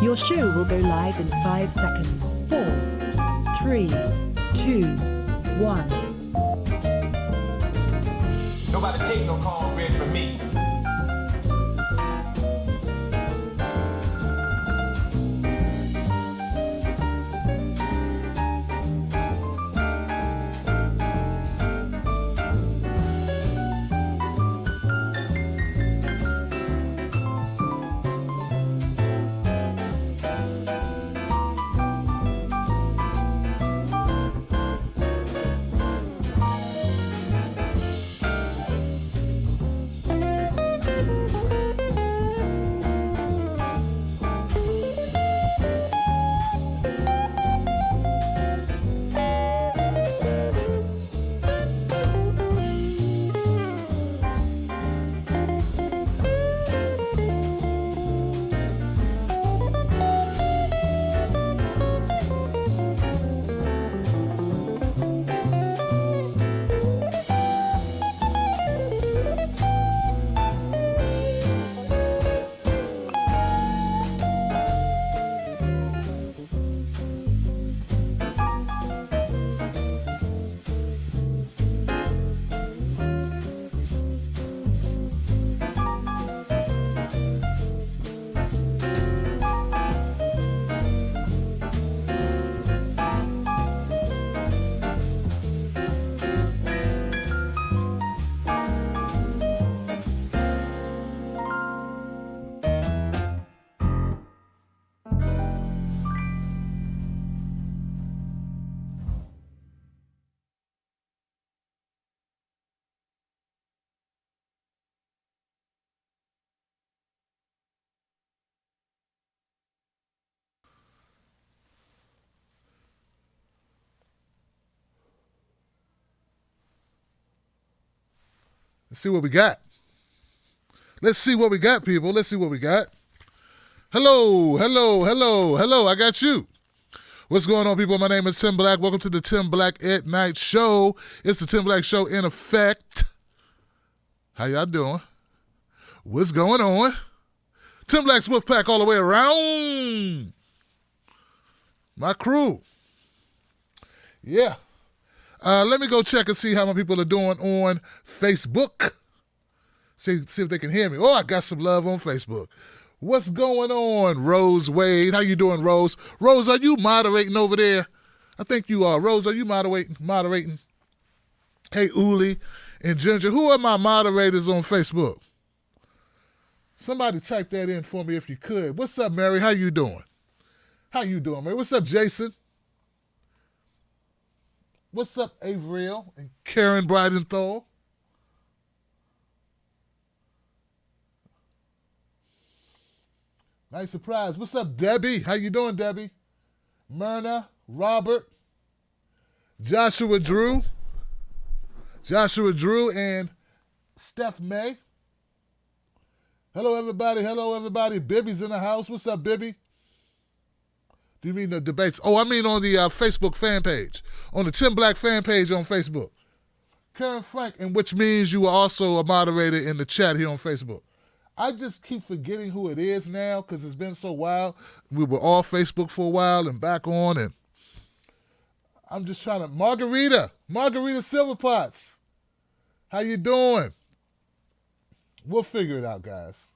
Your show will go live in 5 seconds. 4, 3, 2, 1. Nobody take no cornbread from me. Let's see what we got. Let's see what we got, people. Let's see what we got. Hello, hello, hello, hello. I got you. What's going on, people? My name is Tim Black. Welcome to the Tim Black at Night Show. It's the Tim Black Show in effect. How y'all doing? What's going on? Tim Black's Wolfpack all the way around. My crew. Yeah. Let me go check and see how my people are doing on Facebook. See if they can hear me. Oh, I got some love on Facebook. What's going on, Rose Wade? How you doing, Rose? Rose, are you moderating over there? I think you are. Rose, are you moderating? Hey, Uli and Ginger, who are my moderators on Facebook? Somebody type that in for me if you could. What's up, Mary? How you doing? How you doing, Mary? What's up, Jason? What's up, Avriel and Karen Bridenthal? Nice surprise. What's up, Debbie? How you doing, Debbie? Myrna, Robert, Joshua Drew, and Steph May. Hello, everybody. Hello, everybody. Bibby's in the house. What's up, Bibby? Do you mean the debates? Oh, I mean on the Facebook fan page, on the Tim Black fan page on Facebook. Karen Frank, and which means you are also a moderator in the chat here on Facebook. I just keep forgetting who it is now because it's been so a while. We were off Facebook for a while and back on, and I'm just trying to... Margarita Silverpots. How you doing? We'll figure it out, guys.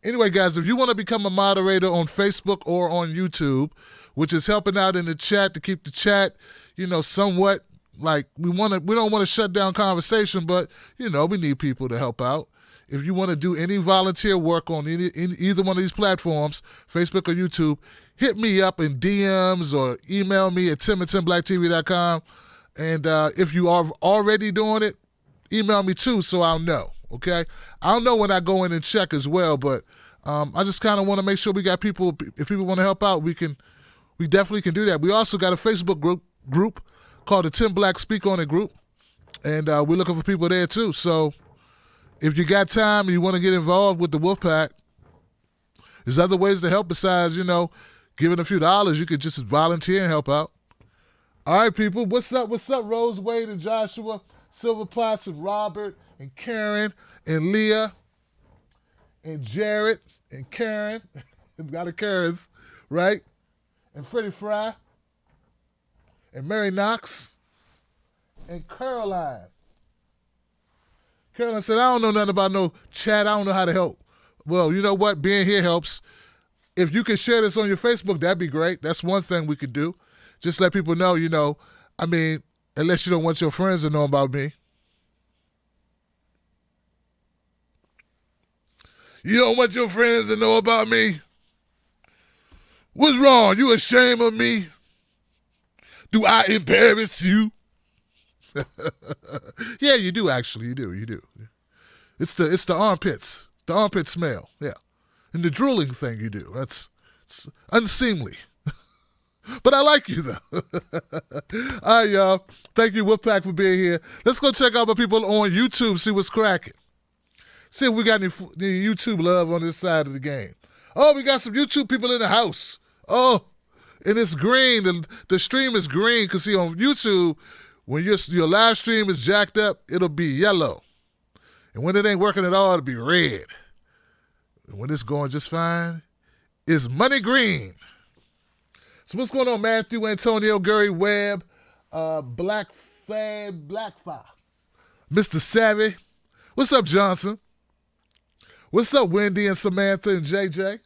Anyway, guys, if you want to become a moderator on Facebook or on YouTube, which is helping out in the chat to keep the chat, somewhat like we don't want to shut down conversation, but, we need people to help out. If you want to do any volunteer work on either one of these platforms, Facebook or YouTube, hit me up in DMs or email me at tim@timblacktv.com. And if you are already doing it, email me too so I'll know. Okay, I'll know when I go in and check as well, but I just kind of want to make sure we got people. If people want to help out, we definitely can do that. We also got a Facebook group called the Tim Black Speak On It group, and we're looking for people there too. So if you got time and you want to get involved with the Wolfpack, there's other ways to help besides giving a few dollars. You could just volunteer and help out. All right, people, what's up? What's up, Rose Wade and Joshua Silverpots and Robert and Karen and Leah and Jared and Karen got a Karens, right? And Freddie Fry, and Mary Knox, and Caroline. Caroline said, I don't know nothing about no chat. I don't know how to help. Well, you know what? Being here helps. If you can share this on your Facebook, that'd be great. That's one thing we could do. Just let people know, I mean, unless you don't want your friends to know about me. You don't want your friends to know about me? What's wrong? You ashamed of me? Do I embarrass you? Yeah, you do actually. You do. It's the armpits. The armpit smell. Yeah. And the drooling thing you do. It's unseemly. But I like you, though. All right, y'all. Thank you, Wolfpack, for being here. Let's go check out my people on YouTube, see what's cracking. See if we got any YouTube love on this side of the game. Oh, we got some YouTube people in the house. Oh, and it's green. The stream is green because, see, on YouTube, when your live stream is jacked up, it'll be yellow. And when it ain't working at all, it'll be red. And when it's going just fine, it's money green. So what's going on, Matthew, Antonio, Gary, Webb, Black Fire, Mr. Savvy. What's up, Johnson? What's up, Wendy and Samantha and JJ?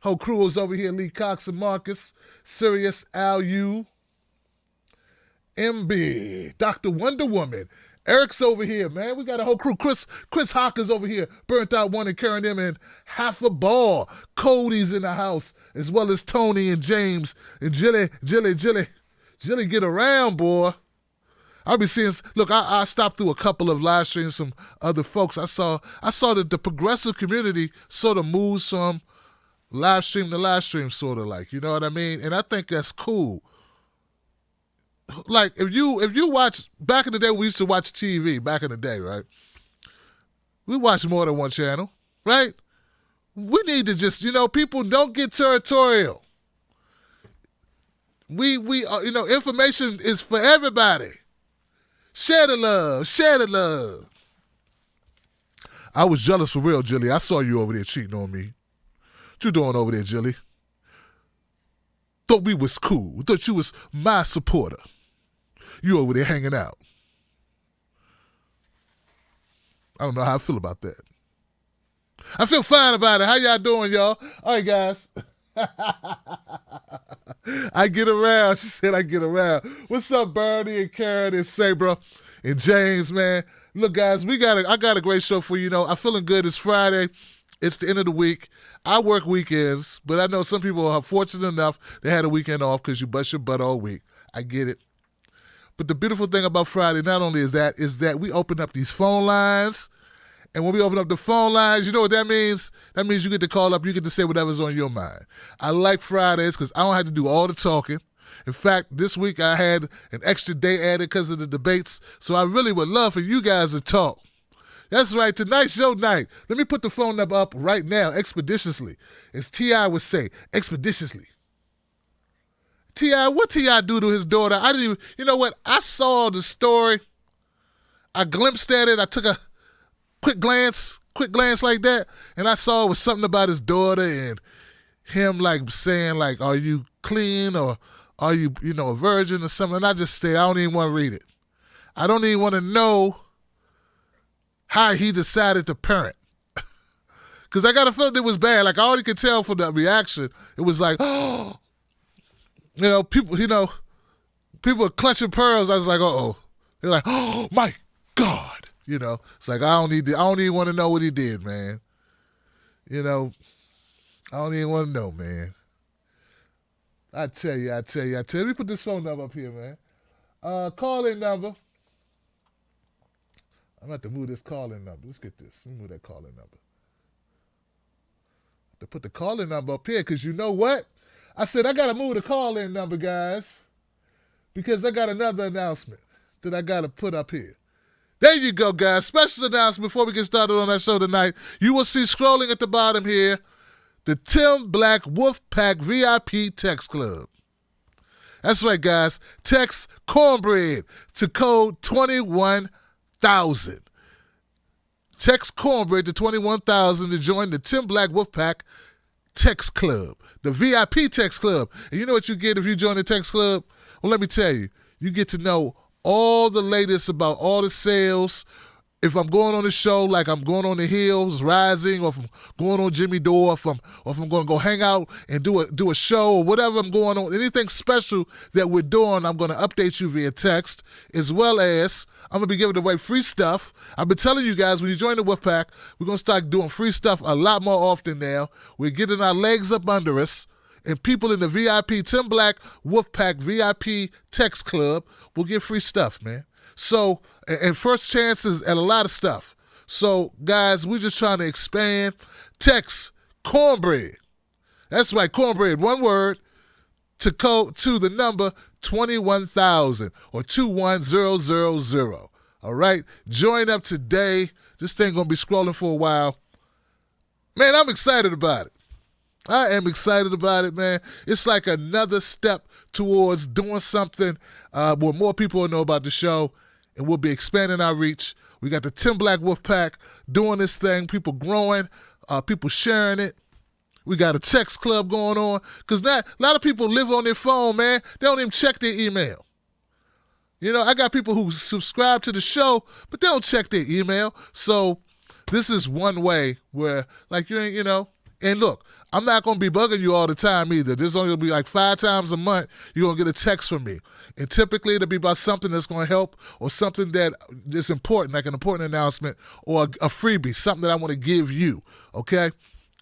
Whole crew is over here, Lee Cox and Marcus, Sirius, Al U, MB, Dr. Wonder Woman. Eric's over here, man. We got a whole crew. Chris Hawkins over here, Burnt Out One and carrying them in half a ball. Cody's in the house, as well as Tony and James and Jilly, get around, boy. I'll be seeing. Look, I stopped through a couple of live streams, some other folks. I saw that the progressive community sort of moves from live stream to live stream, sort of like, you know what I mean? And I think that's cool. Like if you watch, back in the day we used to watch TV back in the day, right? We watched more than one channel, right? We need to just, people don't get territorial. We information is for everybody. Share the love. I was jealous for real, Jilly. I saw you over there cheating on me. What you doing over there, Jilly? Thought we was cool. Thought you was my supporter. You over there hanging out. I don't know how I feel about that. I feel fine about it. How y'all doing, y'all? All right, guys. I get around. She said I get around. What's up, Bernie and Karen and Sabra and James, man? Look, guys, I got a great show for you. I'm feeling good. It's Friday. It's the end of the week. I work weekends, but I know some people are fortunate enough they had a weekend off because you bust your butt all week. I get it. But the beautiful thing about Friday not only is that we open up these phone lines. And when we open up the phone lines, you know what that means? That means you get to call up, you get to say whatever's on your mind. I like Fridays because I don't have to do all the talking. In fact, this week I had an extra day added because of the debates, so I really would love for you guys to talk. That's right, tonight's your night. Let me put the phone number up right now, expeditiously. As T.I. would say, expeditiously. T.I., what T.I. do to his daughter? I didn't even, you know what? I saw the story. I glimpsed at it. I took a quick glance like that, and I saw it was something about his daughter and him like saying like, are you clean or are you, a virgin or something? And I just stayed. I don't even want to read it. I don't even want to know how he decided to parent. Because I got a feeling it was bad. Like I already could tell from the reaction. It was like, oh, people are clutching pearls. I was like, uh-oh. They're like, oh my God. It's like I don't even want to know what he did, man. I don't even want to know, man. I tell you. Let me put this phone number up here, man. Call-in number. I'm going to have to move this call-in number. Let's get this. Let me move that call-in number. To put the call-in number up here, because you know what? I said I got to move the call-in number, guys, because I got another announcement that I got to put up here. There you go, guys. Special announcement before we get started on that show tonight. You will see scrolling at the bottom here, the Tim Black Wolfpack VIP Text Club. That's right, guys. Text cornbread to code 21,000. Text cornbread to 21,000 to join the Tim Black Wolfpack Text Club, the VIP Text Club. And you know what you get if you join the Text Club? Well, let me tell you. You get to know all the latest about all the sales. If I'm going on a show, like I'm going on the Hills Rising, or if I'm going on Jimmy Dore, or if I'm going to go hang out and do a show or whatever I'm going on, anything special that we're doing, I'm going to update you via text, as well as I'm going to be giving away free stuff. I've been telling you guys, when you join the Wolfpack, we're going to start doing free stuff a lot more often now. We're getting our legs up under us. And people in the VIP, Tim Black Wolfpack VIP Text Club will get free stuff, man. So, and first chances at a lot of stuff. So, guys, we're just trying to expand. Text cornbread. That's right, cornbread, one word, to the number 21,000 or 21000. All right? Join up today. This thing going to be scrolling for a while. Man, I'm excited about it. I am excited about it, man. It's like another step towards doing something where more people will know about the show, and we'll be expanding our reach. We got the Tim Black Wolfpack doing this thing, people growing, people sharing it. We got a text club going on because a lot of people live on their phone, man. They don't even check their email. You know, I got people who subscribe to the show, but they don't check their email. So this is one way where, like, you ain't, you know, and look, I'm not going to be bugging you all the time either. There's only going to be like 5 times a month you're going to get a text from me. And typically it'll be about something that's going to help or something that is important, like an important announcement or a freebie, something that I want to give you, okay?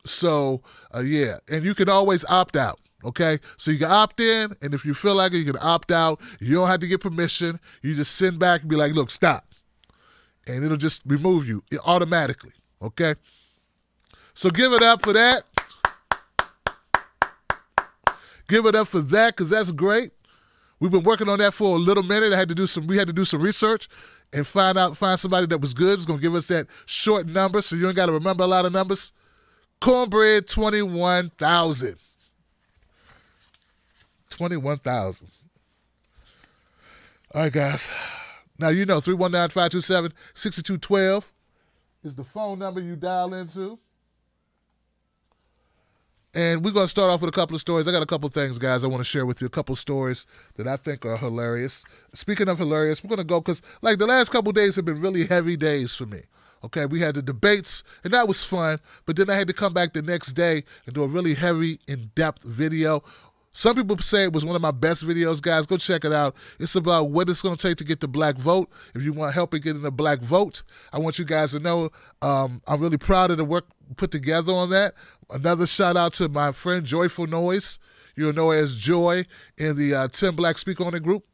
So, yeah. And you can always opt out, okay? So you can opt in, and if you feel like it, you can opt out. You don't have to get permission. You just send back and be like, look, stop. And it'll just remove you automatically, okay? So give it up for that. Give it up for that, because that's great. We've been working on that for a little minute. We had to do some research and find somebody that was good. Who's gonna give us that short number, so you ain't gotta remember a lot of numbers. Cornbread 21,000. 21,000. All right, guys. Now you know 319-527-6212 is the phone number you dial into. And we're going to start off with a couple of stories. I got a couple of things, guys, I want to share with you. A couple of stories that I think are hilarious. Speaking of hilarious, we're going to go because, like, the last couple of days have been really heavy days for me. Okay, we had the debates, and that was fun. But then I had to come back the next day and do a really heavy, in-depth video. Some people say it was one of my best videos, guys. Go check it out. It's about what it's going to take to get the black vote. If you want help in getting the black vote, I want you guys to know I'm really proud of the work put together on that. Another shout out to my friend Joyful Noise. You'll know her as Joy in the Tim Black Speak On It group,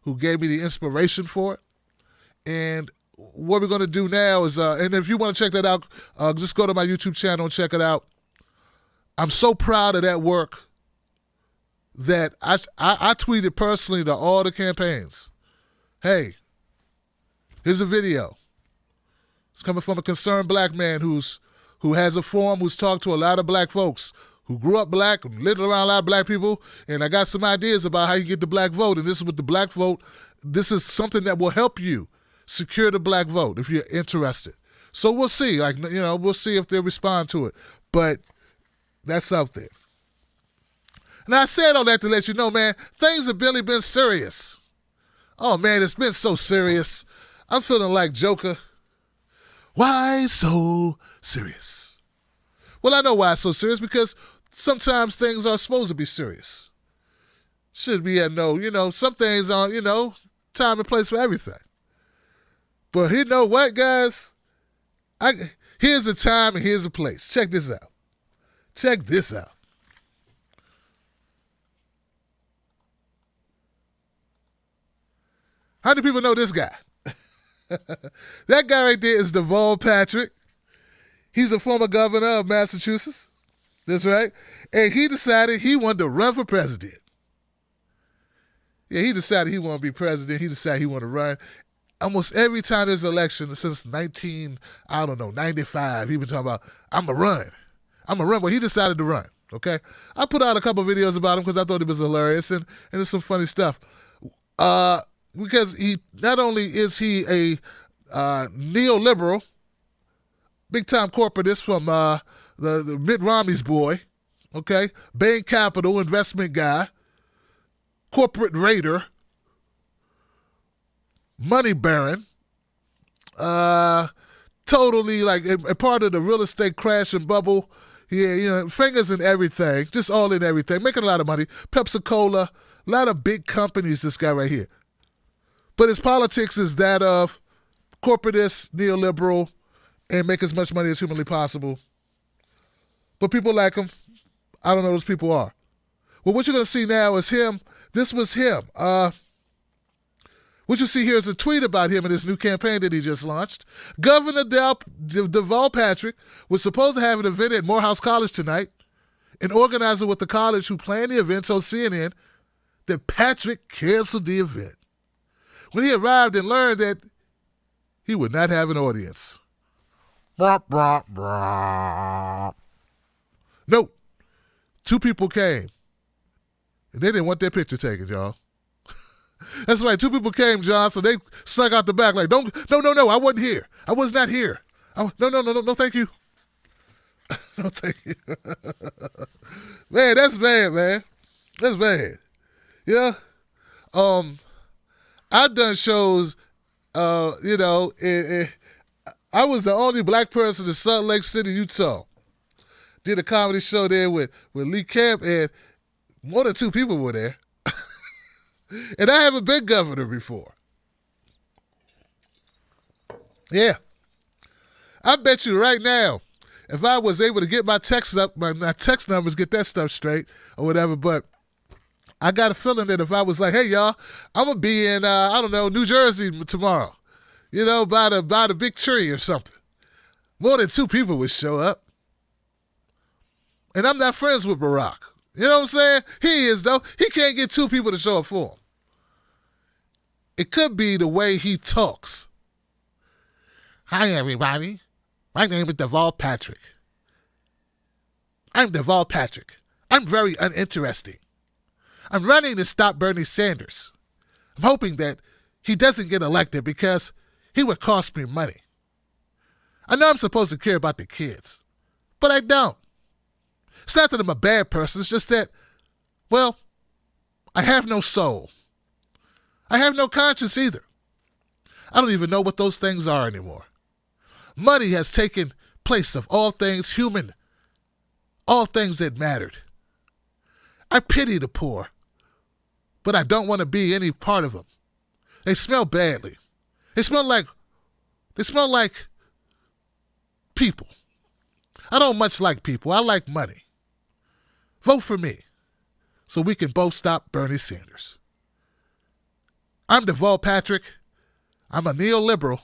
who gave me the inspiration for it. And what we're going to do now is, and if you want to check that out, just go to my YouTube channel and check it out. I'm so proud of that work that I tweeted personally to all the campaigns. Hey, here's a video. It's coming from a concerned black man who has a forum, who's talked to a lot of black folks, who grew up black, lived around a lot of black people, and I got some ideas about how you get the black vote. And this is with the black vote. This is something that will help you secure the black vote if you're interested. So we'll see. Like, you know, we'll see if they respond to it. But that's out there. And I said all that to let you know, man, things have really been serious. Oh, man, it's been so serious. I'm feeling like Joker. Why so serious? Well, I know why it's so serious, because sometimes things are supposed to be serious. Should be some things are, time and place for everything. But you know what, guys? Here's a time and here's a place. Check this out. Check this out. How do people know this guy? That guy right there is Deval Patrick. He's a former governor of Massachusetts. That's right. And he decided he wanted to run for president. Yeah, he decided he wanted to be president. He decided he wanted to run. Almost every time there's an election since 95, he been talking about, I'm going to run. I'm going to run. Well, he decided to run, okay? I put out a couple of videos about him because I thought it was hilarious, and there's some funny stuff. Because he not only is he a neoliberal, big-time corporatist from the Mitt Romney's boy, Okay? Bain Capital, investment guy, corporate raider, money baron, totally like a part of the real estate crash and bubble. Yeah, fingers in everything, just all in everything, making a lot of money. Pepsi-Cola, a lot of big companies, this guy right here. But his politics is that of corporatist, neoliberal, and make as much money as humanly possible. But people like him. I don't know who those people are. Well, what you're going to see now is him. This was him. What you see here is a tweet about him and his new campaign that he just launched. Governor Deval Patrick was supposed to have an event at Morehouse College tonight. An organizer with the college who planned the event told CNN that Patrick canceled the event when he arrived and learned that he would not have an audience. Nope. 2 people came, and they didn't want their picture taken, y'all. That's right. 2 people came, John, so they snuck out the back like, no, I wasn't here. I was not here. No, thank you. No, thank you. Man, that's bad, man. That's bad. Yeah. I've done shows, I was the only black person in Salt Lake City, Utah. Did a comedy show there with Lee Camp, and more than 2 people were there. And I haven't been governor before. Yeah. I bet you right now, if I was able to get my text numbers, get that stuff straight or whatever, but I got a feeling that if I was like, hey, y'all, I'm going to be in, New Jersey tomorrow, by the big tree or something, more than 2 people would show up. And I'm not friends with Barack. You know what I'm saying? He is, though. He can't get 2 people to show up for him. It could be the way he talks. Hi, everybody. My name is Deval Patrick. I'm Deval Patrick. I'm very uninteresting. I'm running to stop Bernie Sanders. I'm hoping that he doesn't get elected because he would cost me money. I know I'm supposed to care about the kids, but I don't. It's not that I'm a bad person. It's just that, well, I have no soul. I have no conscience either. I don't even know what those things are anymore. Money has taken place of all things human, all things that mattered. I pity the poor, but I don't want to be any part of them. They smell badly. They smell like people. I don't much like people. I like money. Vote for me so we can both stop Bernie Sanders. I'm Deval Patrick. I'm a neoliberal,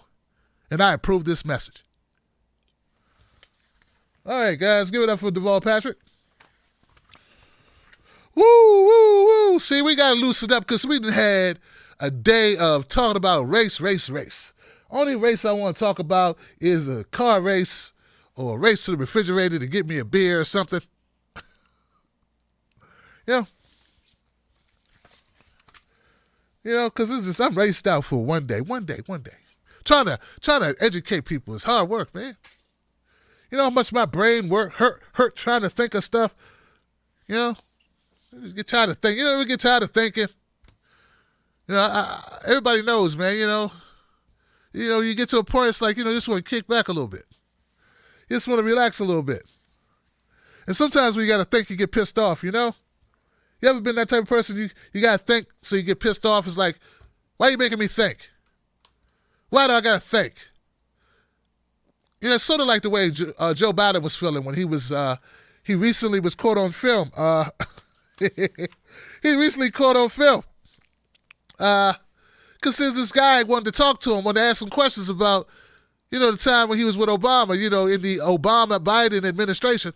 and I approve this message. All right, guys, give it up for Deval Patrick. Woo, woo, woo. See, we got to loosen up because we done had a day of talking about race. Only race I want to talk about is a car race or a race to the refrigerator to get me a beer or something. Because I'm raced out for one day. Trying to educate people is hard work, man. You know how much my brain hurt trying to think of stuff. You get tired of thinking. We get tired of thinking. Everybody knows, man. You get to a point, it's like, you just want to kick back a little bit. You just want to relax a little bit. And sometimes when you got to think, you get pissed off, You ever been that type of person? You got to think so you get pissed off. It's like, why are you making me think? Why do I got to think? It's sort of like the way Joe Biden was feeling when he recently was caught on film. He recently caught on film. Because there's this guy wanted to talk to him, wanted to ask some questions about, the time when he was with Obama, in the Obama-Biden administration.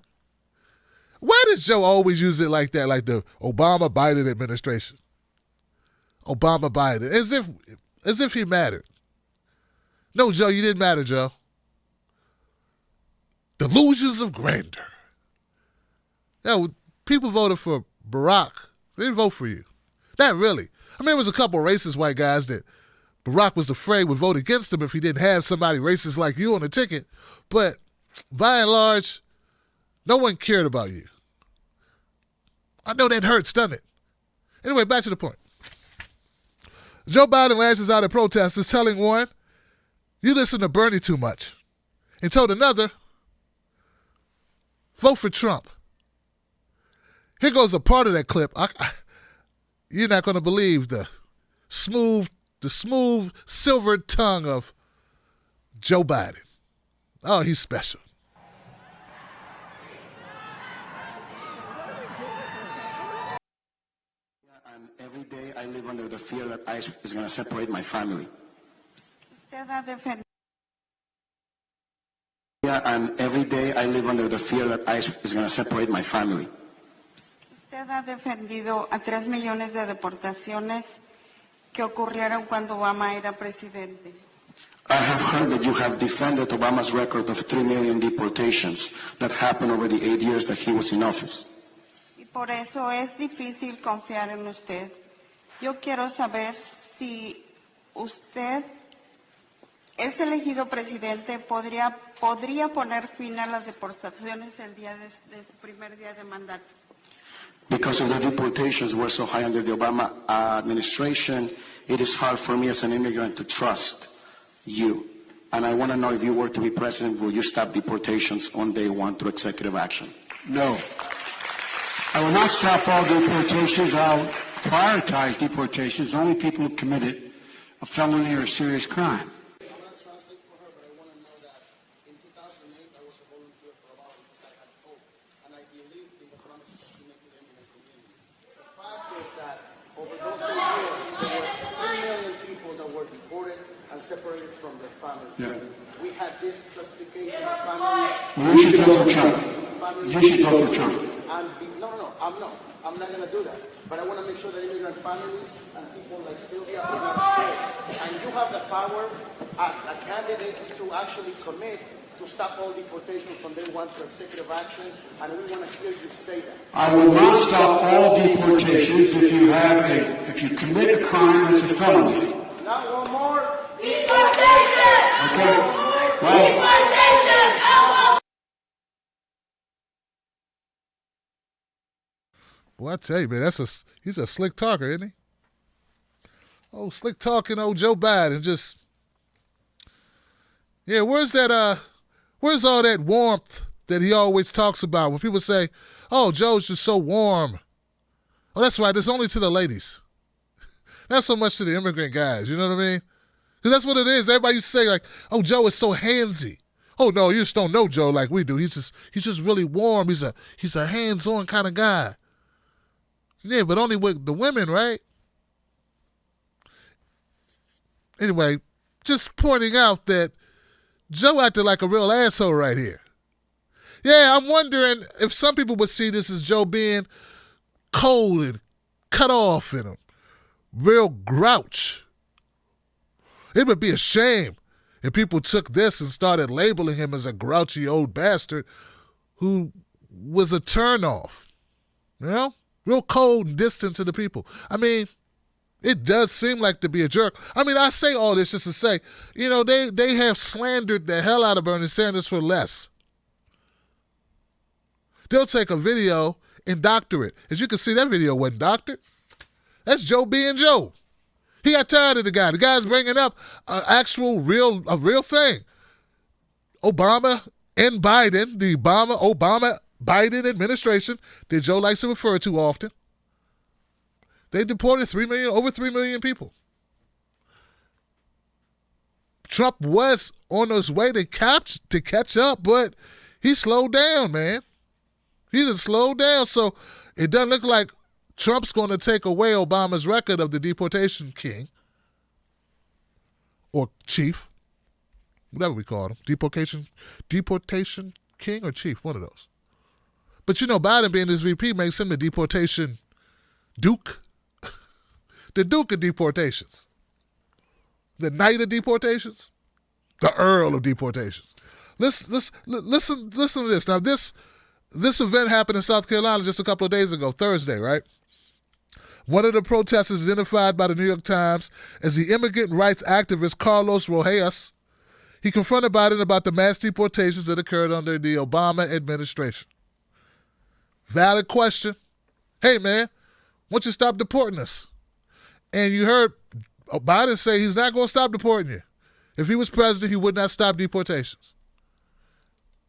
Why does Joe always use it like that, like the Obama-Biden administration? Obama-Biden, as if he mattered. No, Joe, you didn't matter, Joe. Delusions of grandeur. People voted for Barack. They didn't vote for you. Not really. I mean, there was a couple of racist white guys that Barack was afraid would vote against him if he didn't have somebody racist like you on the ticket. But by and large, no one cared about you. I know that hurts, doesn't it? Anyway, back to the point. Joe Biden lashes out at protesters, telling one, you listen to Bernie too much, and told another, vote for Trump. Here goes a part of that clip. You're not going to believe the smooth, silver tongue of Joe Biden. Oh, he's special. And every day I live under the fear that ICE is going to separate my family. And every day I live under the fear that ICE is going to separate my family. Usted ha defendido a 3 millones de deportaciones que ocurrieron cuando Obama era presidente. I have heard that you have defended Obama's record of 3 million deportations that happened over the 8 years that he was in office. Y por eso es difícil confiar en usted. Yo quiero saber si usted es elegido presidente, podría poner fin a las deportaciones el día de su primer día de mandato. Because of the deportations were so high under the Obama administration, it is hard for me as an immigrant to trust you. And I want to know, if you were to be president, will you stop deportations on day one through executive action? No. I will not stop all deportations. I'll prioritize deportations, only people who committed a felony or a serious crime. Separated from their families. Yeah. We had this classification of families. Well, you should vote for Trump. You should vote for Trump. No, I'm not going to do that. But I want to make sure that immigrant families and people like Sylvia are not afraid. And you have the power as a candidate to actually commit to stop all deportations from day one to executive action, and we want to hear you say that. I will not stop all deportations if you commit a crime that's a felony. Not one more. Deportation! Okay. Well, deportation! Boy, I tell you, man, he's a slick talker, isn't he? Oh, slick talking old Joe Biden. Just, yeah, where's all that warmth that he always talks about when people say, oh, Joe's just so warm. Oh, that's right, it's only to the ladies. Not so much to the immigrant guys, you know what I mean? Because that's what it is. Everybody used to say, like, oh, Joe is so handsy. Oh, no, you just don't know Joe like we do. He's just really warm. He's a hands-on kind of guy. Yeah, but only with the women, right? Anyway, just pointing out that Joe acted like a real asshole right here. Yeah, I'm wondering if some people would see this as Joe being cold and cut off and a real grouch. It would be a shame if people took this and started labeling him as a grouchy old bastard who was a turnoff. You know? Real cold and distant to the people. I mean, it does seem like to be a jerk. I mean, I say all this just to say, you know, they have slandered the hell out of Bernie Sanders for less. They'll take a video and doctor it. As you can see, that video wasn't doctored. That's Joe being Joe. He got tired of the guy. The guy's bringing up a real thing. Obama and Biden, the Obama-Biden administration that Joe likes to refer to often, they deported over 3 million people. Trump was on his way to catch up, but he slowed down, man. He just slowed down, so it doesn't look like Trump's going to take away Obama's record of the deportation king or chief, whatever we call him, deportation king or chief, one of those. But you know, Biden being his VP makes him the deportation duke, the duke of deportations, the knight of deportations, the earl of deportations. Listen to this. Now, this event happened in South Carolina just a couple of days ago, Thursday, right? One of the protesters identified by the New York Times as the immigrant rights activist Carlos Rojas. He confronted Biden about the mass deportations that occurred under the Obama administration. Valid question. hey, man, why don't you stop deporting us? And you heard Biden say he's not going to stop deporting you. If he was president, he would not stop deportations.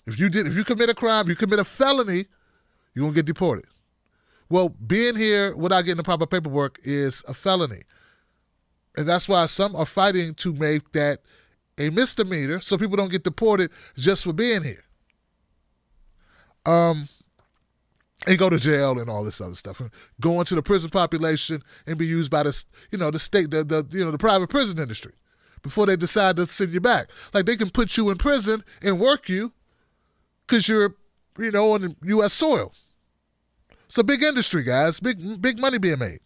If you commit a crime, you commit a felony, you're going to get deported. Well, being here without getting the proper paperwork is a felony. And that's why some are fighting to make that a misdemeanor so people don't get deported just for being here. And go to jail and all this other stuff. And go into the prison population and be used by the state, the private prison industry before they decide to send you back. Like, they can put you in prison and work you because you're, on the U.S. soil. It's a big industry, guys. Big money being made.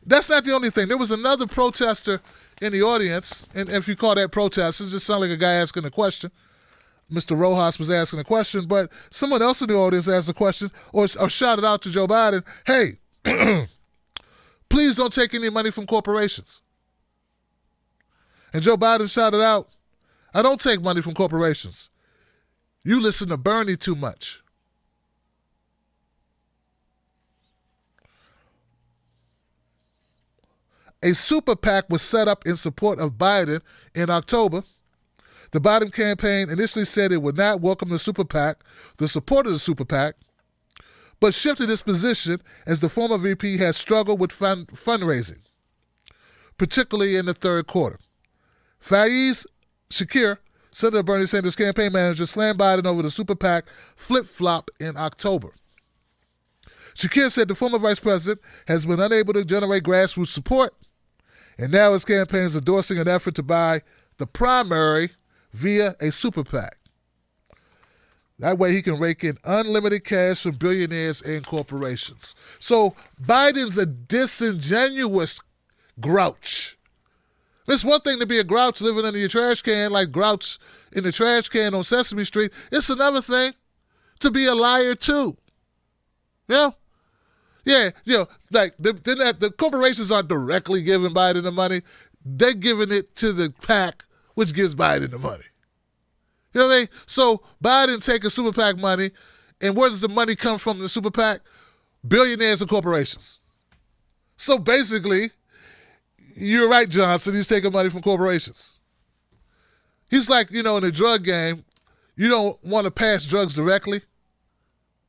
That's not the only thing. There was another protester in the audience, and if you call that protest, it just sounds like a guy asking a question. Mr. Rojas was asking a question, but someone else in the audience asked a question or shouted out to Joe Biden, hey, please don't take any money from corporations. And Joe Biden shouted out, I don't take money from corporations. You listen to Bernie too much. A super PAC was set up in support of Biden in October. The Biden campaign initially said it would not welcome the super PAC, the support of the super PAC, but shifted its position as the former VP has struggled with fundraising, particularly in the third quarter. Faiz Shakir, Senator Bernie Sanders' campaign manager, slammed Biden over the super PAC flip-flop in October. Shakir said the former vice president has been unable to generate grassroots support, and now his campaign is endorsing an effort to buy the primary via a super PAC. That way he can rake in unlimited cash from billionaires and corporations. So Biden's a disingenuous grouch. It's one thing to be a grouch living under your trash can like Grouch in the trash can on Sesame Street. It's another thing to be a liar too. Yeah? Yeah, like the corporations aren't directly giving Biden the money. They're giving it to the PAC, which gives Biden the money. You know what I mean? So Biden taking super PAC money, and where does the money come from in the super PAC? Billionaires and corporations. So basically, you're right, Johnson, he's taking money from corporations. He's like, in the drug game, you don't want to pass drugs directly. At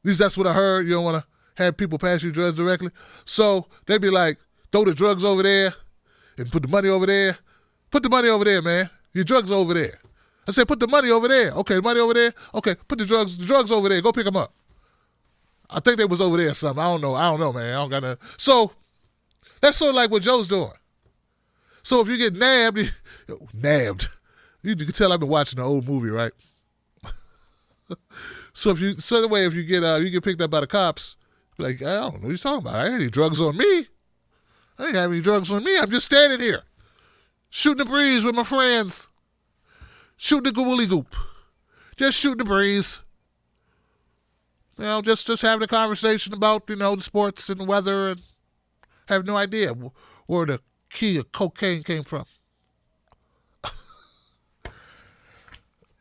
least that's what I heard. You don't want to have people pass you drugs directly. So they'd be like, throw the drugs over there and put the money over there. Put the money over there, man. Your drugs are over there. I said, put the money over there. Okay, the money over there. Okay, put the drugs over there. Go pick them up. I think they was over there or something. I don't know, man. I don't got no. So that's sort of like what Joe's doing. So if you get nabbed, you can tell I've been watching an old movie, right? So if you get picked up by the cops, like, I don't know what he's talking about. I ain't any drugs on me. I ain't have any drugs on me. I'm just standing here, shooting the breeze with my friends. Shooting the googly goop. Just shooting the breeze. Just having a conversation about, the sports and the weather, and have no idea where the key of cocaine came from.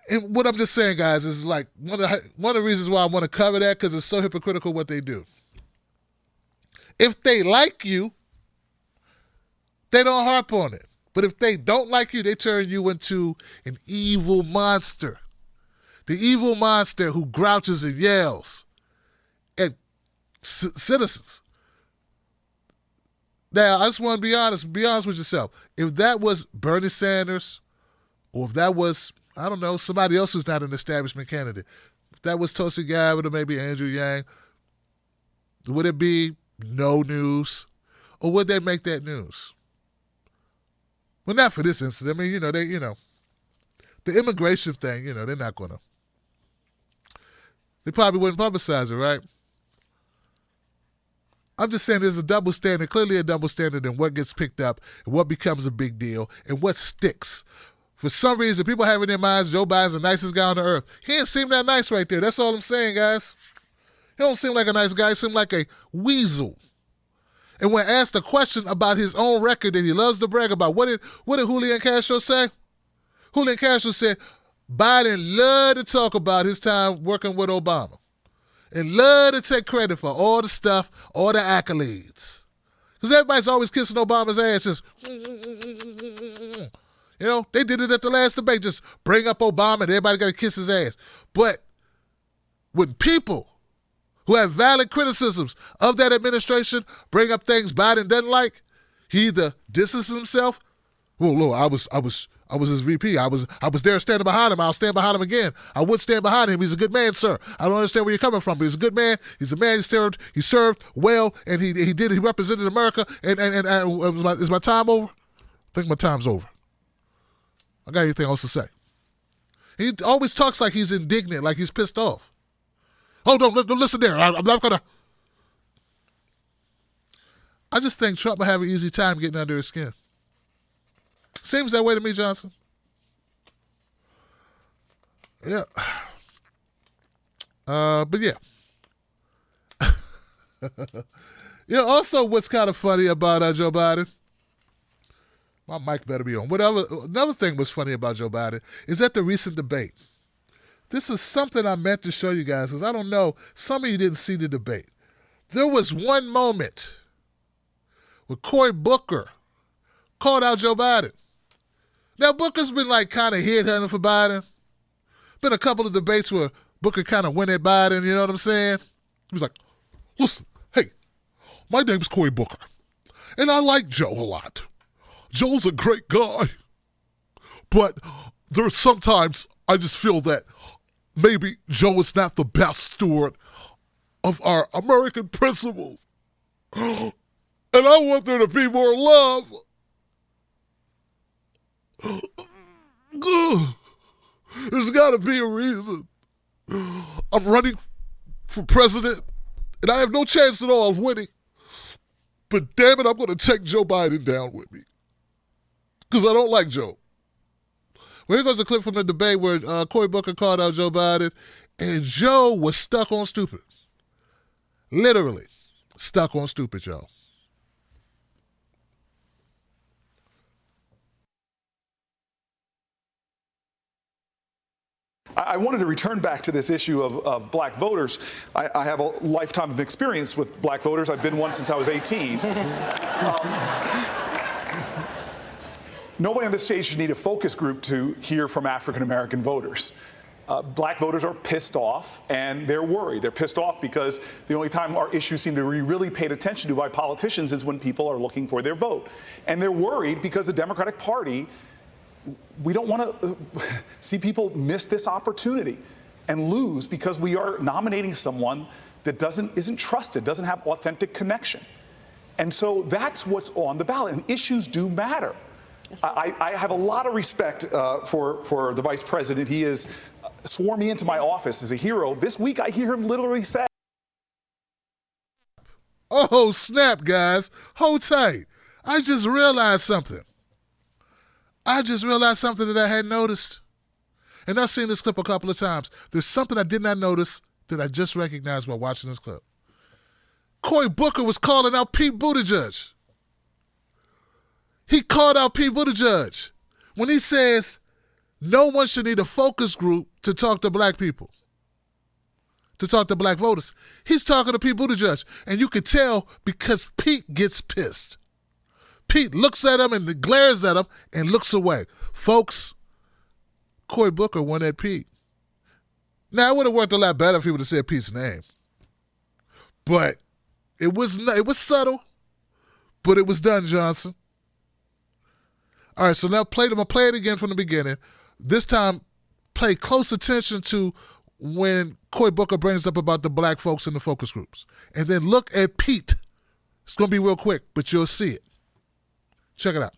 And what I'm just saying, guys, is like one of the reasons why I want to cover that, because it's so hypocritical what they do. If they like you, they don't harp on it. But if they don't like you, they turn you into an evil monster. The evil monster who grouches and yells at citizens. Now, I just want to be honest with yourself. If that was Bernie Sanders, or if that was, I don't know, somebody else who's not an establishment candidate, if that was Tulsi Gabbard or maybe Andrew Yang, would it be no news? Or would they make that news? Well, not for this incident. I mean, the immigration thing, they're not going to. They probably wouldn't publicize it, right? I'm just saying there's a double standard, clearly a double standard in what gets picked up and what becomes a big deal and what sticks. For some reason, people have in their minds Joe Biden's the nicest guy on the earth. He didn't seem that nice right there. That's all I'm saying, guys. He don't seem like a nice guy. He seemed like a weasel. And when asked a question about his own record that he loves to brag about, what did Julian Castro say? Julian Castro said Biden loved to talk about his time working with Obama. and love to take credit for all the stuff, all the accolades. Because everybody's always kissing Obama's ass. Just, you know, they did it at the last debate. Just bring up Obama and everybody got to kiss his ass. But when people who have valid criticisms of that administration bring up things Biden doesn't like, he either distances himself. Well, look, I was his VP. I was there standing behind him. I'll stand behind him again. I would stand behind him. He's a good man, sir. I don't understand where you're coming from, but he's a good man. He's a man. He served well, and he represented America. And is my time over? I think my time's over. I got anything else to say? He always talks like he's indignant, like he's pissed off. Oh, don't listen there. I'm not gonna. I just think Trump will have an easy time getting under his skin. Seems that way to me, Johnson. Yeah. But yeah. Also what's kind of funny about Joe Biden, my mic better be on. Another thing was funny about Joe Biden is at the recent debate. This is something I meant to show you guys because I don't know, some of you didn't see the debate. There was one moment where Cory Booker called out Joe Biden. Now, Booker's been like kind of headhunting for Biden. Been a couple of debates where Booker kind of went at Biden, you know what I'm saying? He was like, listen, hey, my name's Cory Booker, and I like Joe a lot. Joe's a great guy, but there's sometimes I just feel that maybe Joe is not the best steward of our American principles. And I want there to be more love. There's got to be a reason. I'm running for president, and I have no chance at all of winning. But damn it, I'm going to take Joe Biden down with me. Because I don't like Joe. Well, here goes a clip from the debate where Cory Booker called out Joe Biden, and Joe was stuck on stupid. Literally stuck on stupid, y'all. I wanted to return back to this issue of black voters. I have a lifetime of experience with black voters. I've been one since I was 18. Nobody on this stage should need a focus group to hear from African-American voters. Black voters are pissed off, and they're worried. They're pissed off because the only time our issues seem to be really paid attention to by politicians is when people are looking for their vote. And they're worried because the Democratic Party, we don't want to see people miss this opportunity and lose because we are nominating someone that isn't trusted, doesn't have authentic connection. And so that's what's on the ballot, and issues do matter. I have a lot of respect for the vice president. He has sworn me into my office as a hero. This week I hear him literally say, oh, snap, guys. Hold tight. I just realized something. That I hadn't noticed. And I've seen this clip a couple of times. There's something I did not notice that I just recognized while watching this clip. Cory Booker was calling out Pete Buttigieg. He called out Pete Buttigieg when he says no one should need a focus group to talk to black people, to talk to black voters. He's talking to Pete Buttigieg, and you can tell because Pete gets pissed. Pete looks at him and glares at him and looks away. Folks, Cory Booker won at Pete. Now, it would have worked a lot better if he would have said Pete's name. But it was subtle, but it was done, Johnson. All right, so now I'm going to play it again from the beginning. This time, pay close attention to when Cory Booker brings up about the black folks in the focus groups. And then look at Pete. It's going to be real quick, but you'll see it. Check it out.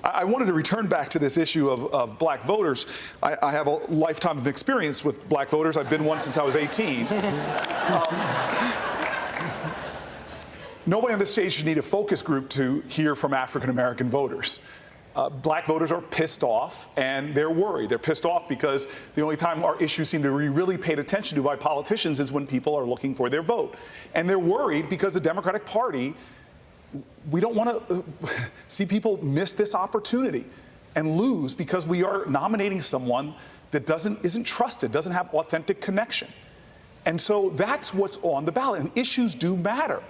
I wanted to return back to this issue of black voters. I have a lifetime of experience with black voters. I've been one since I was 18. Nobody on this stage should need a focus group to hear from African-American voters. Black voters are pissed off, and they're worried. They're pissed off because the only time our issues seem to be really paid attention to by politicians is when people are looking for their vote. And they're worried because the Democratic Party, we don't want to see people miss this opportunity and lose because we are nominating someone that isn't trusted, doesn't have authentic connection. And so that's what's on the ballot, and issues do matter.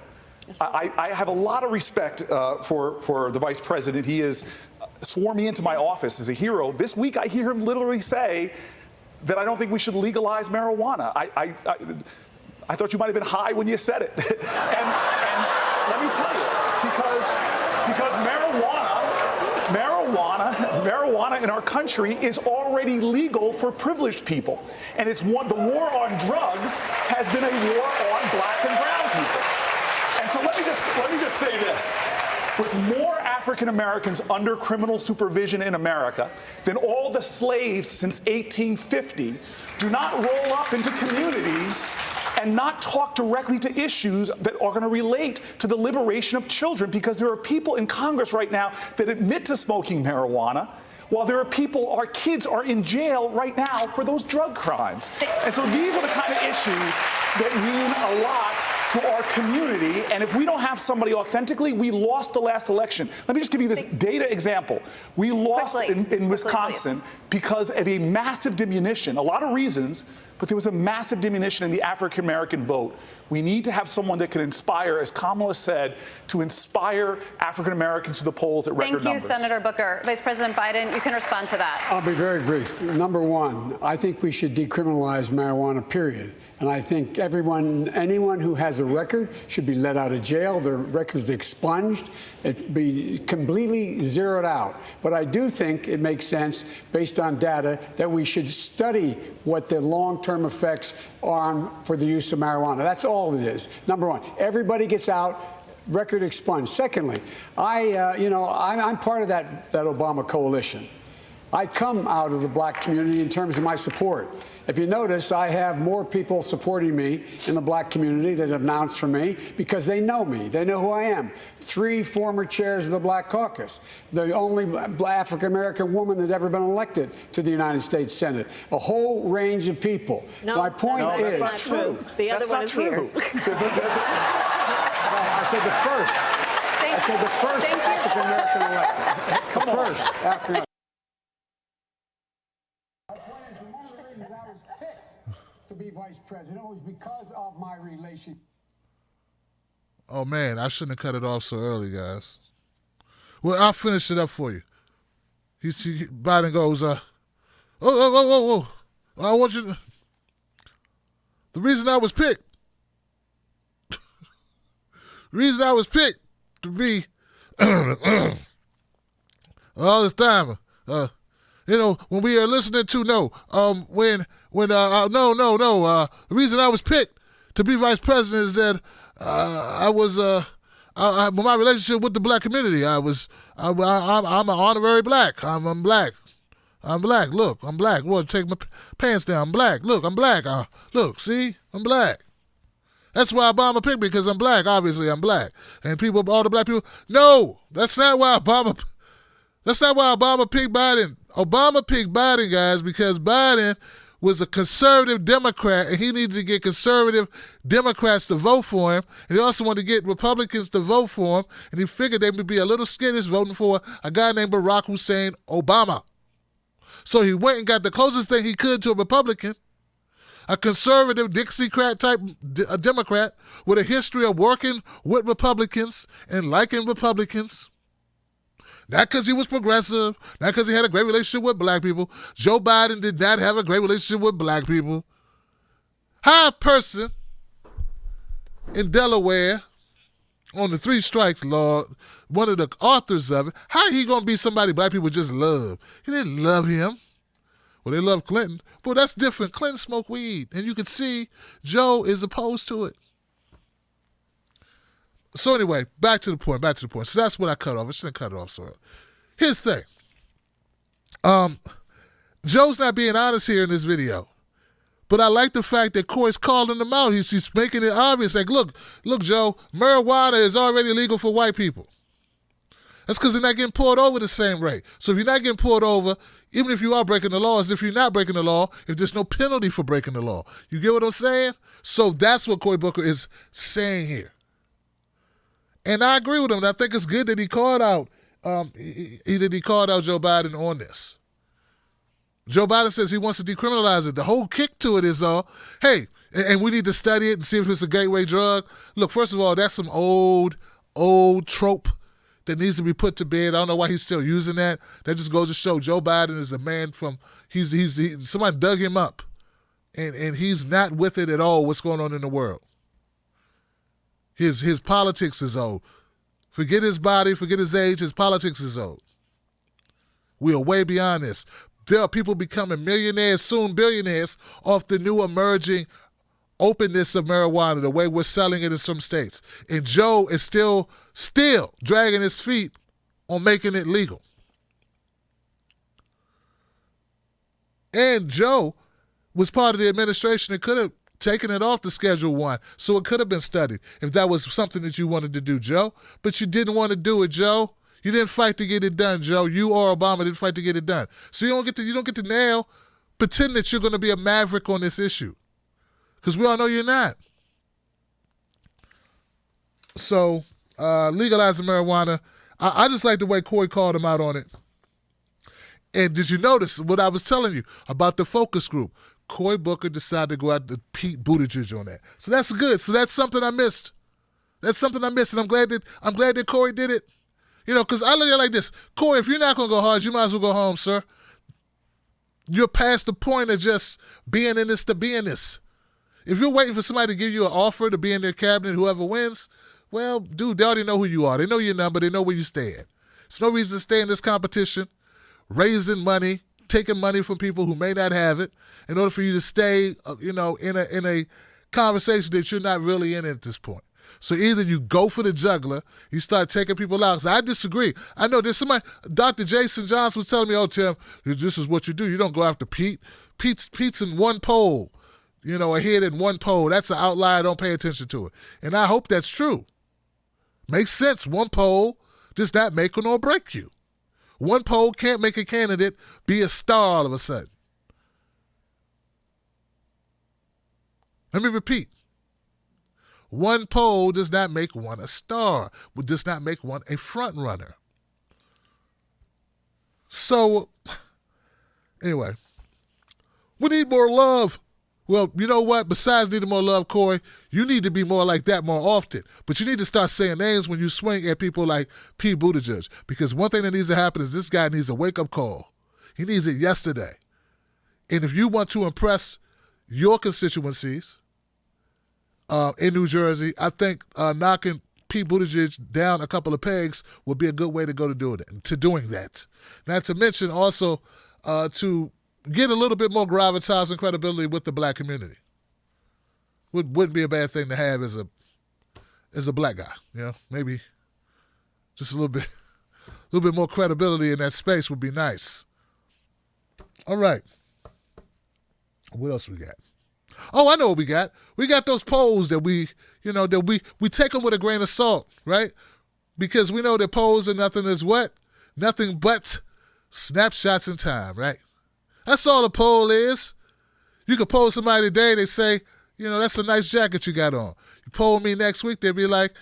I have a lot of respect for the vice president. He has sworn me into my office as a hero. This week I hear him literally say that I don't think we should legalize marijuana. I thought you might have been high when you said it. and let me tell you, because marijuana in our country is already legal for privileged people. And the war on drugs has been a war on black and brown people. And so let me just say this. With more African Americans under criminal supervision in America than all the slaves since 1850, do not roll up into communities and not talk directly to issues that are going to relate to the liberation of children, because there are people in Congress right now that admit to smoking marijuana, while there are our kids are in jail right now for those drug crimes. And so these are the kind of issues that mean a lot to our community, and if we don't have somebody authentically, we lost the last election. Let me just give you this data example. We lost in Wisconsin because of a massive diminution, a lot of reasons, but there was a massive diminution in the African American vote. We need to have someone that can inspire, as Kamala said, to inspire African Americans to the polls at record numbers. Thank you, Senator Booker. Vice President Biden, you can respond to that. I'll be very brief. Number one, I think we should decriminalize marijuana, period. And I think anyone who has a record should be let out of jail, their records expunged, it be completely zeroed out. But I do think it makes sense, based on data, that we should study what the long-term effects are for the use of marijuana. That's all it is. Number one, everybody gets out, record expunged. Secondly, I'm part of that Obama coalition. I come out of the black community in terms of my support. If you notice, I have more people supporting me in the black community that have announced for me because they know me. They know who I am. 3 former chairs of the Black Caucus. The only African-American woman that ever been elected to the United States Senate. A whole range of people. No, my point is... that's not true. The other one is here. I said the first. I said the first African-American elected. Come on. First African-American. To be vice president was because of my relation. Oh man, I shouldn't have cut it off so early, guys. Well, I'll finish it up for you. Biden goes, whoa. I want you to... The reason I was picked to be all this time, when we are listening to the reason I was picked to be vice president is that my relationship with the black community. I'm an honorary black. I'm black. Look, I'm black. Well, take my pants down. I'm black. Look, I'm black. Look, see, I'm black. That's why Obama picked me, because I'm black. Obviously, I'm black. And all the black people, no, that's not why Obama picked Biden. Obama picked Biden, guys, because Biden was a conservative Democrat, and he needed to get conservative Democrats to vote for him. And he also wanted to get Republicans to vote for him. And he figured they would be a little skittish voting for a guy named Barack Hussein Obama. So he went and got the closest thing he could to a Republican, a conservative Dixiecrat type Democrat with a history of working with Republicans and liking Republicans. Not because he was progressive, not because he had a great relationship with black people. Joe Biden did not have a great relationship with black people. How a person in Delaware on the 3 strikes law, one of the authors of it, how he going to be somebody black people just love? He didn't love him. Well, they love Clinton. But that's different. Clinton smoked weed. And you can see Joe is opposed to it. So anyway, back to the point. So that's what I cut off. I shouldn't cut it off. So here's the thing. Joe's not being honest here in this video. But I like the fact that Coy's calling him out. He's making it obvious. Like, look, Joe, marijuana is already legal for white people. That's because they're not getting pulled over the same rate. So if you're not getting pulled over, even if you are breaking the law, as if you're not breaking the law, if there's no penalty for breaking the law. You get what I'm saying? So that's what Cory Booker is saying here. And I agree with him. And I think it's good that he called out he called out Joe Biden on this. Joe Biden says he wants to decriminalize it. The whole kick to it is, hey, and we need to study it and see if it's a gateway drug. Look, first of all, that's some old trope that needs to be put to bed. I don't know why he's still using that. That just goes to show Joe Biden is a man from, somebody dug him up, and he's not with it at all, what's going on in the world. His politics is old. Forget his body, forget his age, his politics is old. We are way beyond this. There are people becoming millionaires, soon billionaires, off the new emerging openness of marijuana, the way we're selling it in some states. And Joe is still dragging his feet on making it legal. And Joe was part of the administration that could have taken it off the Schedule 1, so it could have been studied if that was something that you wanted to do, Joe. But you didn't want to do it, Joe. You didn't fight to get it done, Joe. You or Obama didn't fight to get it done. So you don't get to now pretend that you're going to be a maverick on this issue, because we all know you're not. So legalizing marijuana, I just like the way Corey called him out on it. And did you notice what I was telling you about the focus group? Cory Booker decided to go out to Pete Buttigieg on that. So that's good. So that's something I missed. And I'm glad that Corey did it. You know, because I look at it like this. Corey, if you're not going to go hard, you might as well go home, sir. You're past the point of just being in this to be in this. If you're waiting for somebody to give you an offer to be in their cabinet, whoever wins, well, dude, they already know who you are. They know your number. They know where you stand. There's no reason to stay in this competition, raising money, taking money from people who may not have it, in order for you to stay, in a conversation that you're not really in at this point. So either you go for the juggler, you start taking people out. I disagree. I know there's somebody, Dr. Jason Johnson was telling me, Tim, this is what you do. You don't go after Pete. Pete's in one poll, ahead in one poll. That's an outlier. Don't pay attention to it. And I hope that's true. Makes sense. One poll does not make or break you. One poll can't make a candidate be a star all of a sudden. Let me repeat. One poll does not make one a star, does not make one a front runner. So, anyway, we need more love. Well, you know what? Besides needing more love, Corey, you need to be more like that more often. But you need to start saying names when you swing at people like Pete Buttigieg. Because one thing that needs to happen is this guy needs a wake-up call. He needs it yesterday. And if you want to impress your constituencies in New Jersey, I think knocking Pete Buttigieg down a couple of pegs would be a good way to go to doing that. Not to mention also to get a little bit more gravitas and credibility with the black community. Wouldn't be a bad thing to have as a black guy. Maybe just a little bit more credibility in that space would be nice. All right. What else we got? Oh, I know what we got. We got those polls that we take them with a grain of salt, right? Because we know that polls are nothing but snapshots in time, right? That's all a poll is. You could poll somebody today, they say, that's a nice jacket you got on. You poll me next week, they'll be like,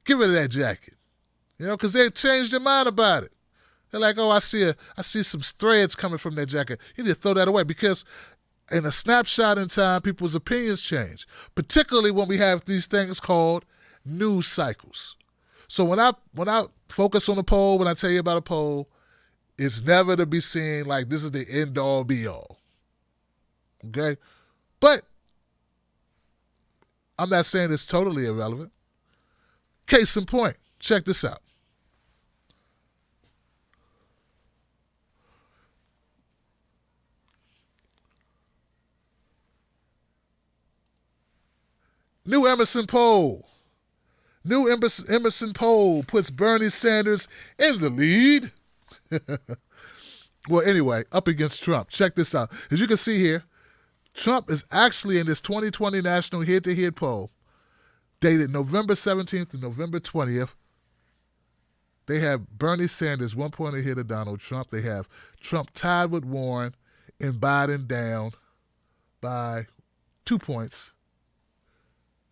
get rid of that jacket. Because they changed their mind about it. They're like, I see some threads coming from that jacket. You need to throw that away, because in a snapshot in time, people's opinions change, particularly when we have these things called news cycles. So when I focus on a poll, when I tell you about a poll, it's never to be seen like this is the end-all, be-all. Okay? But I'm not saying it's totally irrelevant. Case in point, check this out. New Emerson poll puts Bernie Sanders in the lead. Well, anyway, up against Trump. Check this out. As you can see here, Trump is actually in this 2020 national head-to-head poll dated November 17th to November 20th. They have Bernie Sanders 1 point ahead of Donald Trump. They have Trump tied with Warren and Biden down by 2 points.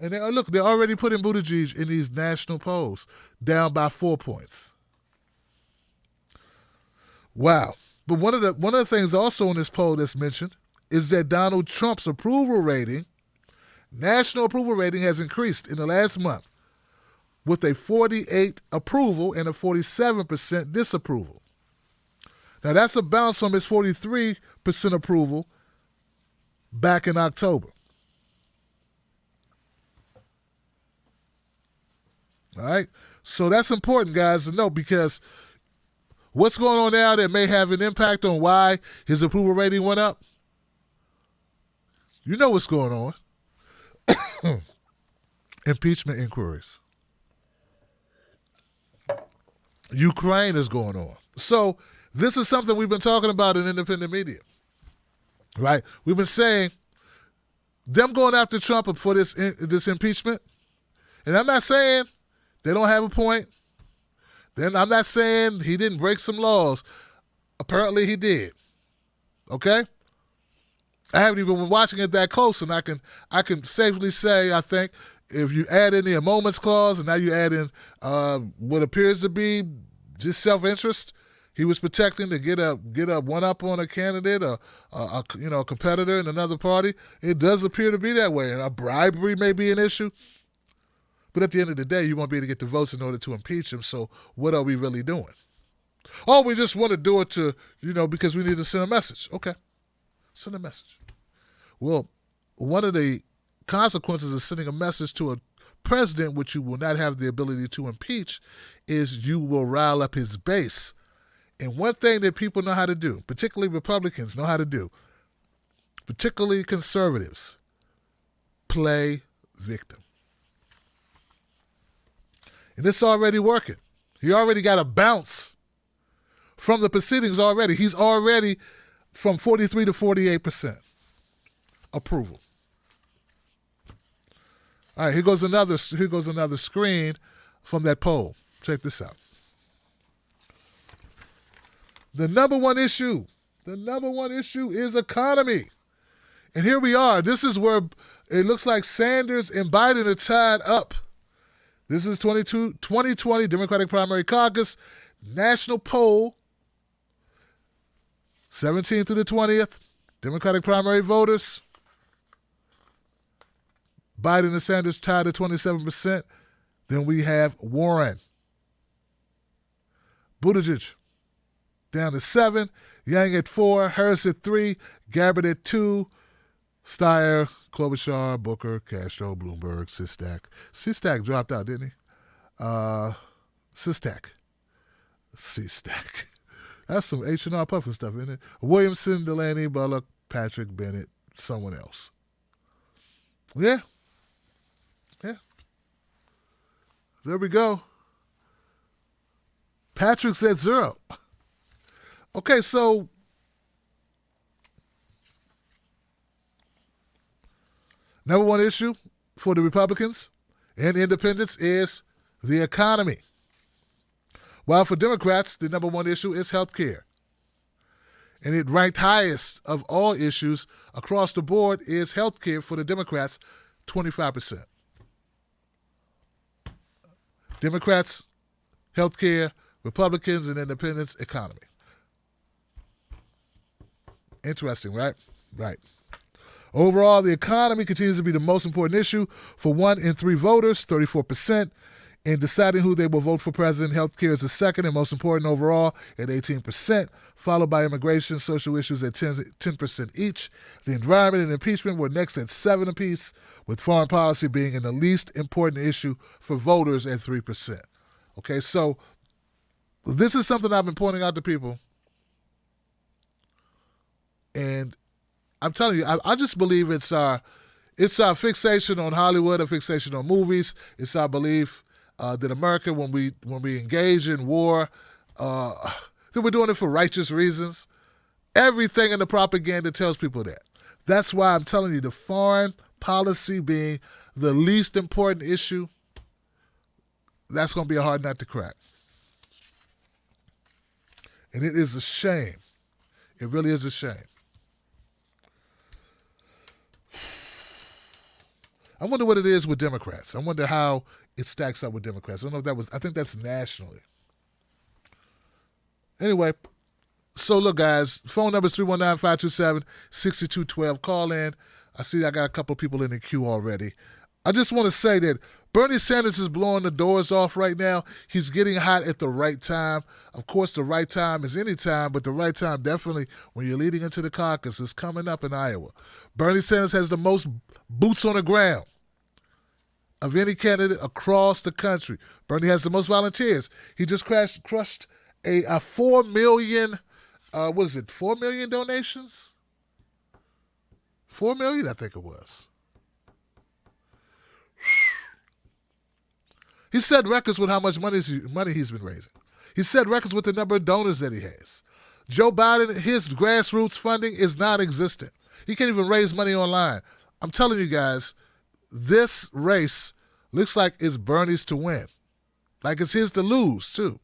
And they're already putting Buttigieg in these national polls down by 4 points. Wow. But one of the things also in this poll that's mentioned is that Donald Trump's national approval rating has increased in the last month with a 48 approval and a 47% disapproval. Now that's a bounce from his 43% approval back in October. All right? So that's important, guys, to know, because what's going on now that may have an impact on why his approval rating went up? You know what's going on. Impeachment inquiries. Ukraine is going on. So this is something we've been talking about in independent media, right? We've been saying them going after Trump for this impeachment, and I'm not saying they don't have a point. Then I'm not saying he didn't break some laws. Apparently he did. Okay? I haven't even been watching it that close, and I can safely say, I think, if you add in the emoluments clause and now you add in what appears to be just self-interest, he was protecting to get a one-up on a candidate or a competitor in another party. It does appear to be that way, and a bribery may be an issue. But at the end of the day, you won't be able to get the votes in order to impeach him. So what are we really doing? Oh, we just want to do it to, because we need to send a message. Okay, send a message. Well, one of the consequences of sending a message to a president which you will not have the ability to impeach is you will rile up his base. And one thing that people know how to do, particularly Republicans know how to do, particularly conservatives, play victim. And it's already working. He already got a bounce from the proceedings already. He's already from 43 to 48% approval. All right, here goes another screen from that poll. Check this out. The number one issue is economy. And here we are. This is where it looks like Sanders and Biden are tied up. This is 2020 Democratic Primary Caucus national poll, 17th through the 20th, Democratic primary voters. Biden and Sanders tied at 27%. Then we have Warren. Buttigieg down to 7, Yang at 4, Harris at 3, Gabbard at 2, Steyer, Klobuchar, Booker, Castro, Bloomberg, Sistak. Sistak dropped out, didn't he? Sistak. That's some H&R Puffin stuff, isn't it? Williamson, Delaney, Bullock, Patrick, Bennett, someone else. Yeah. There we go. Patrick's at 0. Okay, so number one issue for the Republicans and the independents is the economy. While for Democrats, the number one issue is health care. And it ranked highest of all issues across the board is health care for the Democrats, 25%. Democrats, health care, Republicans and independents, economy. Interesting, right? Right. Overall, the economy continues to be the most important issue for 1 in 3 voters, 34%. In deciding who they will vote for president, healthcare is the second and most important overall at 18%, followed by immigration, social issues at 10% each. The environment and impeachment were next at 7 apiece, with foreign policy being the least important issue for voters at 3%. Okay, so this is something I've been pointing out to people. And I'm telling you, I just believe it's our fixation on Hollywood, a fixation on movies. It's our belief that America, when we engage in war, that we're doing it for righteous reasons. Everything in the propaganda tells people that. That's why I'm telling you, the foreign policy being the least important issue, that's going to be a hard nut to crack. And it is a shame. It really is a shame. I wonder what it is with Democrats. I wonder how it stacks up with Democrats. I don't know if I think that's nationally. Anyway, So look, guys, phone number is 319-527-6212. Call in. I see I got a couple people in the queue already. I just want to say that Bernie Sanders is blowing the doors off right now. He's getting hot at the right time. Of course, the right time is any time, but the right time definitely when you're leading into the caucus is coming up in Iowa. Bernie Sanders has the most boots on the ground of any candidate across the country. Bernie has the most volunteers. He just crushed a 4 million, 4 million donations? 4 million, I think it was. He set records with how much money he's been raising. He set records with the number of donors that he has. Joe Biden, his grassroots funding is non-existent. He can't even raise money online. I'm telling you guys, this race looks like it's Bernie's to win. Like it's his to lose, too.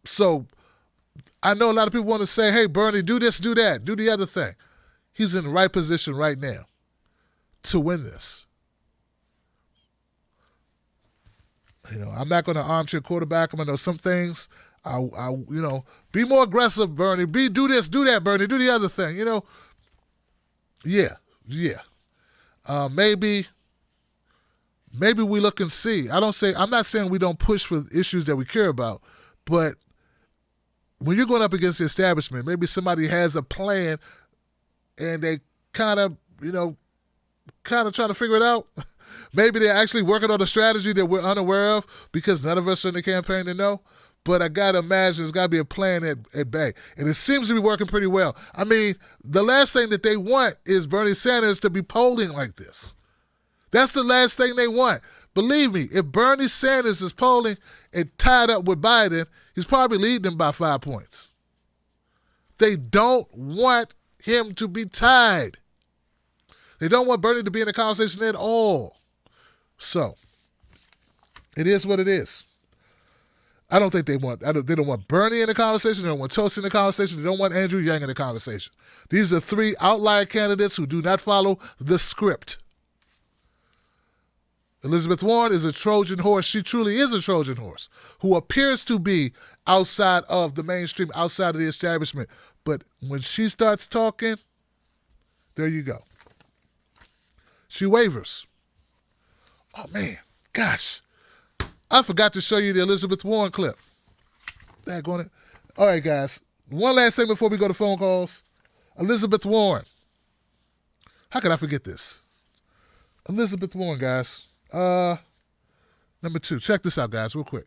So I know a lot of people want to say, hey, Bernie, do this, do that, do the other thing. He's in the right position right now to win this. You know, I'm not going to armchair quarterback him. I know some things. Be more aggressive, Bernie. Do this, do that, Bernie. Do the other thing. You know, yeah. Maybe we look and see. I'm not saying we don't push for issues that we care about, but when you're going up against the establishment, maybe somebody has a plan and they kind of trying to figure it out. Maybe they're actually working on a strategy that we're unaware of because none of us are in the campaign to know. But I got to imagine there's got to be a plan at bay. And it seems to be working pretty well. I mean, the last thing that they want is Bernie Sanders to be polling like this. That's the last thing they want. Believe me, if Bernie Sanders is polling and tied up with Biden, he's probably leading them by 5 points. They don't want him to be tied. They don't want Bernie to be in the conversation at all. So, it is what it is. I don't think they don't want Bernie in the conversation. They don't want Tulsi in the conversation. They don't want Andrew Yang in the conversation. These are 3 outlier candidates who do not follow the script. Elizabeth Warren is a Trojan horse. She truly is a Trojan horse who appears to be outside of the mainstream, outside of the establishment. But when she starts talking, there you go. She wavers. Oh, man. Gosh. I forgot to show you the Elizabeth Warren clip. Daggone it. All right, guys. One last thing before we go to phone calls. Elizabeth Warren. How could I forget this? Elizabeth Warren, guys. Number 2. Check this out, guys, real quick.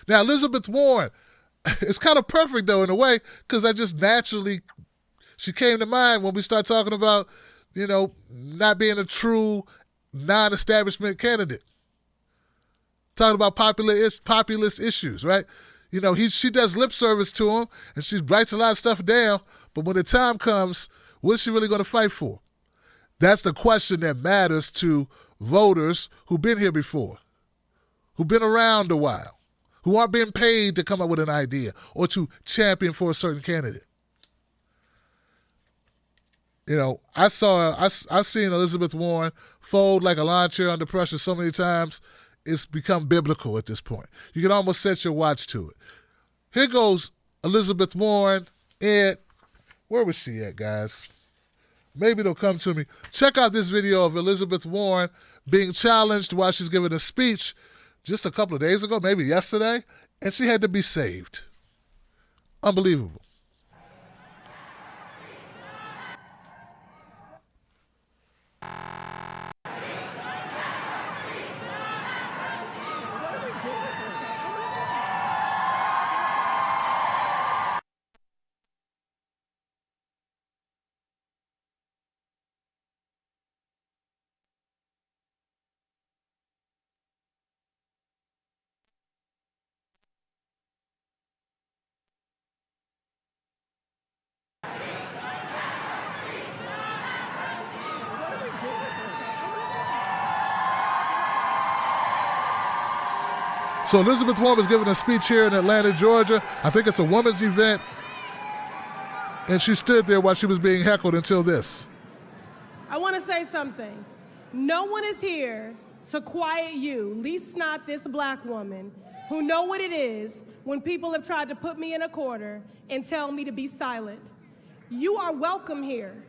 Now, Elizabeth Warren, it's kind of perfect, though, in a way, because she came to mind when we start talking about, not being a true non-establishment candidate. Talking about populist issues, right? She does lip service to him, and she writes a lot of stuff down, but when the time comes, what is she really going to fight for? That's the question that matters to voters who've been here before, who've been around a while, who aren't being paid to come up with an idea or to champion for a certain candidate. I've seen Elizabeth Warren fold like a lawn chair under pressure so many times, it's become biblical at this point. You can almost set your watch to it. Here goes Elizabeth Warren, and where was she at, guys? Maybe it'll come to me. Check out this video of Elizabeth Warren being challenged while she's giving a speech just a couple of days ago, maybe yesterday, and she had to be saved. Unbelievable. So Elizabeth Warren was giving a speech here in Atlanta, Georgia. I think it's a women's event. And she stood there while she was being heckled until this. I want to say something. No one is here to quiet you, least not this black woman, who know what it is when people have tried to put me in a corner and tell me to be silent. You are welcome here.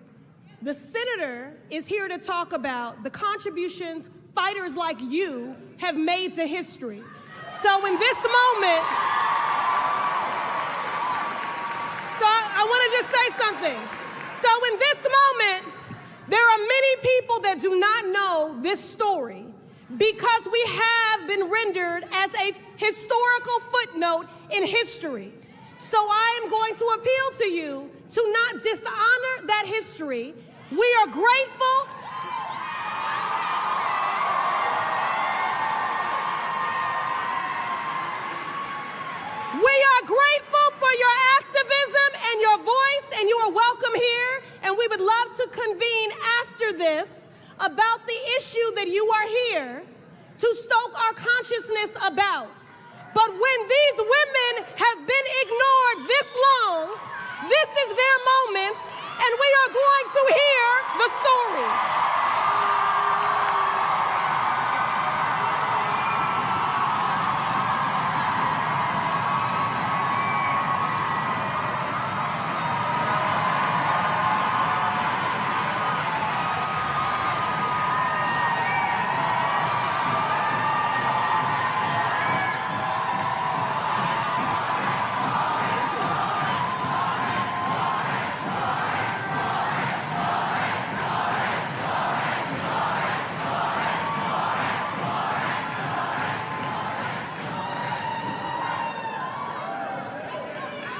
The senator is here to talk about the contributions fighters like you have made to history. So in this moment, I want to just say something. So in this moment, there are many people that do not know this story because we have been rendered as a historical footnote in history. So I am going to appeal to you to not dishonor that history. We are grateful. We are grateful for your activism and your voice, and you are welcome here. And we would love to convene after this about the issue that you are here to stoke our consciousness about. But when these women have been ignored this long, this is their moment, and we are going to hear the story.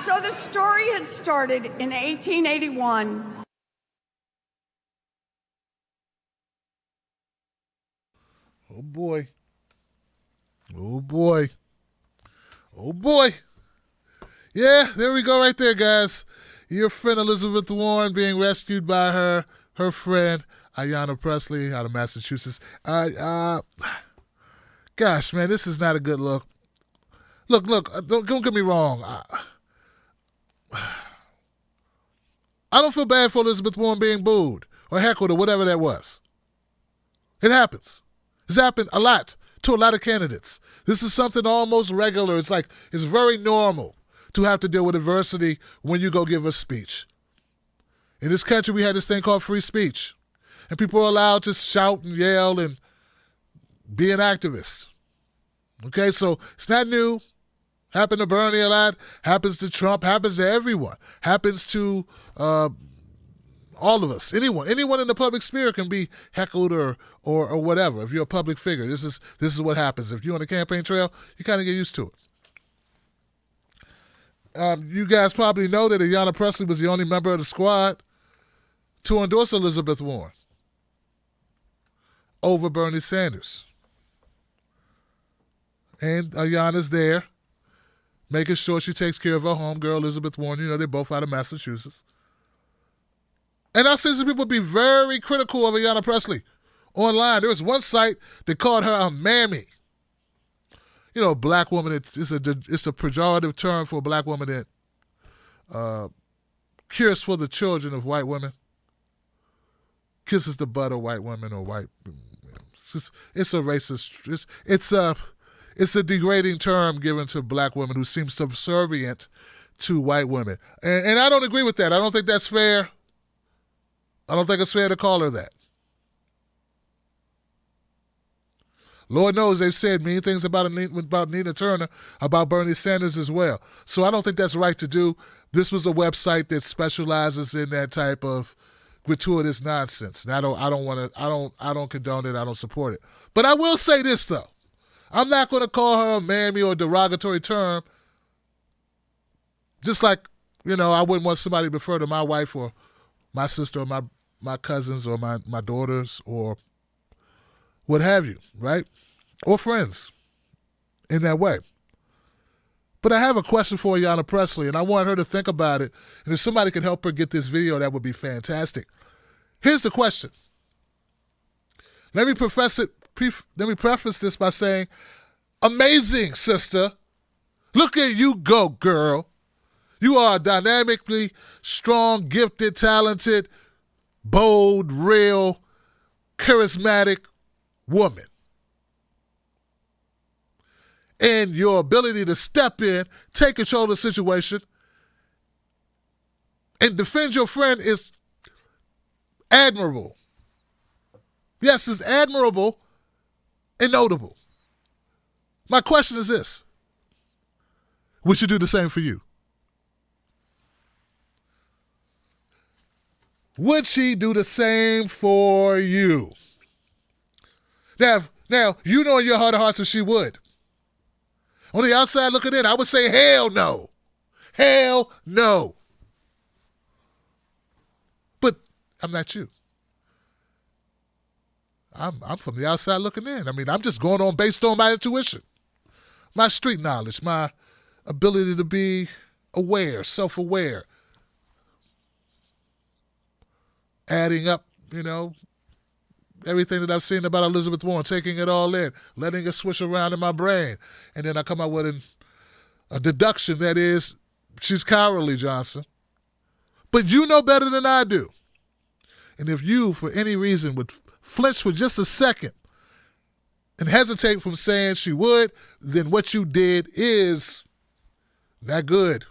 So the story had started in 1881. Oh boy. Oh boy. Oh boy. Yeah, there we go right there, guys. Your friend Elizabeth Warren being rescued by her friend, Ayanna Pressley out of Massachusetts. Gosh, man, this is not a good look. Look, don't get me wrong. I don't feel bad for Elizabeth Warren being booed or heckled or whatever that was. It happens. It's happened a lot to a lot of candidates. This is something almost regular. It's very normal to have to deal with adversity when you go give a speech. In this country, we had this thing called free speech. And people are allowed to shout and yell and be an activist. Okay, so it's not new. Happened to Bernie a lot, happens to Trump, happens to everyone, happens to all of us. Anyone in the public sphere can be heckled or whatever. If you're a public figure, this is what happens. If you're on the campaign trail, you kind of get used to it. You guys probably know that Ayanna Pressley was the only member of the squad to endorse Elizabeth Warren over Bernie Sanders. And Ayanna's there, making sure she takes care of her homegirl, Elizabeth Warren. You know, they're both out of Massachusetts. And I've seen some people be very critical of Ayanna Pressley online. There was one site that called her a mammy. You know, a black woman, it's a pejorative term for a black woman that cares for the children of white women, kisses the butt of white women or white. It's a racist. It's a degrading term given to black women who seem subservient to white women. And I don't agree with that. I don't think that's fair. I don't think it's fair to call her that. Lord knows they've said mean things about Nina Turner, about Bernie Sanders as well. So I don't think that's right to do. This was a website that specializes in that type of gratuitous nonsense. And I don't condone it. I don't support it. But I will say this though. I'm not going to call her a mammy or a derogatory term. Just like, you know, I wouldn't want somebody to refer to my wife or my sister or my cousins or my daughters or what have you, right? Or friends in that way. But I have a question for Ayanna Pressley, and I want her to think about it. And if somebody could help her get this video, that would be fantastic. Here's the question. Let me preface this by saying, amazing, sister. Look at you go, girl. You are a dynamically strong, gifted, talented, bold, real, charismatic woman. and your ability to step in, take control of the situation, and defend your friend is admirable. Yes, it's admirable and notable. My question is this. Would you do the same for you? Would she do the same for you? Now, you know in your heart of hearts if she would. On the outside looking in, I would say hell no. Hell no. But I'm not you. I'm from the outside looking in. I mean, I'm just going on based on my intuition, my street knowledge, my ability to be aware, self-aware, adding up, everything that I've seen about Elizabeth Warren, taking it all in, letting it swish around in my brain, and then I come out with a deduction that is, she's cowardly, Johnson. But you know better than I do. And if you, for any reason, would flinch for just a second and hesitate from saying she would, then what you did is not good.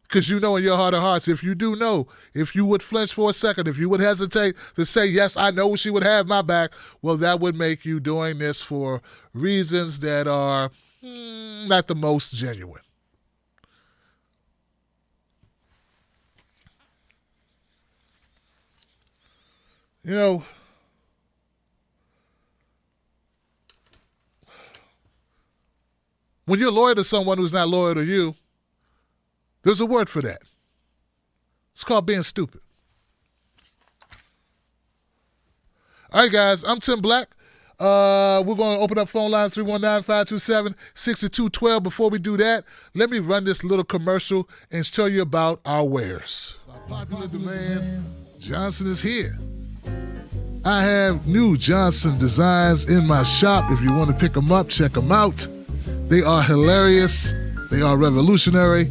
Because you know in your heart of hearts, if you do know, if you would flinch for a second, if you would hesitate to say, yes, I know she would have my back, well, that would make you doing this for reasons that are not the most genuine. When you're loyal to someone who's not loyal to you, there's a word for that. It's called being stupid. All right, guys, I'm Tim Black. We're going to open up phone lines 319-527-6212. Before we do that, let me run this little commercial and tell you about our wares. By popular demand, Johnson is here. I have new Johnson designs in my shop. If you want to pick them up, check them out. They are hilarious. They are revolutionary.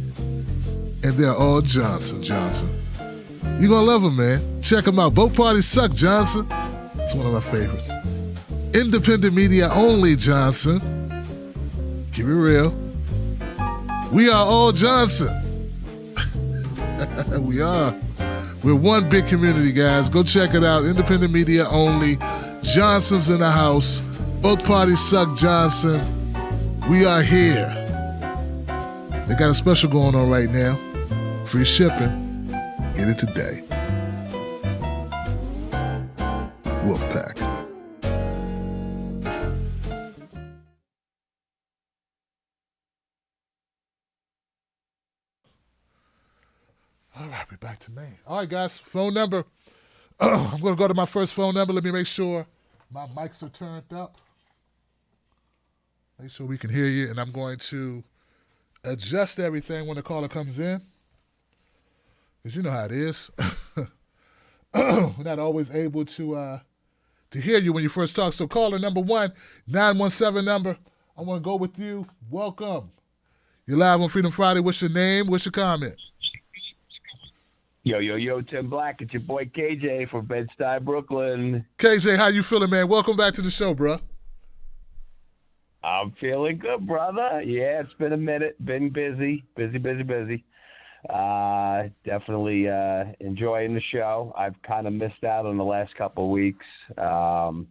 And they're all Johnson. You're going to love them, man. Check them out. Both parties suck, Johnson. It's one of my favorites. Independent media only, Johnson. Keep it real. We are all Johnson. We are. We're one big community, guys. Go check it out. Independent media only. Johnson's in the house. Both parties suck, Johnson. We are here. They got a special going on right now. Free shipping. Get it today. Wolfpack. All right, we're back to Maine. All right, guys, phone number. I'm going to go to my first phone number. Let me make sure my mics are turned up. Make sure we can hear you. And I'm going to adjust everything when the caller comes in. Because you know how it is. We're not always able to hear you when you first talk. So caller number 1, 917 number. I want to go with you. Welcome. You're live on Freedom Friday. What's your name? What's your comment? Yo, Tim Black. It's your boy KJ from Bed-Stuy, Brooklyn. KJ, how you feeling, man? Welcome back to the show, bro. I'm feeling good, brother. Yeah, it's been a minute. Been busy. Definitely enjoying the show. I've kind of missed out on the last couple of weeks. So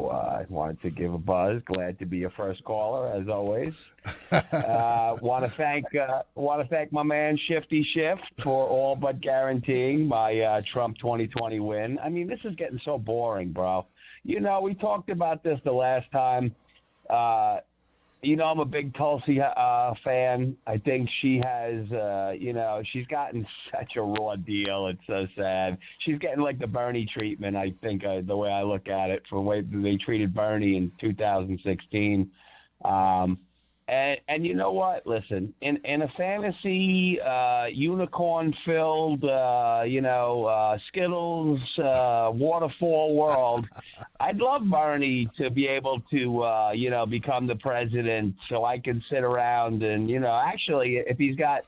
I wanted to give a buzz. Glad to be your first caller, as always. Want to thank my man Shifty Shift for all but guaranteeing my Trump 2020 win. I mean, this is getting so boring, bro. We talked about this the last time. I'm a big Tulsi fan. I think she has, she's gotten such a raw deal. It's so sad. She's getting like the Bernie treatment, I think, the way I look at it, from the way they treated Bernie in 2016. And you know what? Listen, in a fantasy, unicorn-filled, Skittles, waterfall world, I'd love Bernie to be able to, become the president so I can sit around and, actually, if he's got,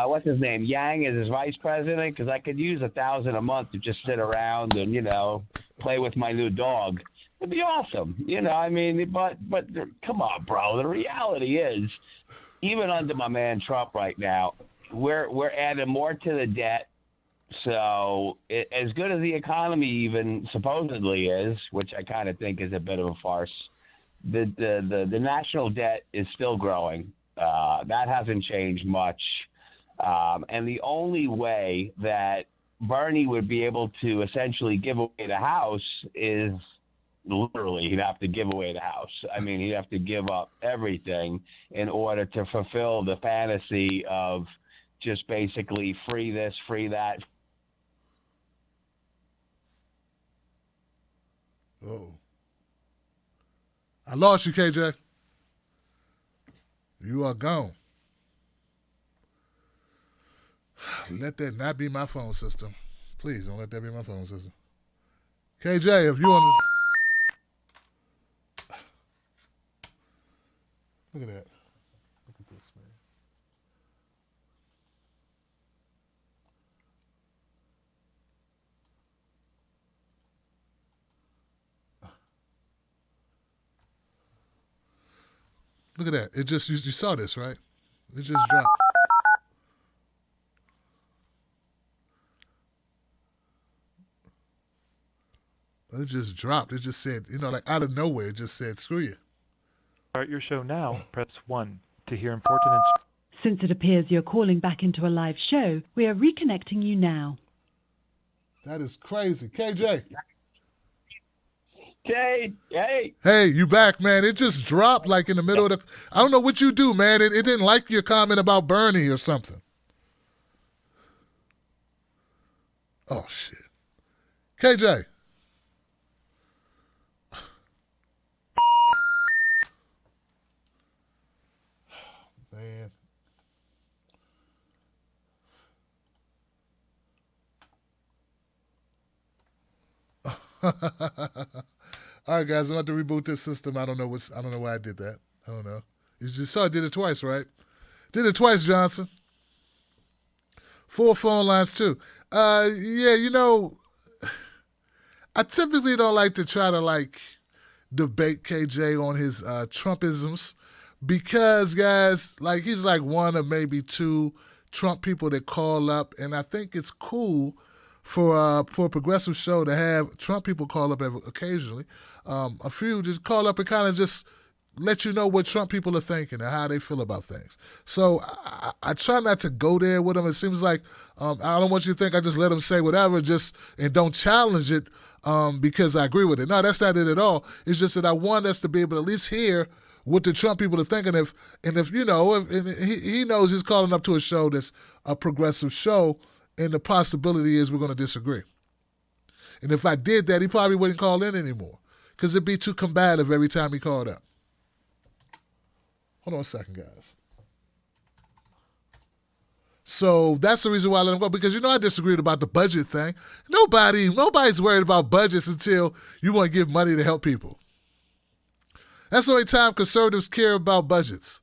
what's his name, Yang as his vice president, because I could use $1,000 a month to just sit around and, play with my new dog. It'd be awesome. I mean, but come on, bro. The reality is, even under my man Trump right now, we're adding more to the debt. So as good as the economy even supposedly is, which I kind of think is a bit of a farce, the national debt is still growing. That hasn't changed much. And the only way that Bernie would be able to essentially give away the house is literally he'd have to give away the house. I mean, he'd have to give up everything in order to fulfill the fantasy of just basically free this, free that. Oh. I lost you, KJ. You are gone. Let that not be my phone system. Please don't let that be my phone system. KJ, if you want to... Look at that. Look at this, man. Look at that. It just, you saw this, right? It just dropped. It just dropped. It just said, like out of nowhere, it just said, screw you. Start your show now. Press 1 to hear important Since it appears you're calling back into a live show, we are reconnecting you now. That is crazy. KJ. Hey. Hey, you back, man. It just dropped like in the middle of the... I don't know what you do, man. It didn't like your comment about Bernie or something. Oh, shit. KJ. Man. All right, guys, I'm about to reboot this system. I don't know why I did that. I don't know. You just saw I did it twice, right? Did it twice, Johnson. 4 phone lines too. Yeah, I typically don't like to try to debate KJ on his Trumpisms because, guys, he's one of maybe 2 Trump people that call up, and I think it's cool for a progressive show to have Trump people call up occasionally. A few just call up and kind of just let you know what Trump people are thinking and how they feel about things. So I try not to go there with them. It seems like I don't want you to think I just let them say whatever and don't challenge it because I agree with it. No, that's not it at all. It's just that I want us to be able to at least hear what the Trump people are thinking. If he knows he's calling up to a show that's a progressive show, and the possibility is we're going to disagree. And if I did that, he probably wouldn't call in anymore because it'd be too combative every time he called up. Hold on a second, guys. So that's the reason why I let him go, because I disagreed about the budget thing. Nobody's worried about budgets until you want to give money to help people. That's the only time conservatives care about budgets.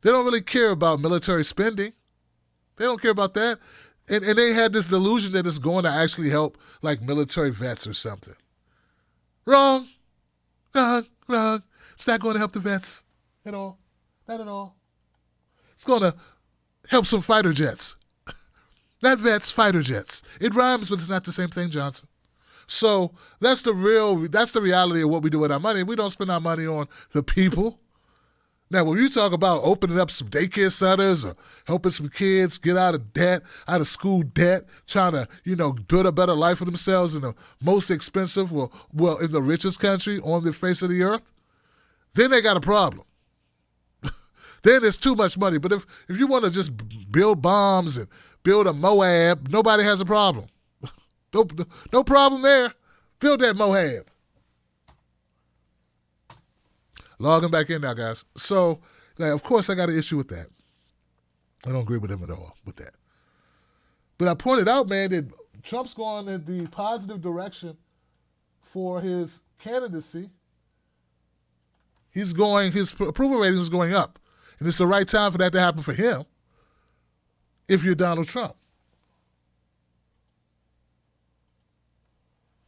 They don't really care about military spending. They don't care about that. And they had this delusion that it's going to actually help military vets or something. Wrong. It's not going to help the vets at all. Not at all. It's going to help some fighter jets. Not vets, fighter jets. It rhymes, but it's not the same thing, Johnson. So that's the reality of what we do with our money. We don't spend our money on the people. Now, when you talk about opening up some daycare centers or helping some kids get out of debt, out of school debt, trying to, build a better life for themselves in the most expensive, well, in the richest country on the face of the earth, then they got a problem. Then there's too much money. But if you want to just build bombs and build a Moab, nobody has a problem. No problem there. Build that Moab. Logging back in now, guys. So, of course, I got an issue with that. I don't agree with him at all with that. But I pointed out, man, that Trump's going in the positive direction for his candidacy. His approval rating is going up. And it's the right time for that to happen for him if you're Donald Trump.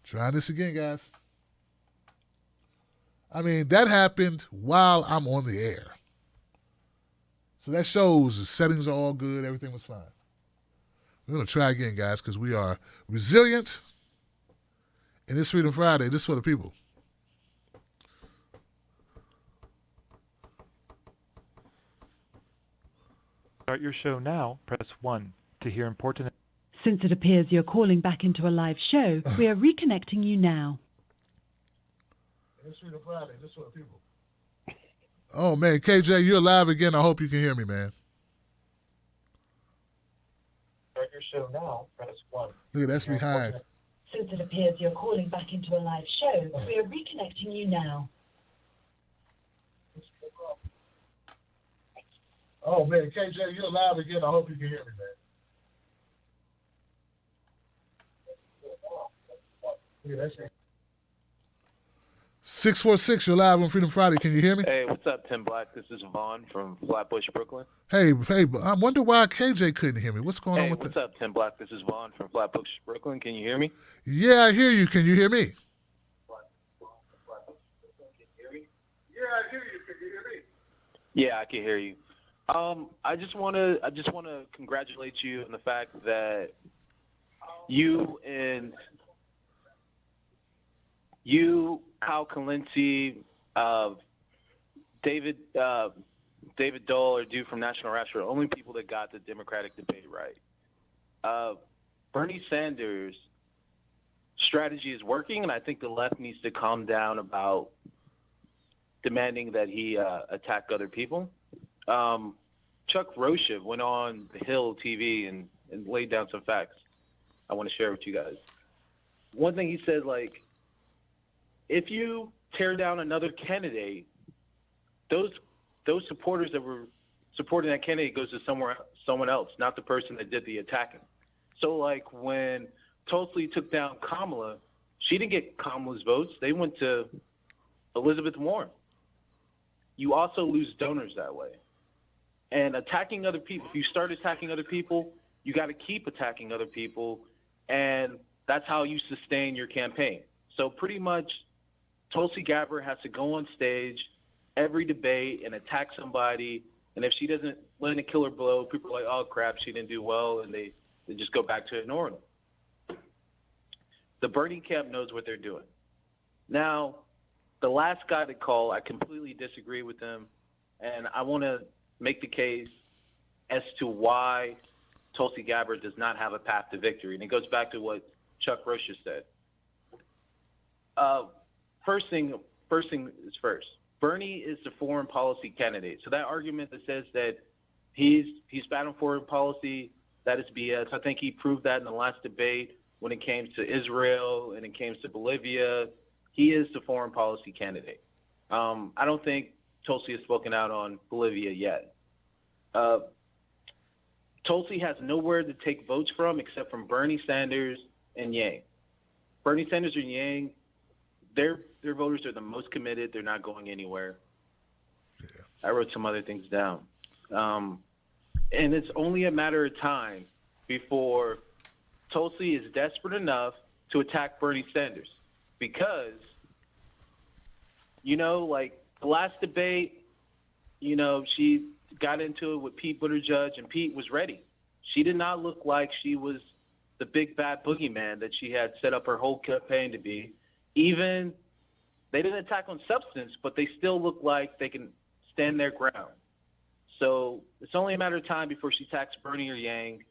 Try this again, guys. I mean, that happened while I'm on the air. So that shows the settings are all good. Everything was fine. We're going to try again, guys, because we are resilient. And it's Freedom Friday. This is for the people. Start your show now. Press 1 to hear important. Since it appears you're calling back into a live show, we are reconnecting you now. It's Freedom Friday. This is for the people. Oh, man. KJ, you're live again. I hope you can hear me, man. Start your show now. Press 1. Look at that's behind. Since it appears you're calling back into a live show, we are reconnecting you now. Oh, man. KJ, you're live again. I hope you can hear me, man. Look at that. 646, you're live on Freedom Friday. Can you hear me? Hey, what's up, Tim Black? This is Vaughn from Flatbush, Brooklyn. Hey, I wonder why KJ couldn't hear me. What's going on with what's up, Tim Black? This is Vaughn from Flatbush, Brooklyn. Can you hear me? Yeah, I hear you. Can you hear me? Yeah, I hear you. Can you hear me? Yeah, I can hear you. I just want to congratulate you on the fact that you, Hal Kalinske, David Dole, or Dude from National Rash are the only people that got the Democratic debate right. Bernie Sanders' strategy is working, and I think the left needs to calm down about demanding that he attack other people. Chuck Rocha went on the Hill TV and laid down some facts I want to share with you guys. One thing he said, like, if you tear down another candidate, those supporters that were supporting that candidate goes to someone else, not the person that did the attacking. So, like, when Tulsi took down Kamala, she didn't get Kamala's votes. They went to Elizabeth Warren. You also lose donors that way. And attacking other people, if you start attacking other people, you got to keep attacking other people, and that's how you sustain your campaign. So pretty much Tulsi Gabbard has to go on stage every debate and attack somebody, and if she doesn't land a killer blow, people are like, oh, crap, she didn't do well, and they just go back to ignoring them. The Bernie camp knows what they're doing. Now, the last guy to call, I completely disagree with him, and I want to make the case as to why Tulsi Gabbard does not have a path to victory. And it goes back to what Chuck Rocha said. First thing is first. Bernie is the foreign policy candidate. So that argument that says that he's battling foreign policy, that is BS. I think he proved that in the last debate when it came to Israel and it came to Bolivia. He is the foreign policy candidate. I don't think Tulsi has spoken out on Bolivia yet. Tulsi has nowhere to take votes from except from Bernie Sanders and Yang. Bernie Sanders and Yang, their voters are the most committed. They're not going anywhere. Yeah. I wrote some other things down. And it's only a matter of time before Tulsi is desperate enough to attack Bernie Sanders. Because, like the last debate, she got into it with Pete Buttigieg, and Pete was ready. She did not look like she was the big bad boogeyman that she had set up her whole campaign to be. Even they didn't attack on substance, but they still look like they can stand their ground. So it's only a matter of time before she attacks Bernie or Yang.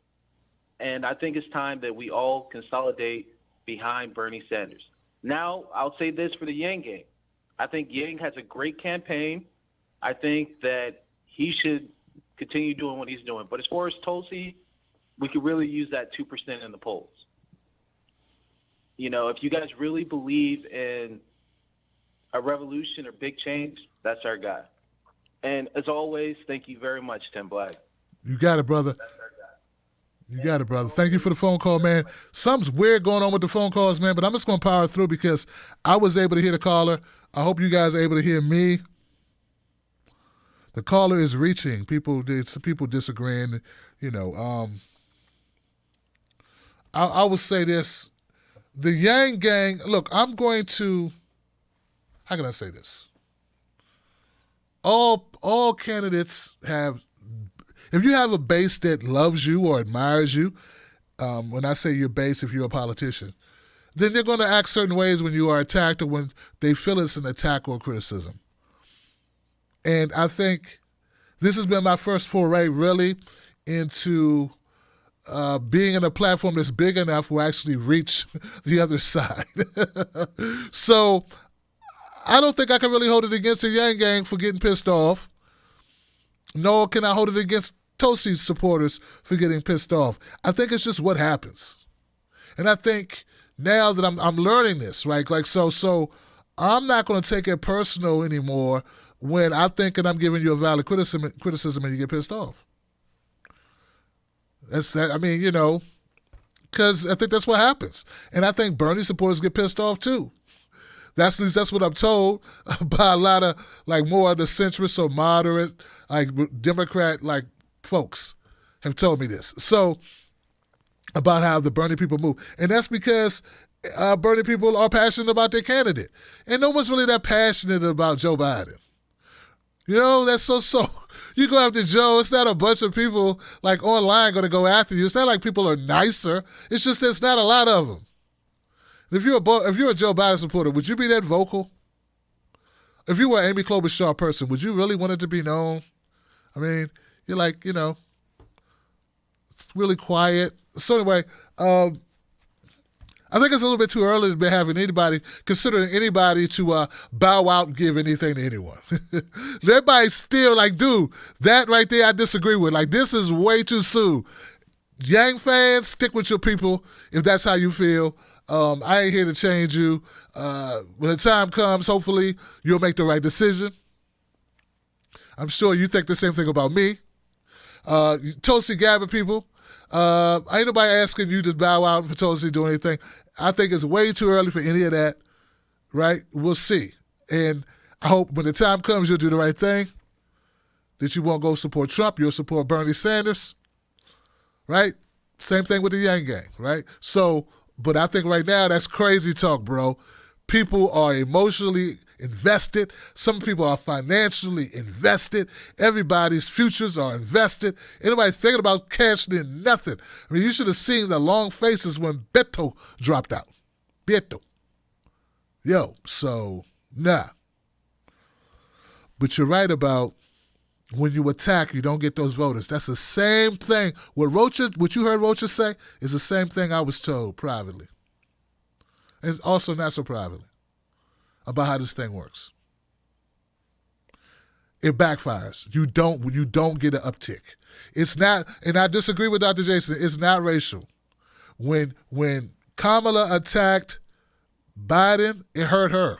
And I think it's time that we all consolidate behind Bernie Sanders. Now, I'll say this for the Yang gang. I think Yang has a great campaign. I think that he should continue doing what he's doing. But as far as Tulsi, we could really use that 2% in the polls. If you guys really believe in a revolution or big change, that's our guy. And as always, thank you very much, Tim Black. You got it, brother. You got it, brother. Thank you for the phone call, man. Something's weird going on with the phone calls, man, but I'm just going to power through because I was able to hear the caller. I hope you guys are able to hear me. The caller is reaching. People disagreeing, I will say this. The Yang gang, look, I'm going to, how can I say this? all candidates have. If you have a base that loves you or admires you, when I say your base, if you're a politician, then they're going to act certain ways when you are attacked or when they feel it's an attack or criticism. And I think this has been my first foray really into being in a platform that's big enough to actually reach the other side. So I don't think I can really hold it against the Yang Gang for getting pissed off. Nor can I hold it against Tulsi supporters for getting pissed off. I think it's just what happens. And I think now that I'm learning this, right? Like so I'm not going to take it personal anymore when I think that I'm giving you a valid criticism and you get pissed off. That's that. I mean, because I think that's what happens. And I think Bernie supporters get pissed off too. At least that's what I'm told by a lot of more of the centrist or moderate Democrat folks have told me this. So about how the Bernie people move. And that's because Bernie people are passionate about their candidate. And no one's really that passionate about Joe Biden. That's so. You go after Joe, it's not a bunch of people online going to go after you. It's not like people are nicer. It's just there's not a lot of them. If you're a Joe Biden supporter, would you be that vocal? If you were an Amy Klobuchar person, would you really want it to be known? I mean, you're really quiet. So anyway, I think it's a little bit too early to be considering anybody to bow out and give anything to anyone. Everybody's still dude, that right there I disagree with. This is way too soon. Yang fans, stick with your people if that's how you feel. I ain't here to change you. When the time comes, hopefully you'll make the right decision. I'm sure you think the same thing about me. Tulsi Gabbard people, ain't nobody asking you to bow out for Tulsi to do anything. I think it's way too early for any of that, right? We'll see. And I hope when the time comes you'll do the right thing, that you won't go support Trump, you'll support Bernie Sanders, right? Same thing with the Yang Gang, right? So, but I think right now that's crazy talk, bro. People are emotionally invested. Some people are financially invested. Everybody's futures are invested. Anybody thinking about cashing in nothing. I mean, you should have seen the long faces when Beto dropped out. Beto. So, nah. But you're right about when you attack, you don't get those voters. That's the same thing. What you heard Rocha say is the same thing I was told privately. And also not so privately about how this thing works. It backfires. You don't get an uptick. It's not, and I disagree with Dr. Jason, it's not racial. When Kamala attacked Biden, it hurt her.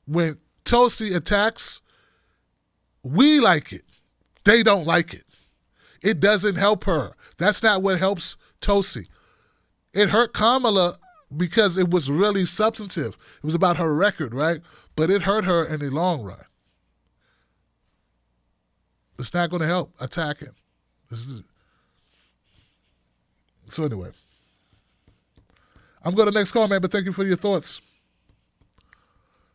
When Tulsi attacks, we like it. They don't like it. It doesn't help her. That's not what helps Tulsi. It hurt Kamala because it was really substantive. It was about her record, right? But it hurt her in the long run. It's not going to help attacking. So anyway, I'm going to next call, man, but thank you for your thoughts.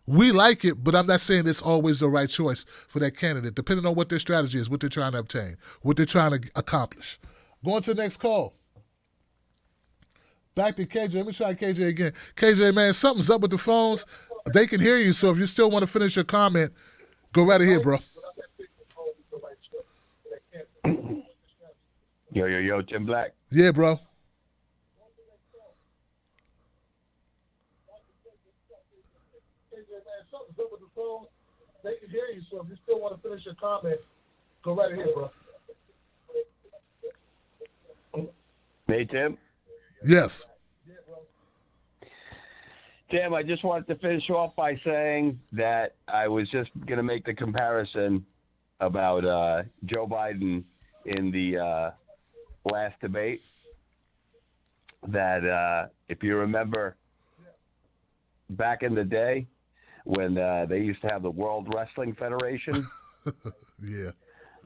We like it, but I'm not saying it's always the right choice for that candidate, depending on what their strategy is, what they're trying to obtain, what they're trying to accomplish. Going to the next call. Back to KJ. Let me try KJ again. KJ, man, something's up with the phones. They can hear you, so if you still want to finish your comment, go right ahead, bro. Yo, Tim Black. Yeah, bro. They can hear you, so if you still want to finish your comment, go right ahead, bro. Hey, Tim. Yes. Tim, I just wanted to finish off by saying that I was just going to make the comparison about Joe Biden in the last debate. That if you remember back in the day, when they used to have the World Wrestling Federation. Yeah.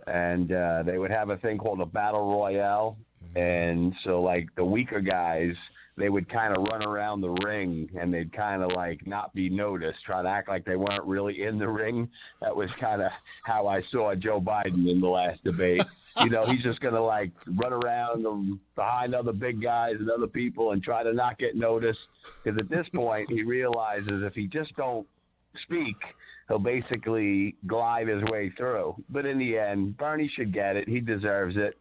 And they would have a thing called a Battle Royale. And so, the weaker guys they would kind of run around the ring and they'd kind of like not be noticed, try to act like they weren't really in the ring. That was kind of how I saw Joe Biden in the last debate. You know, he's just going to like run around behind other big guys and other people and try to not get noticed. Because at this point, he realizes if he just don't speak, he'll basically glide his way through. But in the end, Bernie should get it. He deserves it.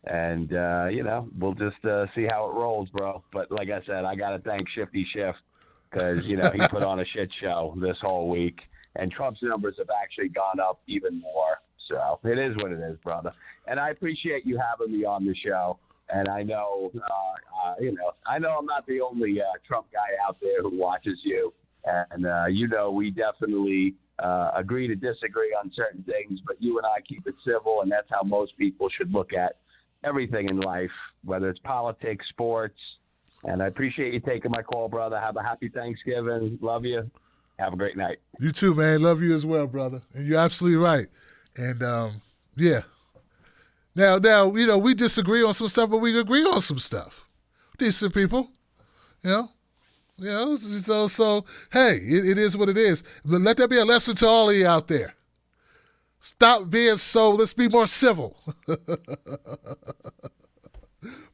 And, you know, we'll just see how it rolls, bro. But like I said, I got to thank Shifty Shift because, you know, he put on a shit show this whole week. And Trump's numbers have actually gone up even more. So it is what it is, brother. And I appreciate you having me on the show. And I know, you know, I know I'm not the only Trump guy out there who watches you. And, you know, we definitely agree to disagree on certain things. But you and I keep it civil, and that's how most people should look at everything in life, whether it's politics, sports. And I appreciate you taking my call, brother. Have a happy Thanksgiving. Love you. Have a great night. You too, man. Love you as well, brother. And you're absolutely right. And, yeah. Now, you know, we disagree on some stuff, but we agree on some stuff. Decent people, you know. You know, so hey, it is what it is. But let that be a lesson to all of you out there. Stop being so, let's be more civil.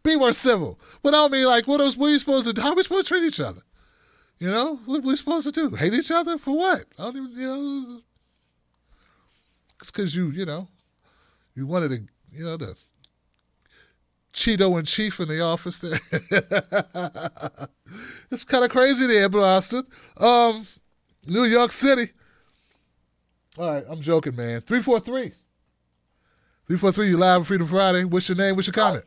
Be more civil. But I mean, like, what are you supposed to do? How are we supposed to treat each other? You know, what are we supposed to do? Hate each other? For what? I don't even, you know. It's because you know, you wanted to, you know, the Cheeto in chief in the office there. It's kind of crazy there, Boston. New York City. All right, I'm joking, man. 343. 343, you live on Freedom Friday. What's your name? What's your comment?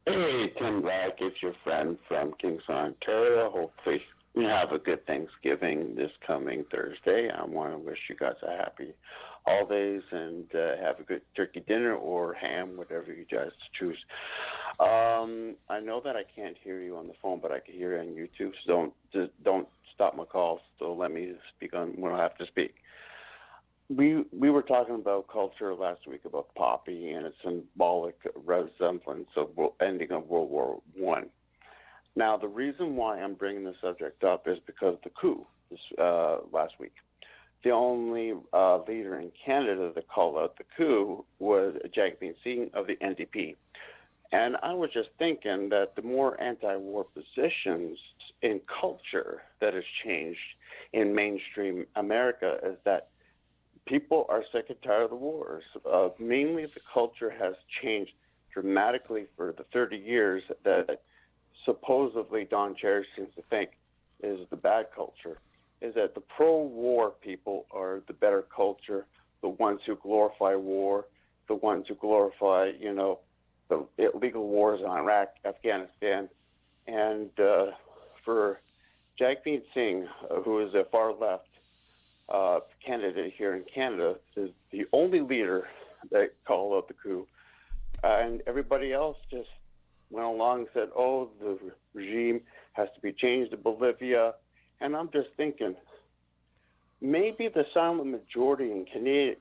Hey, Tim Black, it's your friend from Kingston, Ontario. Hopefully you have a good Thanksgiving this coming Thursday. I want to wish you guys a happy holidays and have a good turkey dinner or ham, whatever you guys choose. I know that I can't hear you on the phone, but I can hear you on YouTube, so don't stop my call. So let me speak on when I have to speak. We were talking about culture last week about Poppy and its symbolic resemblance of ending of World War I. Now, the reason why I'm bringing the subject up is because of the coup this last week. The only leader in Canada that called out the coup was Jagmeet Singh of the NDP. And I was just thinking that the more anti-war positions in culture that has changed in mainstream America is that people are sick and tired of the wars. Mainly the culture has changed dramatically for the 30 years that supposedly Don Cherry seems to think is the bad culture, is that the pro-war people are the better culture, the ones who glorify war, the ones who glorify, you know, the illegal wars in Iraq, Afghanistan. And for Jagmeet Singh, who is a far-left candidate here in Canada, is the only leader that called out the coup. And everybody else just went along and said, oh, the regime has to be changed to Bolivia. And I'm just thinking, maybe the silent majority in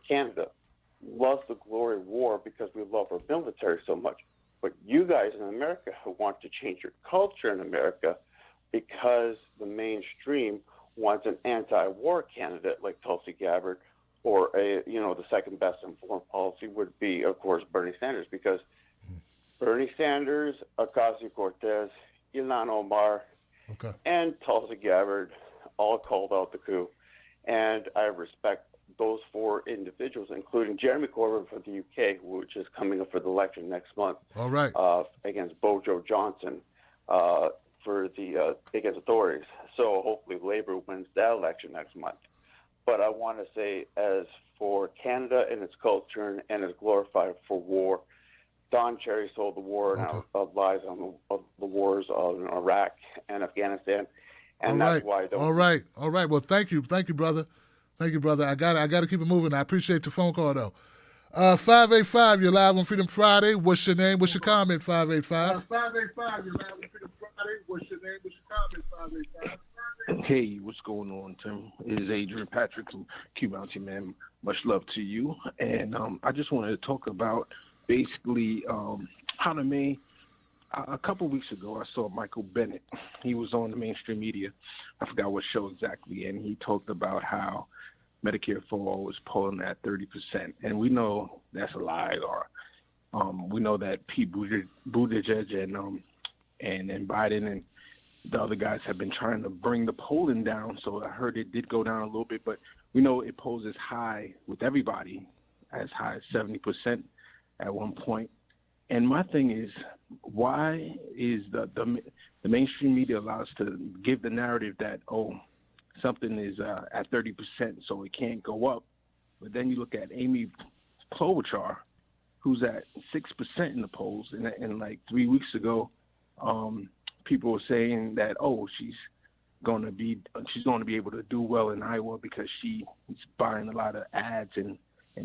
Canada loves the glory of war because we love our military so much. But you guys in America who want to change your culture in America because the mainstream wants an anti-war candidate like Tulsi Gabbard, or the second best in foreign policy would be, of course, Bernie Sanders, because Bernie Sanders, Ocasio-Cortez, Ilhan Omar, and Tulsi Gabbard all called out the coup. And I respect those four individuals, including Jeremy Corbyn from the UK, which is coming up for the election next month. All right. Against Bojo Johnson for the against authorities. So hopefully Labour wins that election next month. But I want to say, as for Canada and its culture and its glorified for war, Don Cherry sold the war and lies on the wars in Iraq and Afghanistan, and that's why. All right. Well, thank you, brother. Thank you, brother. I got to keep it moving. I appreciate the phone call though. 585, you're live on Freedom Friday. What's your name? What's your comment? 585. 585, you're live on Freedom Friday. What's your name? What's your comment? 585. Hey, what's going on, Tim? It is Adrian Patrick from Q Mountain, man. Much love to you. And I just wanted to talk about basically how to a couple weeks ago, I saw Michael Bennett. He was on the mainstream media. I forgot what show exactly, and he talked about how Medicare for All was polling at 30%, and we know that's a lie. Or we know that Pete Buttigieg and Biden and the other guys have been trying to bring the polling down. So I heard it did go down a little bit, but we know it polls as high with everybody, as high as 70% at one point. And my thing is, why is the mainstream media allows to give the narrative that, oh, something is at 30%, so it can't go up. But then you look at Amy Klobuchar, who's at 6% in the polls, and like 3 weeks ago, people were saying that, oh, she's going to be able to do well in Iowa because she's buying a lot of ads in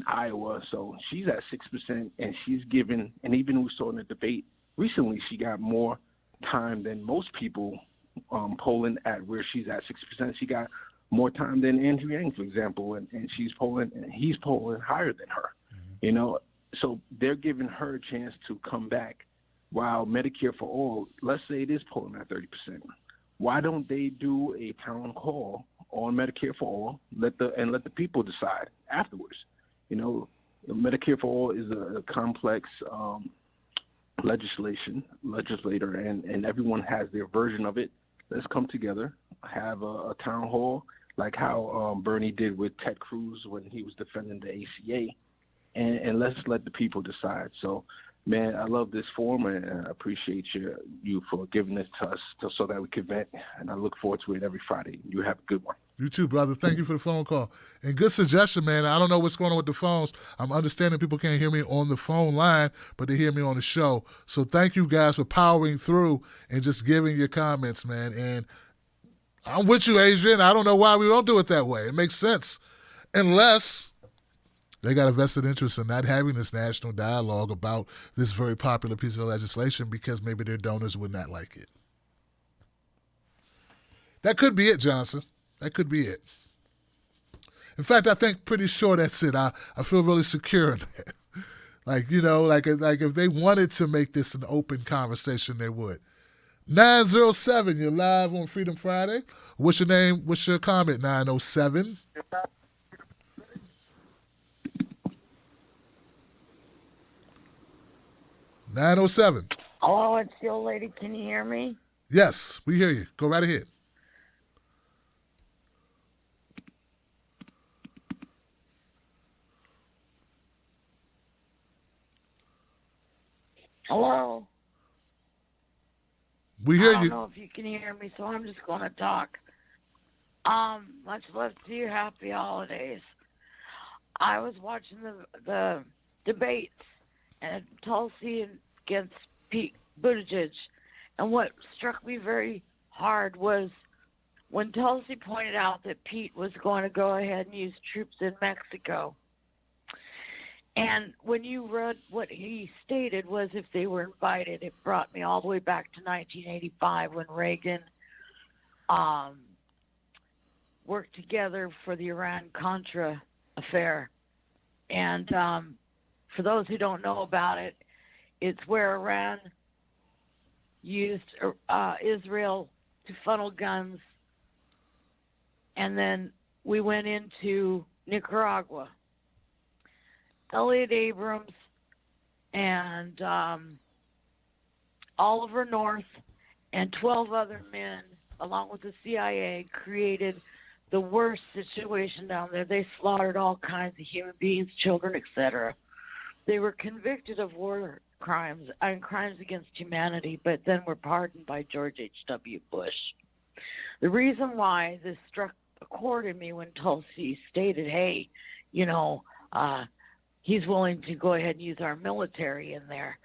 Iowa. So she's at 6%, and she's given, and even we saw in the debate recently, she got more time than most people polling at where she's at 6%. She got more time than Andrew Yang, for example, and he's polling higher than her. You know, so they're giving her a chance to come back. While Medicare for All, let's say it is polling at 30%, why don't they do a town hall on Medicare for All? Let the people decide afterwards. You know, Medicare for All is a complex legislator, and everyone has their version of it. Let's come together, have a town hall like how Bernie did with Ted Cruz when he was defending the ACA, and let's let the people decide. So, man, I love this forum, and I appreciate you for giving this to us so that we can vent, and I look forward to it every Friday. You have a good one. You too, brother. Thank you for the phone call. And good suggestion, man. I don't know what's going on with the phones. I'm understanding people can't hear me on the phone line, but they hear me on the show. So thank you guys for powering through and just giving your comments, man. And I'm with you, Adrian. I don't know why we don't do it that way. It makes sense. Unless they got a vested interest in not having this national dialogue about this very popular piece of legislation because maybe their donors would not like it. That could be it, Johnson. That could be it. In fact, I think pretty sure that's it. I feel really secure in that. Like, you know, like if they wanted to make this an open conversation, they would. 907, you're live on Freedom Friday. What's your name? What's your comment, 907? Hello, it's the old lady. Can you hear me? Yes, we hear you. Go right ahead. Hello? We hear I don't you. know if you can hear me, so I'm just going to talk. Much love to you. Happy holidays. I was watching the debates and Tulsi against Pete Buttigieg, and what struck me very hard was when Tulsi pointed out that Pete was going to go ahead and use troops in Mexico. And when you read what he stated was if they were invited, it brought me all the way back to 1985 when Reagan worked together for the Iran-Contra affair. And for those who don't know about it, it's where Iran used Israel to funnel guns, and then we went into Nicaragua. Elliot Abrams and Oliver North and 12 other men, along with the CIA, created the worst situation down there. They slaughtered all kinds of human beings, children, etc. They were convicted of war crimes and crimes against humanity, but then were pardoned by George H.W. Bush. The reason why this struck a chord in me when Tulsi stated, hey, you know, he's willing to go ahead and use our military in there.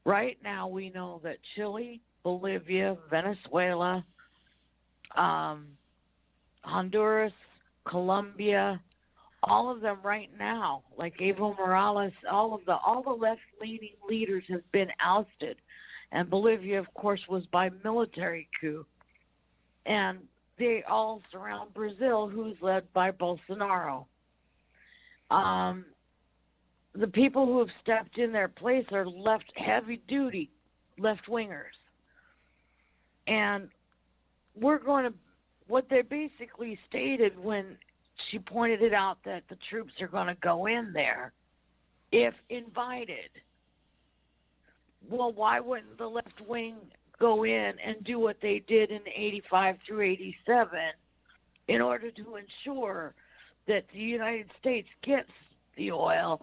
Right now we know that Chile, Bolivia, Venezuela, Honduras, Colombia, all of them right now, like Evo Morales, all the left-leaning leaders have been ousted. And Bolivia, of course, was by military coup. And they all surround Brazil, who's led by Bolsonaro. The people who have stepped in their place are left heavy duty, left-wingers. And what they basically stated when she pointed it out that the troops are going to go in there if invited. Well, why wouldn't the left wing go in and do what they did in 85 through 87 in order to ensure that the United States gets the oil,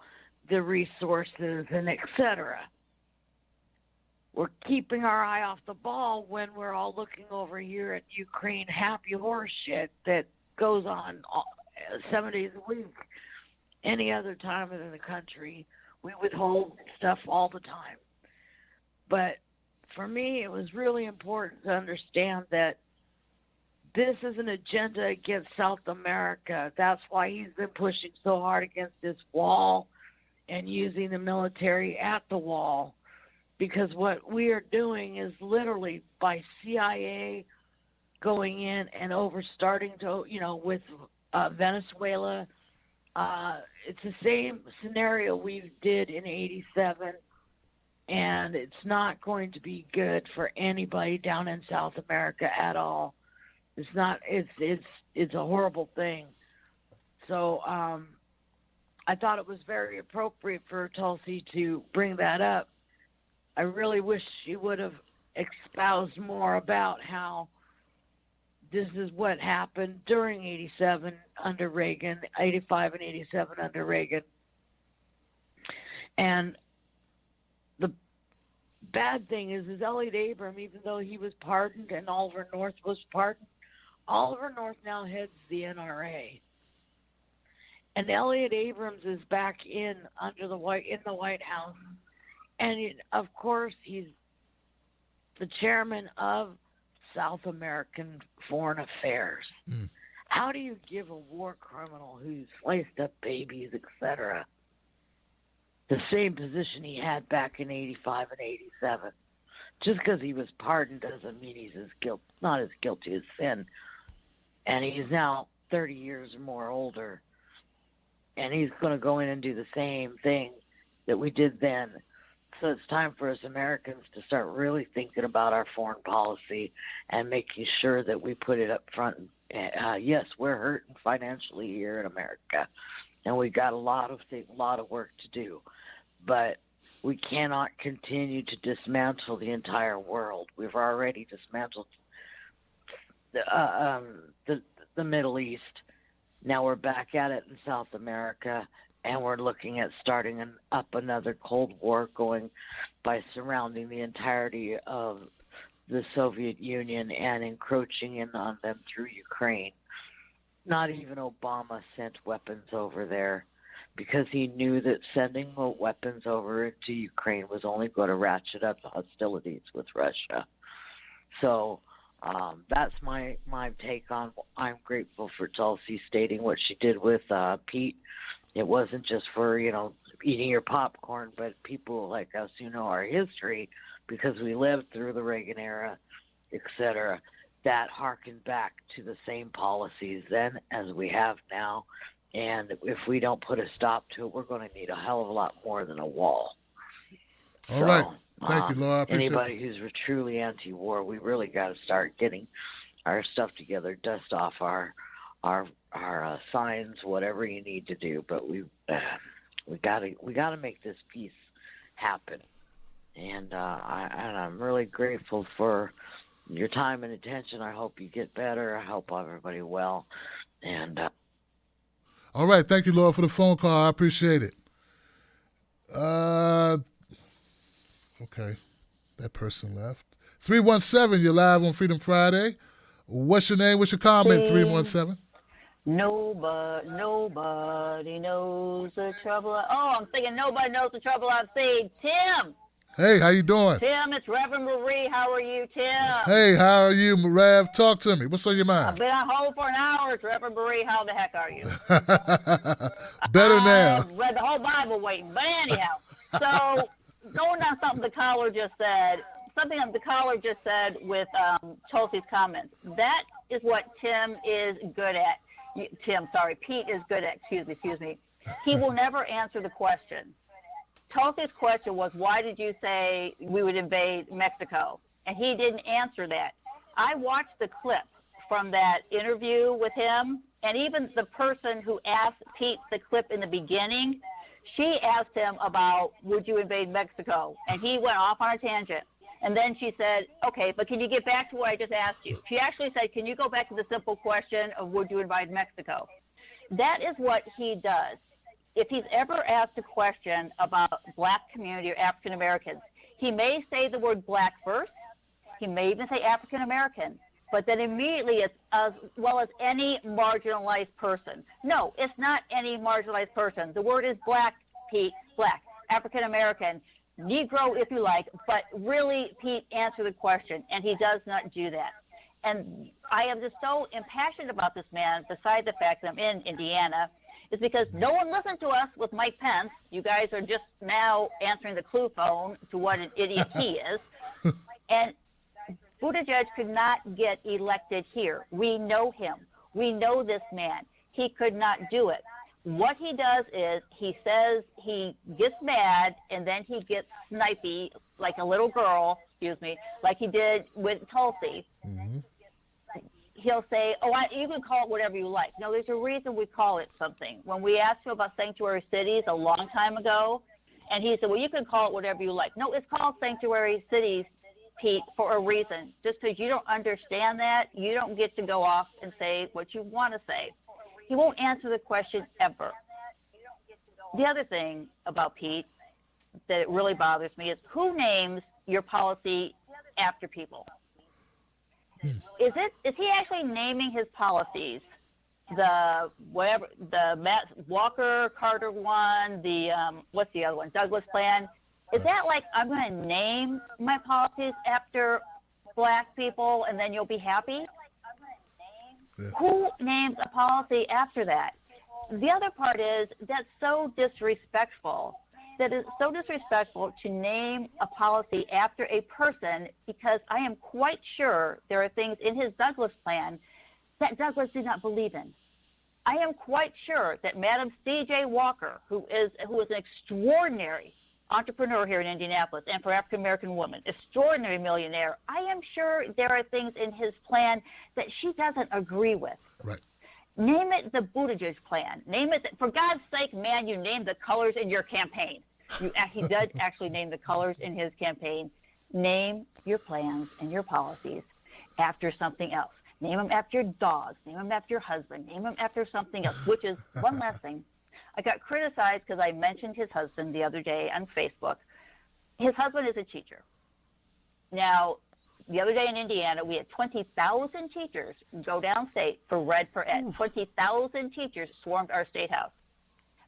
the resources, and etc.? We're keeping our eye off the ball when we're all looking over here at Ukraine happy horse shit that goes on 7 days a week. Any other time in the country, we withhold stuff all the time. But for me, it was really important to understand that this is an agenda against South America. That's why he's been pushing so hard against this wall and using the military at the wall. Because what we are doing is literally by CIA going in and starting to, with Venezuela. It's the same scenario we did in 87, and it's not going to be good for anybody down in South America at all. It's not. It's a horrible thing. So I thought it was very appropriate for Tulsi to bring that up. I really wish she would have espoused more about how this is what happened during 87 under Reagan, 85 and 87 under Reagan. And the bad thing is Elliot Abrams, even though he was pardoned and Oliver North was pardoned, Oliver North now heads the NRA. And Elliot Abrams is back in the White House. And of course, he's the chairman of South American Foreign Affairs. How do you give a war criminal who's sliced up babies, etc., the same position he had back in 85 and 87? Just because he was pardoned doesn't mean he's not as guilty as sin. And he's now 30 years or more older. And he's going to go in and do the same thing that we did then. So it's time for us Americans to start really thinking about our foreign policy and making sure that we put it up front. Yes, we're hurting financially here in America, and we got a lot of work to do. But we cannot continue to dismantle the entire world. We've already dismantled the Middle East. Now we're back at it in South America. And we're looking at starting up another Cold War going by surrounding the entirety of the Soviet Union and encroaching in on them through Ukraine. Not even Obama sent weapons over there because he knew that sending weapons over to Ukraine was only going to ratchet up the hostilities with Russia. So that's my take on. I'm grateful for Tulsi stating what she did with Pete. It wasn't just for, eating your popcorn, but people like us who know our history because we lived through the Reagan era, etc., that harkened back to the same policies then as we have now. And if we don't put a stop to it, we're going to need a hell of a lot more than a wall. All right. Thank you, Laura. I appreciate anybody who's truly anti-war, we really got to start getting our stuff together, dust off our signs, whatever you need to do. But we got to make this peace happen. And I'm really grateful for your time and attention. I hope you get better. I hope everybody well. And all right, thank you, Laura, for the phone call. I appreciate it. Okay, that person left. 317, you're live on Freedom Friday. What's your name? What's your comment? 317. Nobody knows the trouble. I'm thinking nobody knows the trouble I've seen. Tim. Hey, how you doing? Tim, it's Reverend Marie. How are you, Tim? Hey, how are you, Rev? Talk to me. What's on your mind? I've been on hold for an hour. It's Reverend Marie. How the heck are you? Better now. I've read the whole Bible waiting. But anyhow, so going on something the caller just said, with Tulsi's comments. That is what Tim is good at. Pete is good at. Excuse me. He will never answer the question. Tulsi's question was, why did you say we would invade Mexico? And he didn't answer that. I watched the clip from that interview with him, and even the person who asked Pete the clip in the beginning, she asked him about, would you invade Mexico? And he went off on a tangent. And then she said, okay, but can you get back to what I just asked you? She actually said, can you go back to the simple question of would you invade Mexico? That is what he does. If he's ever asked a question about black community or African Americans, he may say the word black first. He may even say African American, but then immediately it's as well as any marginalized person. No, it's not any marginalized person. The word is black, Pete, black, African American, Negro if you like, but really, Pete, answer the question, and he does not do that. And I am just so impassioned about this man, besides the fact that I'm in Indiana, is because no one listened to us with Mike Pence. You guys are just now answering the clue phone to what an idiot he is. And Buttigieg could not get elected here. We know him. We know this man. He could not do it. What he does is he says he gets mad and then he gets snipey like a little girl, like he did with Tulsi. Mm-hmm. He'll say, you can call it whatever you like. No, there's a reason we call it something. When we asked him about sanctuary cities a long time ago, and he said, well, you can call it whatever you like. No, it's called sanctuary cities, Pete, for a reason. Just because you don't understand that, you don't get to go off and say what you want to say. He won't answer the question ever. The other thing about Pete that really bothers me is who names your policy after people? Is he actually naming his policies? The Matt Walker Carter one, what's the other one? Douglas plan. Is that like I'm going to name my policies after black people and then you'll be happy? Yeah. Who names a policy after that? The other part is that's so disrespectful. That is so disrespectful to name a policy after a person, because I am quite sure there are things in his Douglas plan that Douglas did not believe in. I am quite sure that Madam C.J. Walker, who is an extraordinary entrepreneur here in Indianapolis and for African American women, extraordinary millionaire, I am sure there are things in his plan that she doesn't agree with. Right. Name it the Buttigieg plan. Name it, for God's sake, man, you named the colors in your campaign. He does actually name the colors in his campaign. Name your plans and your policies after something else. Name them after your dogs. Name them after your husband. Name them after something else, which is one last thing. I got criticized because I mentioned his husband the other day on Facebook. His husband is a teacher. Now, the other day in Indiana, we had 20,000 teachers go downstate for Red for Ed. 20,000 teachers swarmed our state house.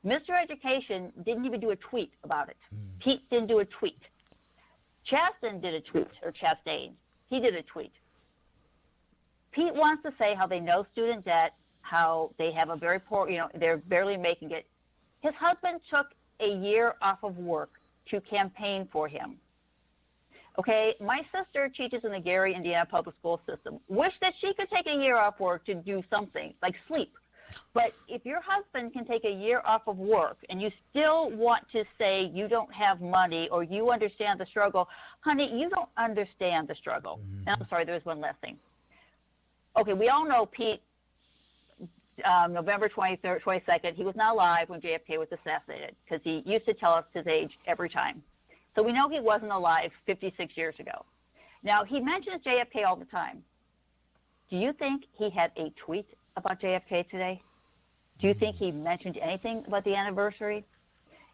Mr. Education didn't even do a tweet about it. Pete didn't do a tweet. Chastain did a tweet, or Chastain. He did a tweet. Pete wants to say how they know student debt, how they have a very poor, they're barely making it. His husband took a year off of work to campaign for him. Okay, my sister teaches in the Gary, Indiana public school system. Wish that she could take a year off work to do something, like sleep. But if your husband can take a year off of work and you still want to say you don't have money or you understand the struggle, honey, you don't understand the struggle. Mm-hmm. And I'm sorry, there was one last thing. Okay, we all know Pete, November 22nd, he was not alive when JFK was assassinated because he used to tell us his age every time. So we know he wasn't alive 56 years ago. Now, he mentions JFK all the time. Do you think he had a tweet about JFK today? Do you think he mentioned anything about the anniversary?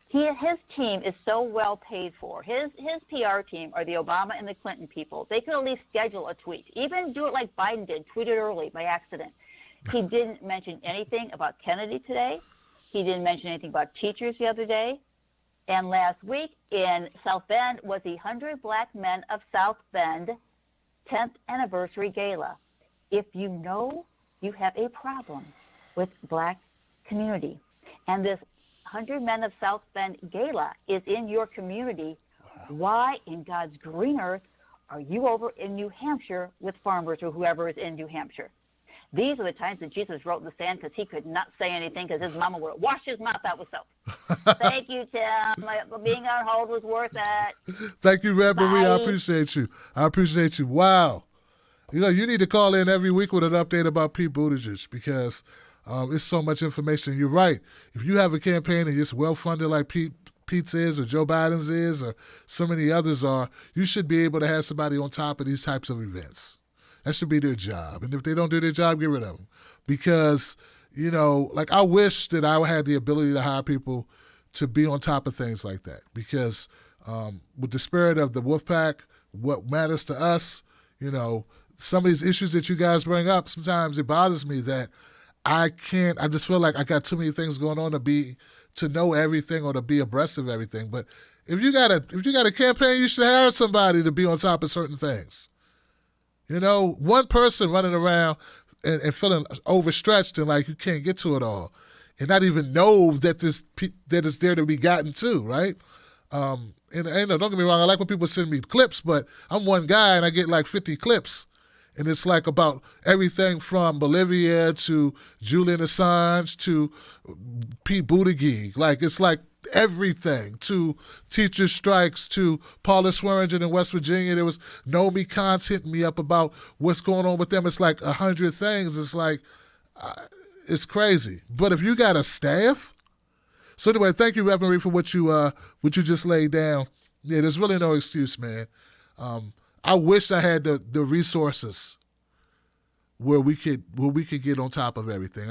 His team is so well paid for. His PR team are the Obama and the Clinton people. They could at least schedule a tweet. Even do it like Biden did, tweet it early by accident. He didn't mention anything about Kennedy today. He didn't mention anything about teachers the other day. And last week in South Bend was the 100 Black Men of South Bend 10th anniversary gala. If you know you have a problem with black community, and this 100 Men of South Bend gala is in your community, why in God's green earth are you over in New Hampshire with farmers or whoever is in New Hampshire? These are the times that Jesus wrote in the sand because he could not say anything because his mama would wash his mouth out with soap. Thank you, Tim. Being on hold was worth it. Thank you, Red Marie. I Bye. appreciate you. I appreciate you. Wow. You know, you need to call in every week with an update about Pete Buttigieg because it's so much information. You're right. If you have a campaign and it's well-funded like Pete's is or Joe Biden's is or so many others are, you should be able to have somebody on top of these types of events. That should be their job. And if they don't do their job, get rid of them. Because, you know, like I wish that I had the ability to hire people to be on top of things like that. Because with the spirit of the wolf pack, what matters to us, you know, some of these issues that you guys bring up, sometimes it bothers me that I just feel like I got too many things going on to know everything or to be abreast of everything. But if you got a campaign, you should hire somebody to be on top of certain things. You know, one person running around and feeling overstretched and like you can't get to it all and not even know that it's there to be gotten to, right? And don't get me wrong, I like when people send me clips, but I'm one guy and I get like 50 clips. And it's like about everything from Bolivia to Julian Assange to Pete Buttigieg. Like, it's like everything to teacher strikes to Paula Swearingen in West Virginia. There was Naomi Khan's hitting me up about what's going on with them. It's like 100 things. It's like, it's crazy. But if you got a staff, so anyway, thank you, Reverend Marie, for what you just laid down. Yeah, there's really no excuse, man. I wish I had the resources where we could get on top of everything.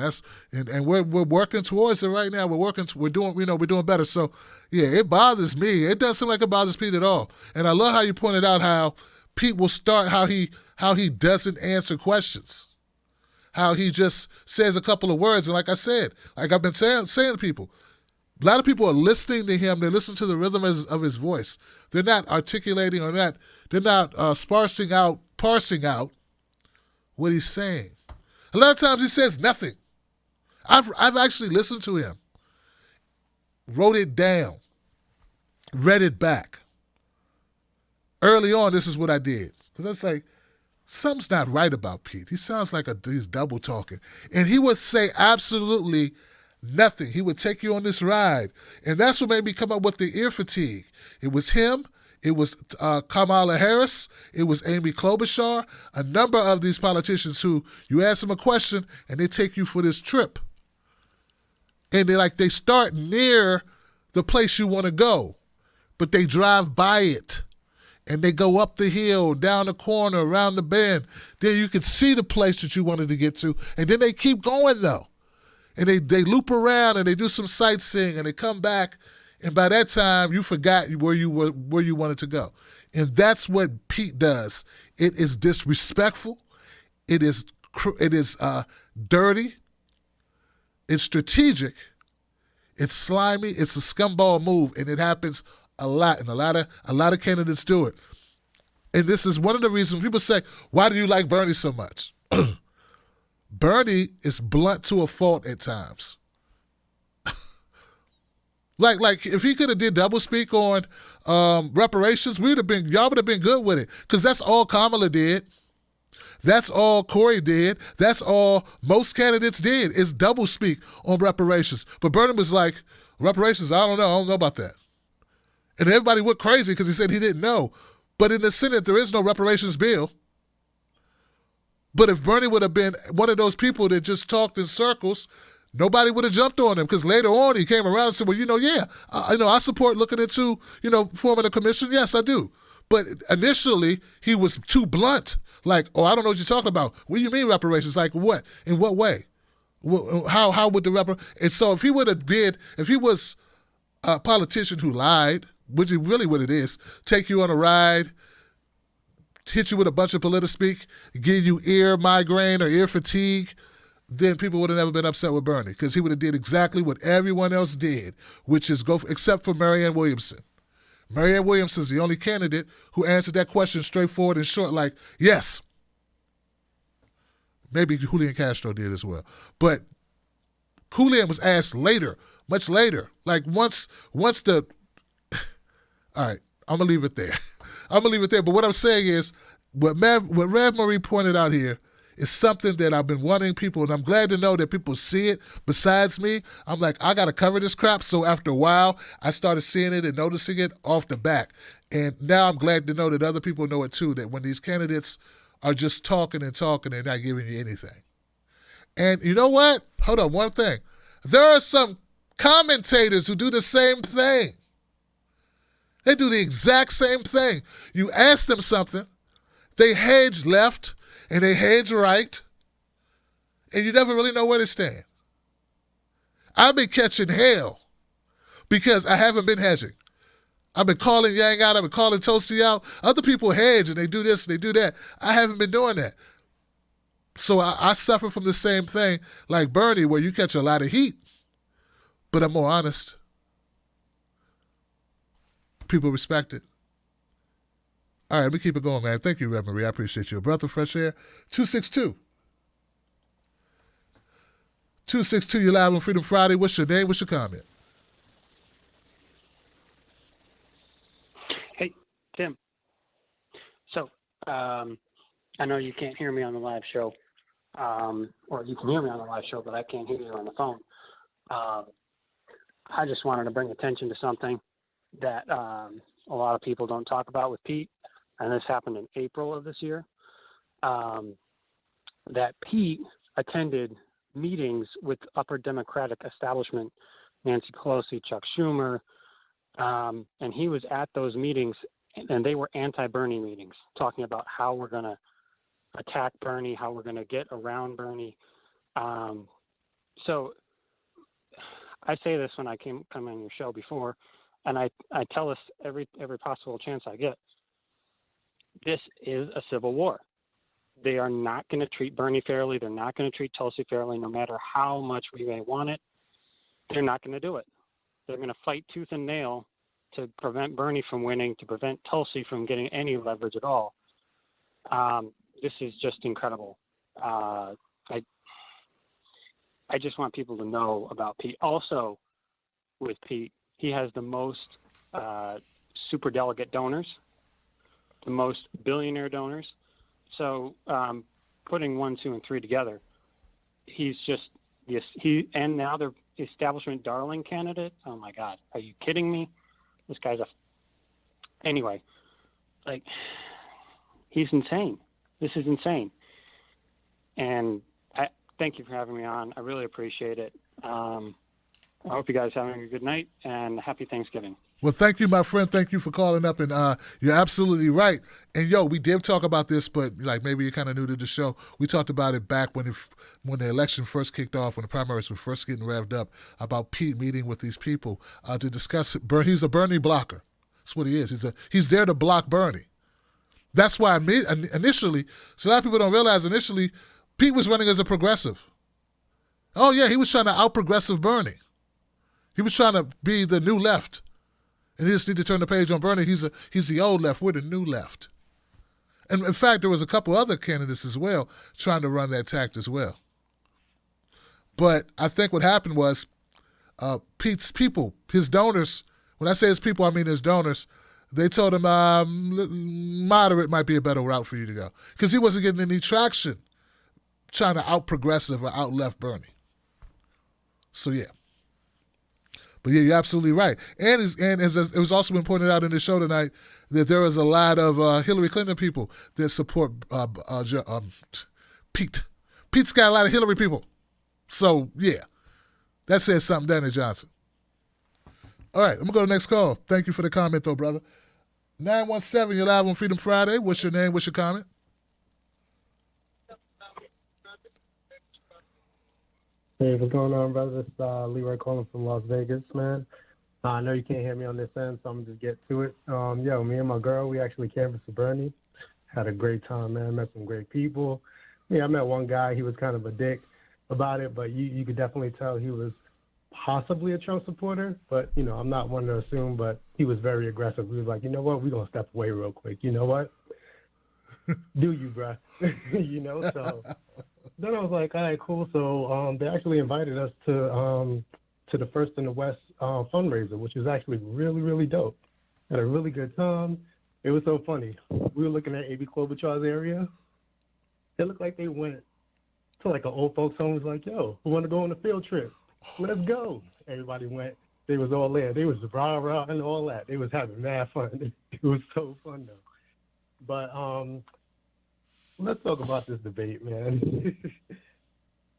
And we're working towards it right now. We're doing better. So yeah, it bothers me. It doesn't seem like it bothers Pete at all. And I love how you pointed out how Pete will start how he doesn't answer questions. How he just says a couple of words. And like I said, like I've been saying to people, a lot of people are listening to him. They listen to the rhythm of his voice. They're not articulating or they're not parsing out what he's saying. A lot of times he says nothing. I've actually listened to him, wrote it down, read it back. Early on, this is what I did. Because I was like, something's not right about Pete. He sounds like he's double talking. And he would say absolutely nothing. He would take you on this ride. And that's what made me come up with the ear fatigue. It was him. It was Kamala Harris. It was Amy Klobuchar. A number of these politicians who you ask them a question and they take you for this trip. And they start near the place you want to go, but they drive by it. And they go up the hill, down the corner, around the bend. Then you can see the place that you wanted to get to. And then they keep going, though. And they loop around and they do some sightseeing and they come back. And by that time, you forgot where you wanted to go. And that's what Pete does. It is disrespectful. It is dirty. It's strategic. It's slimy. It's a scumball move. And it happens a lot, and a lot of candidates do it. And this is one of the reasons people say, why do you like Bernie so much? Bernie is blunt to a fault at times. like if he could have did doublespeak on reparations, y'all would have been good with it. Because that's all Kamala did. That's all Corey did. That's all most candidates did is doublespeak on reparations. But Bernie was like, reparations, I don't know about that. And everybody went crazy because he said he didn't know. But in the Senate, there is no reparations bill. But if Bernie would have been one of those people that just talked in circles, nobody would have jumped on him because later on he came around and said, well, I support looking into, forming a commission. Yes, I do. But initially, he was too blunt. Like, I don't know what you're talking about. What do you mean reparations? Like what? In what way? How would the And so if he was a politician who lied, which is really what it is, take you on a ride, hit you with a bunch of political speak, give you ear migraine or ear fatigue, then people would have never been upset with Bernie because he would have did exactly what everyone else did, which is except for Marianne Williamson. Marianne Williamson is the only candidate who answered that question straightforward and short, like, yes. Maybe Julian Castro did as well. But Julian was asked later, much later, like once the... All right, I'm going to leave it there. But what I'm saying is, what Rev Marie pointed out here It's something that I've been wanting people, and I'm glad to know that people see it besides me. I'm like, I got to cover this crap. So after a while, I started seeing it and noticing it off the back. And now I'm glad to know that other people know it too, that when these candidates are just talking and talking, they're not giving you anything. And you know what? Hold on, one thing. There are some commentators who do the same thing. They do the exact same thing. You ask them something, they hedge left and they hedge right, and you never really know where they stand. I've been catching hell because I haven't been hedging. I've been calling Yang out. I've been calling Tosi out. Other people hedge and they do this and they do that. I haven't been doing that. So I suffer from the same thing like Bernie, where you catch a lot of heat, but I'm more honest. People respect it. All right, let me keep it going, man. Thank you, Red Marie. I appreciate you. Breath of fresh air. 262. 262, you're live on Freedom Friday. What's your name? What's your comment? Hey, Tim. So, I know you can't hear me on the live show, or you can hear me on the live show, but I can't hear you on the phone. I just wanted to bring attention to something that a lot of people don't talk about with Pete, and this happened in April of this year, that Pete attended meetings with upper Democratic establishment, Nancy Pelosi, Chuck Schumer, and he was at those meetings, and they were anti-Bernie meetings, talking about how we're going to attack Bernie, how we're going to get around Bernie. So I say this when I come on your show before, and I tell us every possible chance I get. This is a civil war. They are not going to treat Bernie fairly. They're not going to treat Tulsi fairly, no matter how much we may want it. They're not going to do it. They're going to fight tooth and nail to prevent Bernie from winning, to prevent Tulsi from getting any leverage at all. This is just incredible. I just want people to know about Pete. Also, with Pete, he has the most superdelegate donors, the most billionaire donors. So putting 1, 2, and 3 together, he's just and now they're establishment darling candidate. Oh my God, are you kidding me? This guy's anyway. Like, he's insane. This is insane. And I thank you for having me on. I really appreciate it. I hope you guys are having a good night and happy Thanksgiving. Well, thank you, my friend. Thank you for calling up, and you're absolutely right. And, we did talk about this, but, maybe you're kind of new to the show. We talked about it back when the election first kicked off, when the primaries were first getting revved up, about Pete meeting with these people to discuss he's a Bernie blocker. That's what he is. He's there to block Bernie. That's why initially, so a lot of people don't realize initially, Pete was running as a progressive. Oh, yeah, he was trying to out-progressive Bernie. He was trying to be the new left. And he just need to turn the page on Bernie. He's the old left. We're the new left. And in fact, there was a couple other candidates as well trying to run that tact as well. But I think what happened was Pete's people, his donors, when I say his people, I mean his donors, they told him moderate might be a better route for you to go. Because he wasn't getting any traction trying to out-progressive or out-left Bernie. So, yeah. But yeah, you're absolutely right. And as it was also been pointed out in the show tonight, that there is a lot of Hillary Clinton people that support Pete. Pete's got a lot of Hillary people. So, yeah, that says something, doesn't it, Johnson? All right, I'm going to go to the next call. Thank you for the comment, though, brother. 917, you're live on Freedom Friday. What's your name? What's your comment? Hey, what's going on, brother? It's Leroy calling from Las Vegas, man. I know you can't hear me on this end, so I'm going to just get to it. Me and my girl, we actually canvassed for Bernie. Had a great time, man. Met some great people. I met one guy. He was kind of a dick about it, but you could definitely tell he was possibly a Trump supporter. But, I'm not one to assume, but he was very aggressive. He was like, you know what? We're going to step away real quick. You know what? Do you, bruh? So then I was like, all right, cool. So they actually invited us to the First in the West fundraiser, which was actually really, really dope. Had a really good time. It was so funny. We were looking at A.B. Klobuchar's area, It looked like they went to like an old folks home. Was like, yo, we want to go on a field trip. Let's go. Everybody went. They was all there. They was rah rah and all that. They was having mad fun. It was so fun though. But let's talk about this debate, man.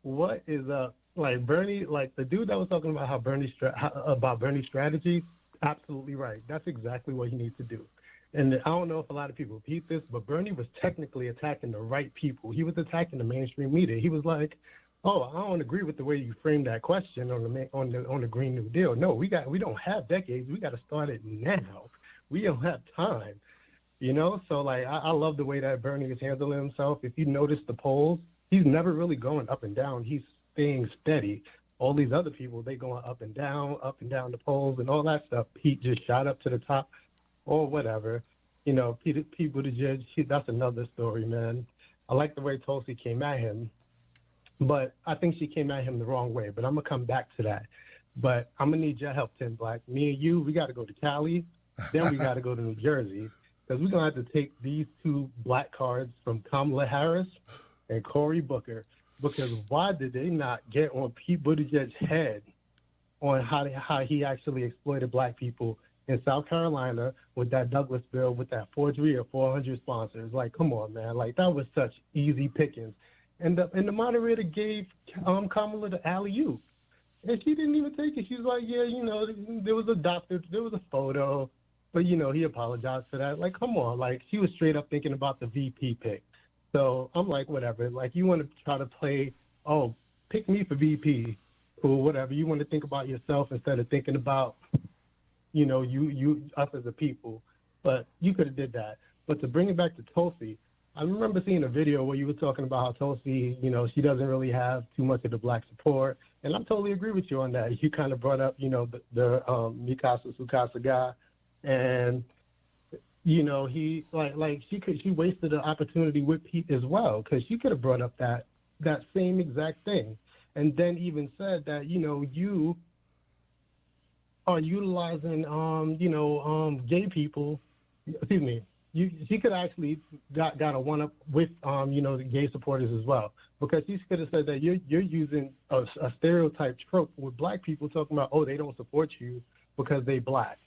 What is up? Like Bernie, like the dude that was talking about about Bernie's strategy, absolutely right. That's exactly what he needs to do. And I don't know if a lot of people repeat this, but Bernie was technically attacking the right people. He was attacking the mainstream media. He was like, "Oh, I don't agree with the way you framed that question on the Green New Deal. No, we don't have decades. We got to start it now. We don't have time." You know, so like I love the way that Bernie is handling himself. If you notice the polls, he's never really going up and down. He's staying steady. All these other people, they going up and down the polls and all that stuff. Pete just shot up to the top or whatever. You know, Pete Buttigieg, that's another story, man. I like the way Tulsi came at him, but I think she came at him the wrong way. But I'm going to come back to that. But I'm going to need your help, Tim Black. Me and you, we got to go to Cali. Then we got to go to New Jersey. Because we're going to have to take these two black cards from Kamala Harris and Cory Booker. Because why did they not get on Pete Buttigieg's head on how he actually exploited black people in South Carolina with that Douglas bill, with that forgery of 400 sponsors? Like, come on, man. Like, that was such easy pickings. And the moderator gave Kamala the alley-oop. And she didn't even take it. She was like, yeah, you know, there was a photo. But, you know, he apologized for that. Like, come on. Like, she was straight up thinking about the VP pick. So I'm like, whatever. Like, you want to try to play, oh, pick me for VP or whatever. You want to think about yourself instead of thinking about, you know, us as a people. But you could have did that. But to bring it back to Tulsi, I remember seeing a video where you were talking about how Tulsi, you know, she doesn't really have too much of the black support. And I totally agree with you on that. You kind of brought up, you know, the Mikasa Sukasa guy. And, you know, he she wasted an opportunity with Pete as well, because she could have brought up that same exact thing, and then even said that, you know, you are utilizing gay people. Excuse me. She could actually got a one up with you know, the gay supporters as well, because she could have said that you're using a stereotype trope with black people, talking about, oh, they don't support you because they black.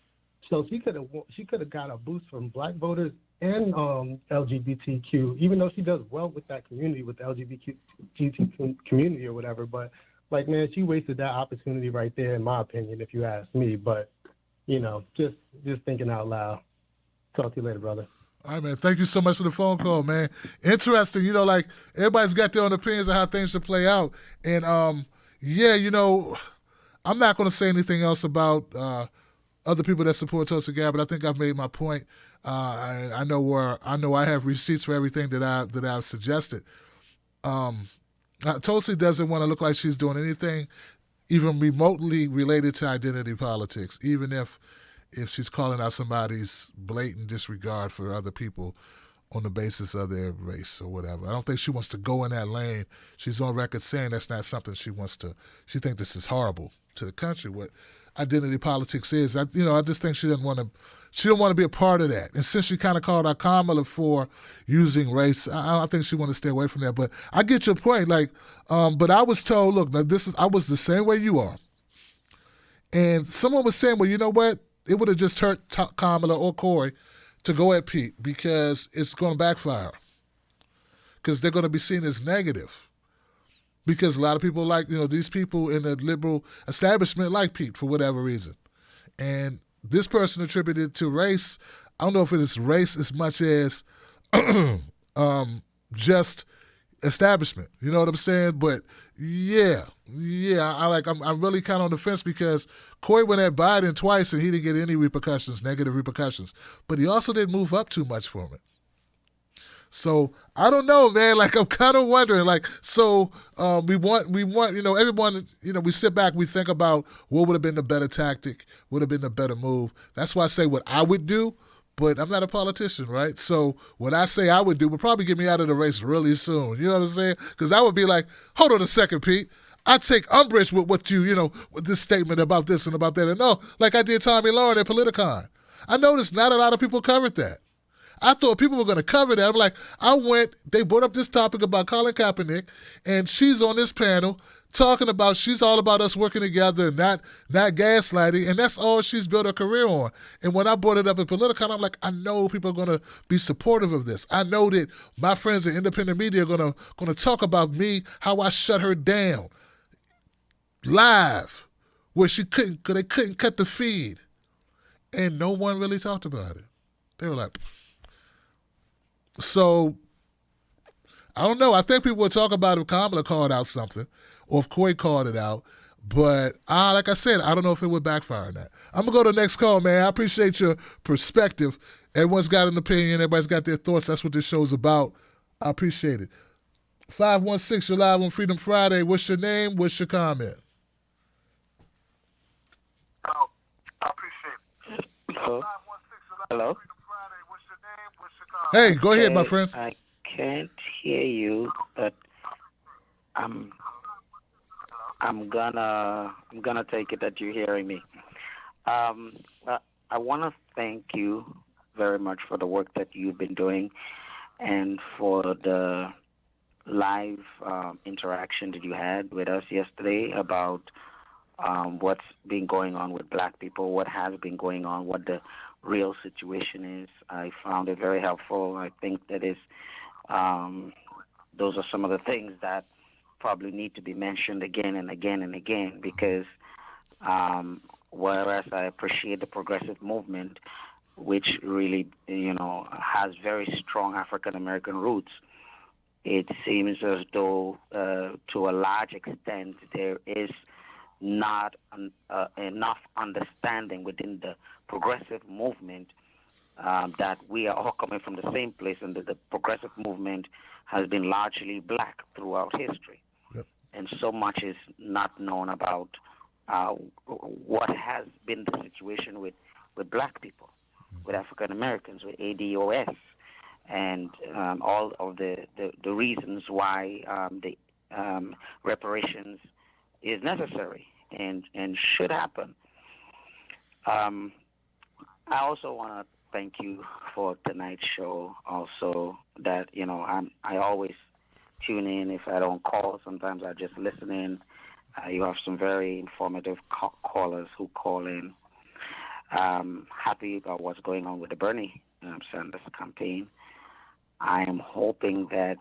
So she could have got a boost from black voters and LGBTQ, even though she does well with that community, with the LGBTQ community or whatever. But like, man, she wasted that opportunity right there, in my opinion, if you ask me. But, you know, just thinking out loud. Talk to you later, brother. All right, man. Thank you so much for the phone call, man. Interesting. You know, like, everybody's got their own opinions of how things should play out. And, yeah, you know, I'm not going to say anything else about other people that support Tulsi Gabbard. I think I've made my point. I know I have receipts for everything that I've suggested. Tulsi doesn't want to look like she's doing anything even remotely related to identity politics, even if she's calling out somebody's blatant disregard for other people on the basis of their race or whatever. I don't think she wants to go in that lane. She's on record saying that's not something she wants to. She thinks this is horrible to the country. What identity politics is, I just think she don't want to be a part of that. And since she kind of called out Kamala for using race, I think she want to stay away from that. But I get your point. Like, but I was told, look, I was the same way you are. And someone was saying, well, you know what? It would have just hurt Kamala or Cory to go at Pete, because it's going to backfire. Because they're going to be seen as negative. Because a lot of people like, you know, these people in the liberal establishment like Pete for whatever reason. And this person attributed to race, I don't know if it is race as much as just establishment. You know what I'm saying? But yeah, I'm really kind of on the fence, because Cory went at Biden twice and he didn't get any negative repercussions. But he also didn't move up too much from it. So I don't know, man. Like, I'm kind of wondering, like, so we want, you know, everyone, you know, we sit back, we think about what would have been the better tactic, would have been the better move. That's why I say what I would do, but I'm not a politician, right? So what I say I would do would probably get me out of the race really soon. You know what I'm saying? Because I would be like, hold on a second, Pete. I take umbrage with what you know, with this statement about this and about that. And no, like I did Tommy Lauren at Politicon. I noticed not a lot of people covered that. I thought people were going to cover that. I'm like, they brought up this topic about Colin Kaepernick, and she's on this panel talking about she's all about us working together and not gaslighting, and that's all she's built her career on. And when I brought it up in Politico, I'm like, I know people are going to be supportive of this. I know that my friends in independent media are going to talk about me, how I shut her down live, where they couldn't cut the feed, and no one really talked about it. They were like, so I don't know. I think people would talk about if Kamala called out something, or if Coy called it out. But like I said, I don't know if it would backfire on that. I'm going to go to the next call, man. I appreciate your perspective. Everyone's got an opinion. Everybody's got their thoughts. That's what this show's about. I appreciate it. 516, you're live on Freedom Friday. What's your name? What's your comment? Hello? Hey, go ahead, my friend. I can't hear you, but I'm gonna take it that you're hearing me. I want to thank you very much for the work that you've been doing and for the live interaction that you had with us yesterday about what's been going on with black people, what has been going on, what the real situation is. I found it very helpful. I think that is those are some of the things that probably need to be mentioned again and again and again, because whereas I appreciate the progressive movement, which really, has very strong African American roots, it seems as though to a large extent there is not enough understanding within the progressive movement that we are all coming from the same place, and that the progressive movement has been largely black throughout history. Yep. And so much is not known about what has been the situation with black people, with African Americans, with ADOS, and all of the reasons why the reparations is necessary and should happen. I also want to thank you for tonight's show. Also, that I always tune in. If I don't call, sometimes I just listen in. You have some very informative callers who call in. Happy about what's going on with the Bernie Sanders campaign. I am hoping that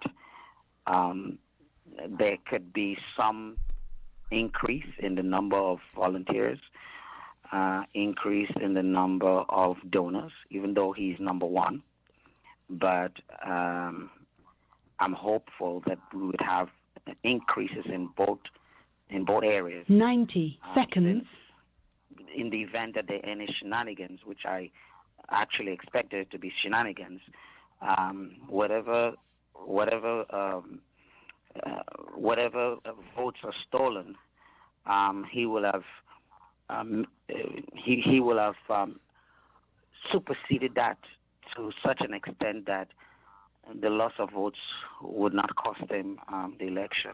there could be some increase in the number of volunteers, increase in the number of donors, even though he's number one. But I'm hopeful that we would have increases in both areas. 90 seconds. In the event that there are any shenanigans, which I actually expected it to be shenanigans, whatever votes are stolen, he will have superseded that to such an extent that the loss of votes would not cost him the election.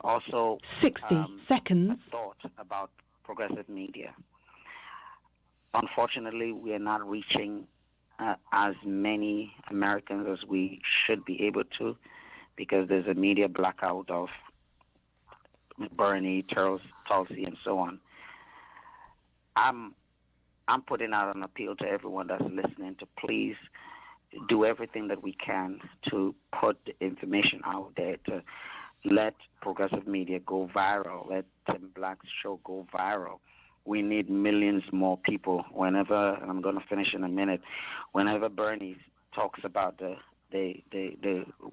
Also, 60 seconds. A thought about progressive media. Unfortunately, we are not reaching as many Americans as we should be able to, because there's a media blackout of Bernie, Tulsi, and so on. I'm putting out an appeal to everyone that's listening to please do everything that we can to put the information out there, to let progressive media go viral, let Tim Black's show go viral. We need millions more people. Whenever, and I'm going to finish in a minute, whenever Bernie talks about the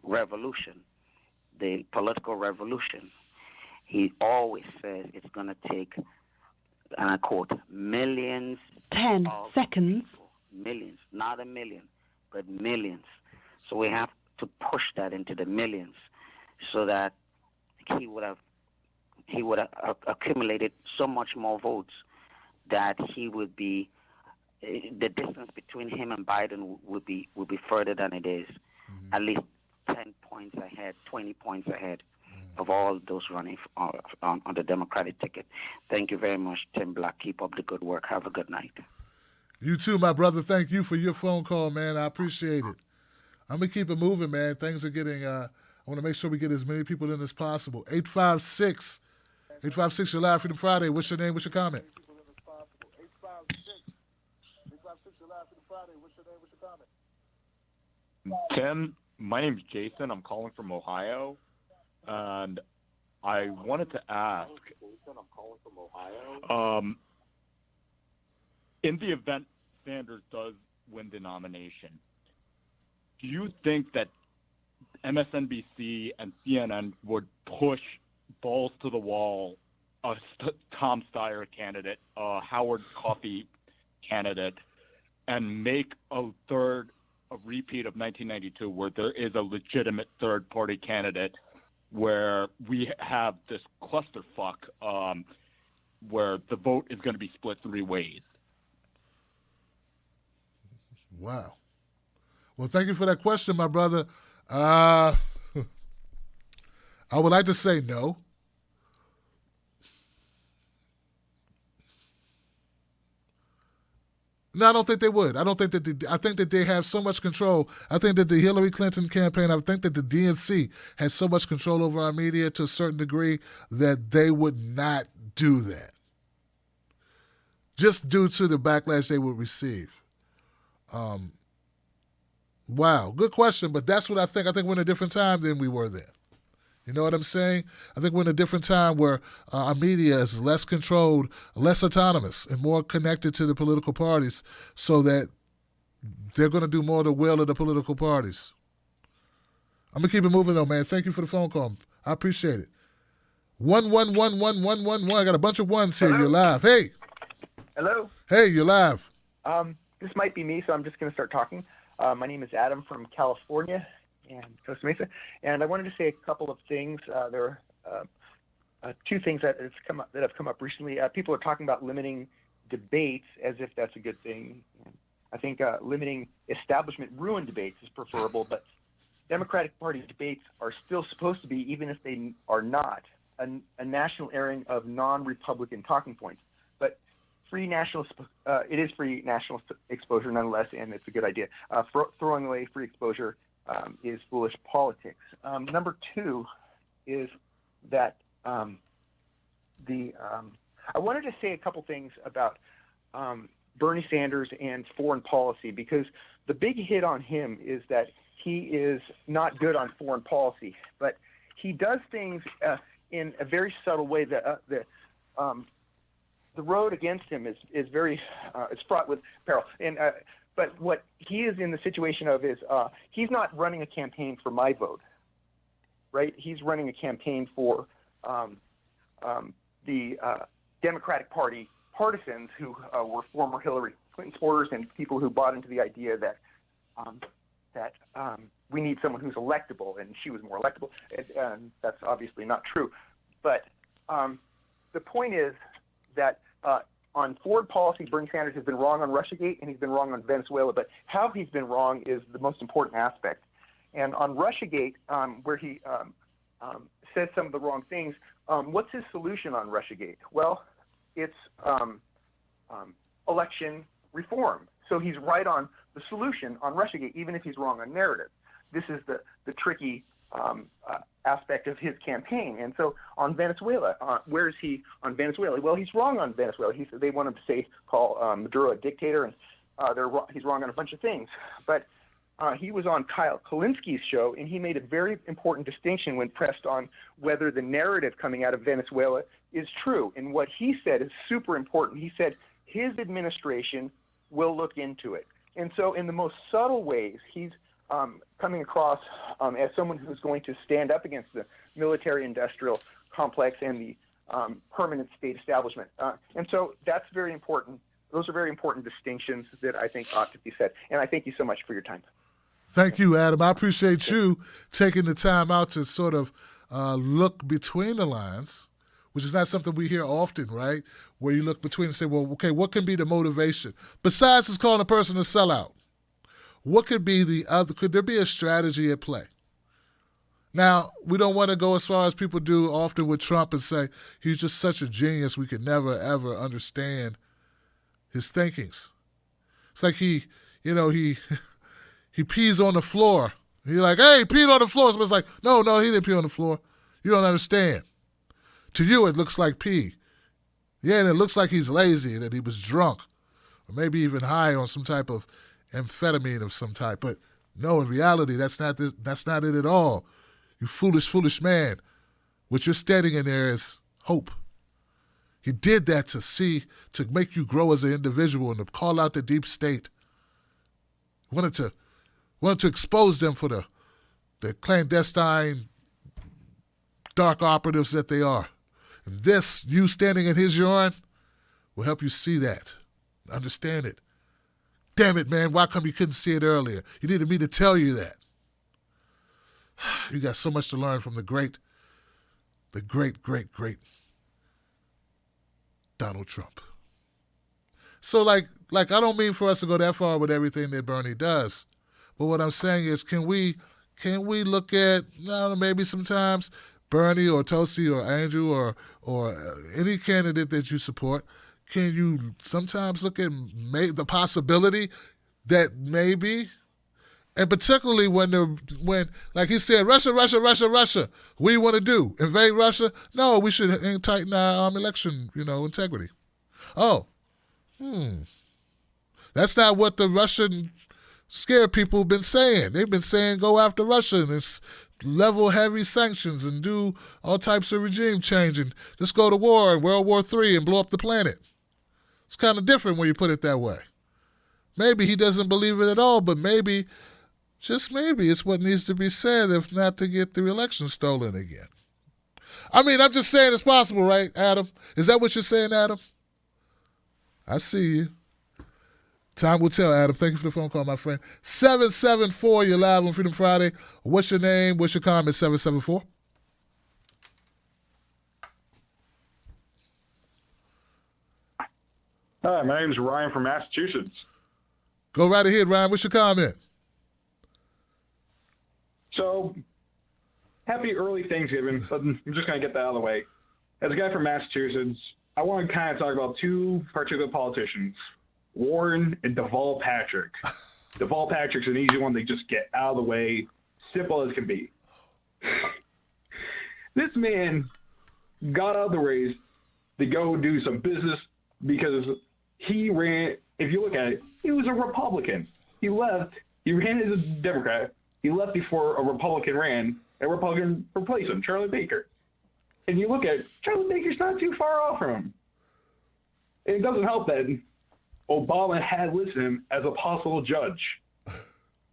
revolution, the political revolution, he always says it's going to take, and I quote, millions 10 seconds. People. Millions, not a million, but millions. So we have to push that into the millions so that he would have accumulated so much more votes that he would be, the distance between him and Biden would be further than it is, at least 10 points ahead, 20 points ahead of all those running on the Democratic ticket. Thank you very much, Tim Black. Keep up the good work. Have a good night. You too, my brother. Thank you for your phone call, man. I appreciate it. I'm going to keep it moving, man. Things are getting, I want to make sure we get as many people in as possible. 856, you're live Freedom Friday. What's your name? What's your comment? Tim, my name's Jason. I'm calling from Ohio, and I wanted to ask, in the event Sanders does win the nomination, do you think that MSNBC and CNN would push balls to the wall a Tom Steyer candidate, a Howard Coffey candidate, and make a repeat of 1992 where there is a legitimate third-party candidate where we have this clusterfuck where the vote is going to be split three ways? Wow. Well, thank you for that question, my brother. I would like to say no. No, I don't think they would. I don't think that I think that they have so much control. I think that the Hillary Clinton campaign, I think that the DNC has so much control over our media to a certain degree that they would not do that. Just due to the backlash they would receive. Wow, good question, but that's what I think. I think we're in a different time than we were then. You know what I'm saying? I think we're in a different time where our media is less controlled, less autonomous, and more connected to the political parties so that they're going to do more of the will of the political parties. I'm going to keep it moving, though, man. Thank you for the phone call. I appreciate it. 1111111. I got a bunch of ones here. Hello? You're live. Hey. Hello. Hey, you're live. This might be me, so I'm just going to start talking. My name is Adam from California and Costa Mesa, and I wanted to say a couple of things. There are two things that have come up recently. People are talking about limiting debates as if that's a good thing. I think limiting establishment ruined debates is preferable, but Democratic Party debates are still supposed to be, even if they are not, a national airing of non-Republican talking points. But it is free national exposure nonetheless, and it's a good idea. Throwing away free exposure is foolish politics. Number two is that I wanted to say a couple things about Bernie Sanders and foreign policy, because the big hit on him is that he is not good on foreign policy, but he does things in a very subtle way that the road against him is very it's fraught with peril. And but what he is in the situation of is he's not running a campaign for my vote, right? He's running a campaign for the Democratic Party partisans who were former Hillary Clinton supporters and people who bought into the idea that we need someone who's electable, and she was more electable. And that's obviously not true. But the point is that on foreign policy, Bernie Sanders has been wrong on Russiagate, and he's been wrong on Venezuela. But how he's been wrong is the most important aspect. And on Russiagate, where he says some of the wrong things, what's his solution on Russiagate? Well, it's election reform. So he's right on the solution on Russiagate, even if he's wrong on narrative. This is the tricky aspect of his campaign. And so on Venezuela, where is he on Venezuela? Well, he's wrong on Venezuela. They want him to call Maduro a dictator, and he's wrong on a bunch of things. But he was on Kyle Kulinski's show, and he made a very important distinction when pressed on whether the narrative coming out of Venezuela is true. And what he said is super important. He said his administration will look into it. And so in the most subtle ways, he's coming across as someone who's going to stand up against the military-industrial complex and the permanent state establishment. And so that's very important. Those are very important distinctions that I think ought to be said. And I thank you so much for your time. Thank you, Adam. I appreciate you taking the time out to sort of look between the lines, which is not something we hear often, right? Where you look between and say, well, okay, what can be the motivation? Besides just calling a person a sellout, what could be could there be a strategy at play? Now, we don't want to go as far as people do often with Trump and say he's just such a genius we could never, ever understand his thinkings. It's like he pees on the floor. You're like, hey, he peed on the floor. Someone's like, no, he didn't pee on the floor. You don't understand. To you, it looks like pee. Yeah, and it looks like he's lazy and that he was drunk or maybe even high on some type of amphetamine of some type. But no, in reality, that's not it at all. You foolish, foolish man. What you're standing in there is hope. He did that to make you grow as an individual and to call out the deep state. Wanted to expose them for the clandestine dark operatives that they are. And this, you standing in his urine, will help you see that, understand it. Damn it, man, why come you couldn't see it earlier? You needed me to tell you that. You got so much to learn from the great Donald Trump. So like I don't mean for us to go that far with everything that Bernie does. But what I'm saying is, can we look at, I don't know, maybe sometimes Bernie or Tosi or Andrew or any candidate that you support, can you sometimes look at the possibility that maybe, and particularly when like he said, Russia, what do you want to do? Invade Russia? No, we should tighten our election, integrity. Oh, that's not what the Russian scared people have been saying. They've been saying go after Russia and level heavy sanctions and do all types of regime change and just go to war and World War III and blow up the planet. It's kind of different when you put it that way. Maybe he doesn't believe it at all, but maybe, just maybe, it's what needs to be said, if not to get the election stolen again. I mean, I'm just saying it's possible, right, Adam? Is that what you're saying, Adam? I see you. Time will tell, Adam. Thank you for the phone call, my friend. 774, you're live on Freedom Friday. What's your name? What's your comment? 774. Hi, my name is Ryan from Massachusetts. Go right ahead, Ryan. What's your comment? So, happy early Thanksgiving. I'm just going to get that out of the way. As a guy from Massachusetts, I want to kind of talk about two particular politicians, Warren and Deval Patrick. Deval Patrick's an easy one to just get out of the way, simple as can be. This man got out of the race to go do some business because he ran, if you look at it, he was a Republican. He ran as a Democrat. He left before a Republican ran. A Republican replaced him, Charlie Baker. And you look at it, Charlie Baker's not too far off from him. And it doesn't help that Obama had listed him as a possible judge.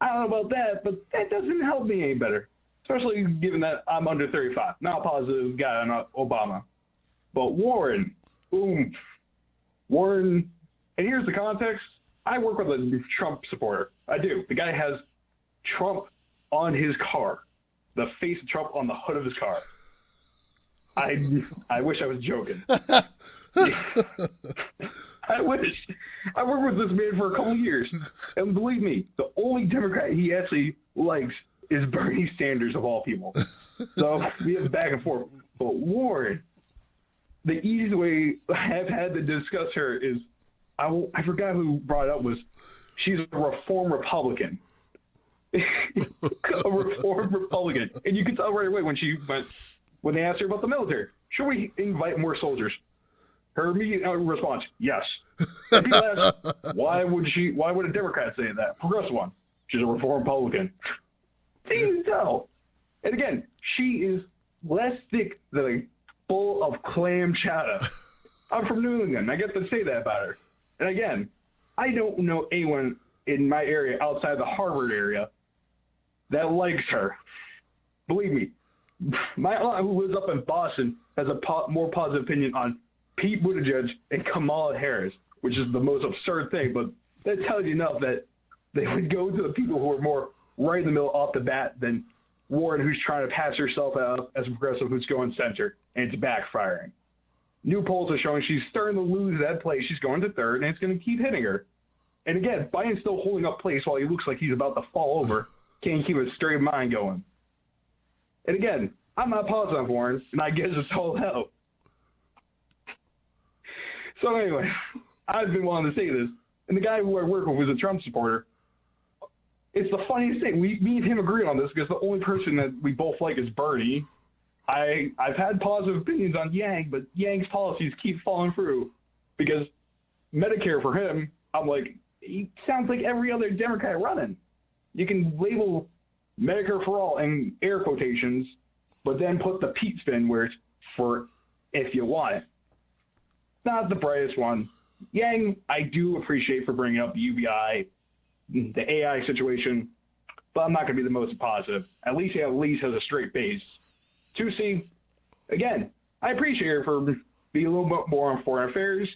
I don't know about that, but that doesn't help me any better, especially given that I'm under 35. Not a positive guy on Obama. But Warren, Warren, and here's the context. I work with a Trump supporter. I do. The guy has Trump on his car, the face of Trump on the hood of his car. I wish I was joking. I wish. I worked with this man for a couple of years, and believe me, the only Democrat he actually likes is Bernie Sanders of all people. So we have back and forth. But Warren, the easy way I've had to discuss her is, I forgot who brought it up, was she's a reform Republican. A reform Republican. And you can tell right away when they asked her about the military, should we invite more soldiers? Her immediate response, yes. And people ask, why would a Democrat say that? Progressive one. She's a reform Republican. You can tell. And again, she is less thick than a bowl of clam chowder. I'm from New England. I get to say that about her. And again, I don't know anyone in my area outside the Harvard area that likes her. Believe me, my aunt who lives up in Boston has a more positive opinion on Pete Buttigieg and Kamala Harris, which is the most absurd thing, but that tells you enough that they would go to the people who are more right in the middle off the bat than Warren, who's trying to pass herself out as a progressive who's going center, and it's backfiring. New polls are showing she's starting to lose that place. She's going to third, and it's going to keep hitting her. And again, Biden's still holding up place while he looks like he's about to fall over. Can't keep a straight mind going. And again, I'm not positive on Warren, and I guess it's all out. So anyway, I've been wanting to say this. and the guy who I work with was a Trump supporter. It's the funniest thing. Me and him agree on this because the only person that we both like is Bernie. I've had positive opinions on Yang, but Yang's policies keep falling through because Medicare for him, I'm like, he sounds like every other Democrat running. You can label Medicare for all in air quotations, but then put the Pete spin where it's for if you want it. Not the brightest one. Yang, I do appreciate for bringing up the UBI, the AI situation, but I'm not going to be the most positive. At least he has a straight face. 2C, again, I appreciate her for being a little bit more on foreign affairs.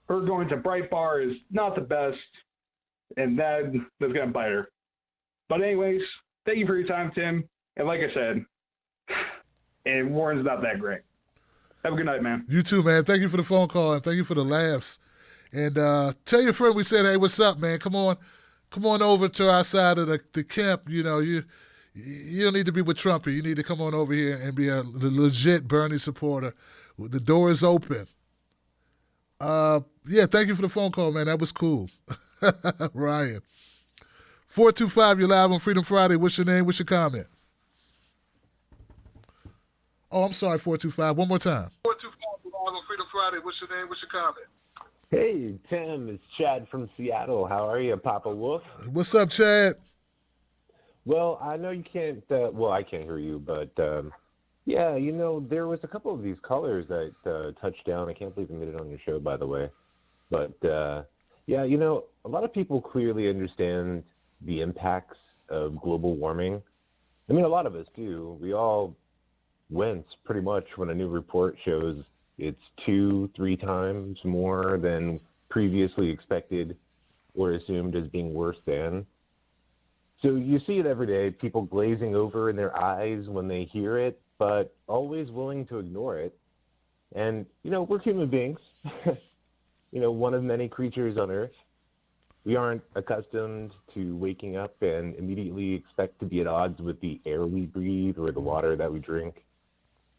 Her going to Breitbart is not the best, and that's going to bite her. But anyways, thank you for your time, Tim. And like I said, and Warren's not that great. Have a good night, man. You too, man. Thank you for the phone call, and thank you for the laughs. And tell your friend we said, hey, what's up, man? Come on over to our side of the camp. You know, you don't need to be with Trumpy. You need to come on over here and be a legit Bernie supporter. The door is open. Yeah, thank you for the phone call, man. That was cool. Ryan. 425, you're live on Freedom Friday. What's your name? What's your comment? Oh, I'm sorry, 425. One more time. 425, you're live on Freedom Friday. What's your name? What's your comment? Hey, Tim, it's Chad from Seattle. How are you, Papa Wolf? What's up, Chad? Well, I know you can't, I can't hear you, but yeah, you know, there was a couple of these callers that touched down. I can't believe you made it on your show, by the way. But yeah, you know, a lot of people clearly understand the impacts of global warming. I mean, a lot of us do. We all wince pretty much when a new report shows it's 2-3 times more than previously expected or assumed as being worse than. So you see it every day, people glazing over in their eyes when they hear it, but always willing to ignore it. And, you know, we're human beings, you know, one of many creatures on Earth. We aren't accustomed to waking up and immediately expect to be at odds with the air we breathe or the water that we drink,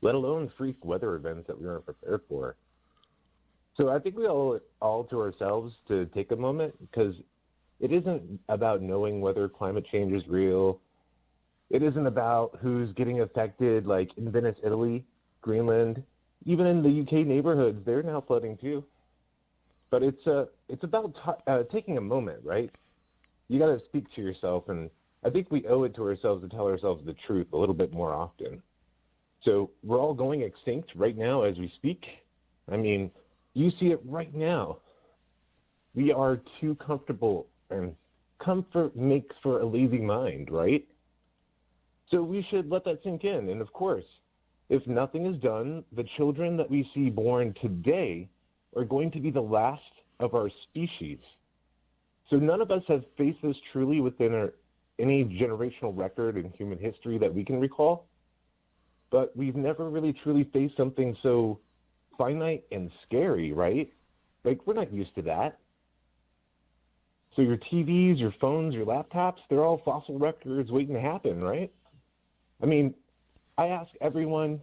let alone freak weather events that we aren't prepared for. So I think we owe it all to ourselves to take a moment, because it isn't about knowing whether climate change is real. It isn't about who's getting affected, like in Venice, Italy, Greenland, even in the UK neighborhoods, they're now flooding too. But it's about taking a moment, right? You got to speak to yourself, and I think we owe it to ourselves to tell ourselves the truth a little bit more often. So we're all going extinct right now as we speak. I mean, you see it right now. We are too comfortable, and comfort makes for a lazy mind, right? So we should let that sink in. And of course, if nothing is done, the children that we see born today are going to be the last of our species. So none of us have faced this truly within any generational record in human history that we can recall. But we've never really truly faced something so finite and scary, right? Like, we're not used to that. So your TVs, your phones, your laptops, they're all fossil records waiting to happen, right? I mean, I ask everyone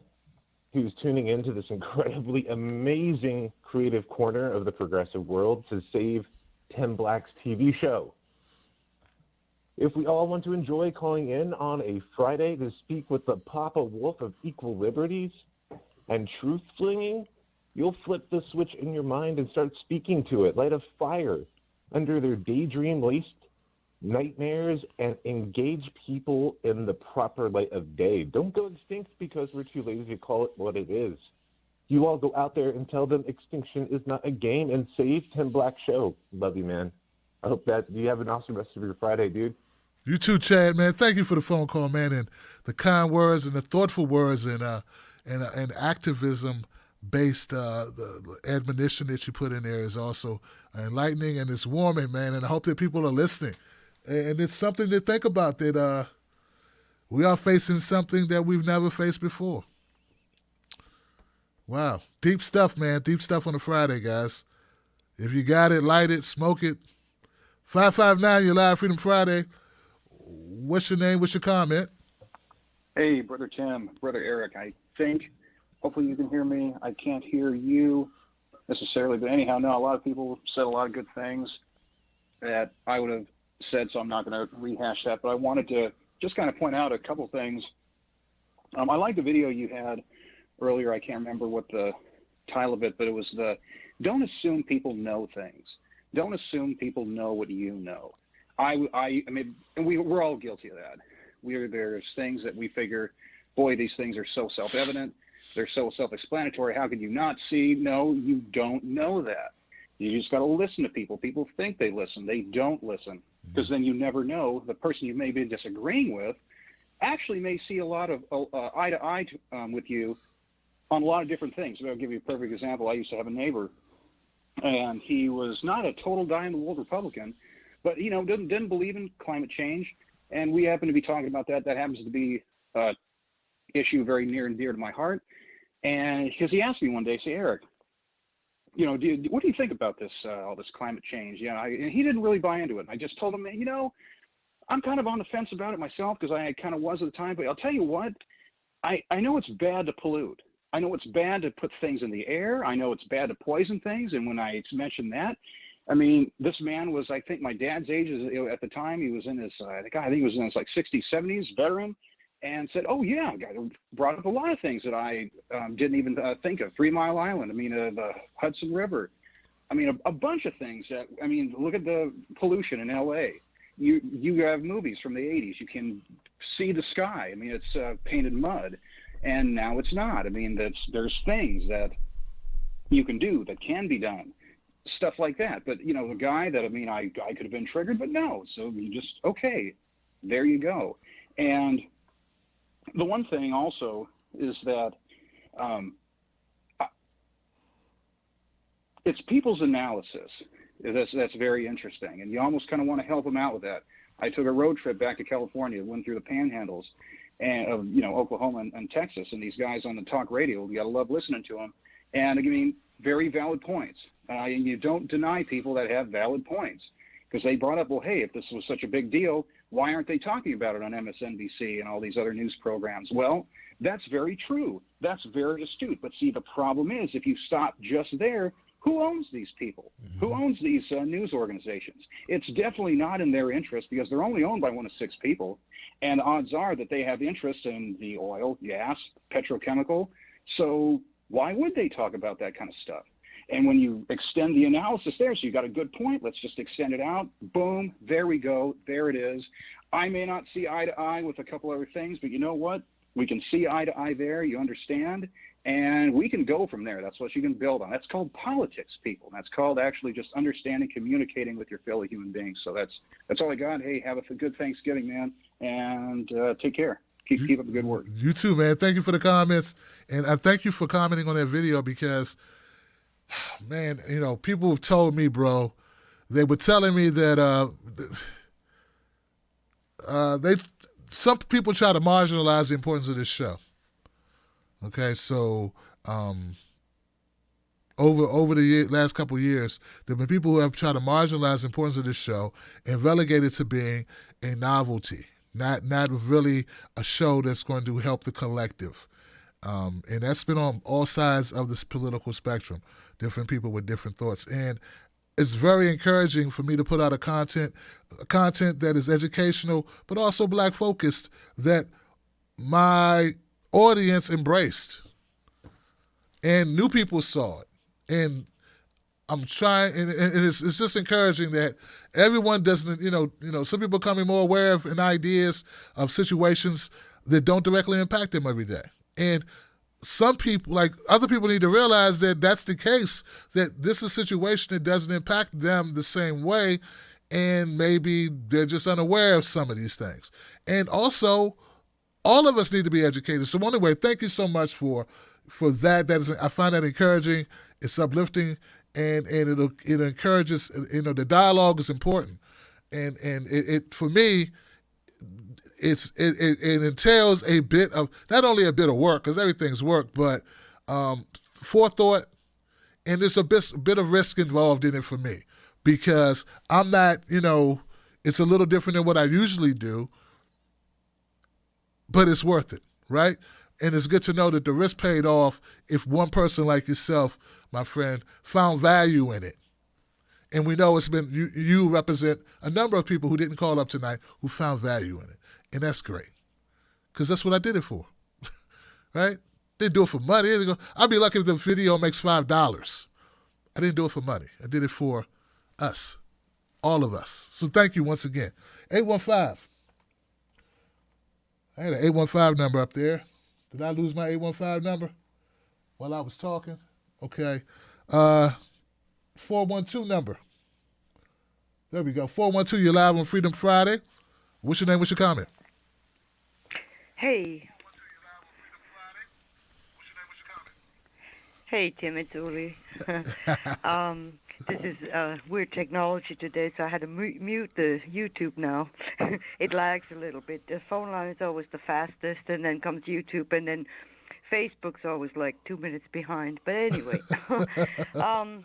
who's tuning into this incredibly amazing creative corner of the progressive world to save Tim Black's TV show. If we all want to enjoy calling in on a Friday to speak with the Papa Wolf of equal liberties and truth flinging, you'll flip the switch in your mind and start speaking to it, light a fire under their daydream-laced nightmares, and engage people in the proper light of day. Don't go extinct because we're too lazy to call it what it is. You all go out there and tell them extinction is not a game and save Tim Black's show. Love you, man. I hope that you have an awesome rest of your Friday, dude. You too, Chad, man. Thank you for the phone call, man, and the kind words and the thoughtful words and activism-based the admonition that you put in there is also enlightening, and it's warming, man, and I hope that people are listening. And it's something to think about, that we are facing something that we've never faced before. Wow. Deep stuff, man. Deep stuff on a Friday, guys. If you got it, light it, smoke it. 559, you're live, Freedom Friday. What's your name? What's your comment? Hey, Brother Tim, Brother Eric, I think, hopefully you can hear me. I can't hear you necessarily, but anyhow, no, a lot of people said a lot of good things. that I would have said, so I'm not going to rehash that. But I wanted to just kind of point out a couple things. I like the video you had earlier. I can't remember what the title of it, but it was don't assume people know things. Don't assume people know what you know. I mean, and we're all guilty of that. There's things that we figure, boy, these things are so self-evident. They're so self-explanatory. How could you not see? No, you don't know that. You just got to listen to people. People think they listen. They don't listen, because then you never know. The person you may be disagreeing with actually may see a lot of eye to eye with you on a lot of different things. I'll give you a perfect example. I used to have a neighbor, and he was not a total die-in-the-wool Republican, but didn't believe in climate change. And we happen to be talking about that. That happens to be an issue very near and dear to my heart. And because he asked me one day, say, Eric, what do you think about this, all this climate change? And he didn't really buy into it. I just told him, I'm kind of on the fence about it myself, because I kind of was at the time. But I'll tell you what, I know it's bad to pollute. I know it's bad to put things in the air. I know it's bad to poison things. And when I mentioned that, I mean, this man was, I think, my dad's age at the time. He was in his, I think he was in his 60s, 70s, veteran, and said, oh, yeah, brought up a lot of things that I didn't even think of. 3 Mile Island, the Hudson River. A bunch of things that, look at the pollution in L.A. You have movies from the 80s. You can see the sky. It's painted mud, and now it's not. There's things that you can do that can be done. Stuff like that. But, the guy that, I could have been triggered, but no. So you just, okay, there you go. And the one thing also is that it's people's analysis. That's very interesting. And you almost kind of want to help them out with that. I took a road trip back to California, went through the panhandles of, Oklahoma and Texas, and these guys on the talk radio, you got to love listening to them. And very valid points. And you don't deny people that have valid points, because they brought up, well, hey, if this was such a big deal, why aren't they talking about it on MSNBC and all these other news programs? Well, that's very true. That's very astute. But see, the problem is, if you stop just there, who owns these people? Mm-hmm. Who owns these news organizations? It's definitely not in their interest, because they're only owned by 1 of 6 people. And odds are that they have interest in the oil, gas, petrochemical. So why would they talk about that kind of stuff? And when you extend the analysis there, so you got a good point, let's just extend it out. Boom, there we go. There it is. I may not see eye to eye with a couple other things, but you know what? We can see eye to eye there. You understand? And we can go from there. That's what you can build on. That's called politics, people. That's called actually just understanding, communicating with your fellow human beings. So that's all I got. Hey, have a good Thanksgiving, man, and take care. Keep up the good work. You too, man. Thank you for the comments, and I thank you for commenting on that video, because, man, people have told me, bro, they were telling me that some people try to marginalize the importance of this show. Okay, so over the last couple of years, there have been people who have tried to marginalize the importance of this show and relegate it to being a novelty, not really a show that's going to help the collective. And that's been on all sides of this political spectrum, different people with different thoughts. And it's very encouraging for me to put out a content that is educational, but also Black-focused, that my audience embraced. And new people saw it. And I'm trying, and it's just encouraging that everyone doesn't, some people are becoming more aware of and ideas of situations that don't directly impact them every day. And some people, like other people, need to realize that that's the case, that this is a situation that doesn't impact them the same way, and maybe they're just unaware of some of these things. And also, all of us need to be educated. So anyway, thank you so much for that. I find that encouraging. It's uplifting, and it encourages. The dialogue is important, and it for me, it entails a bit of, not only a bit of work, because everything's work, but forethought, and there's a bit of risk involved in it for me, because I'm not, it's a little different than what I usually do, but it's worth it, right? And it's good to know that the risk paid off if one person like yourself, my friend, found value in it. And we know it's been, you represent a number of people who didn't call up tonight who found value in it. And that's great. Because that's what I did it for. Right? Didn't do it for money. I'd be lucky if the video makes $5. I didn't do it for money. I did it for us. All of us. So thank you once again. 815. I had an 815 number up there. Did I lose my 815 number while I was talking? Okay. 412 number. There we go. 412, you're live on Freedom Friday. What's your name? What's your comment? Hey. Hey, Tim, it's Uli. This is weird technology today, so I had to mute the YouTube now. It lags a little bit. The phone line is always the fastest, and then comes YouTube, and then Facebook's always like 2 minutes behind. But anyway, I'm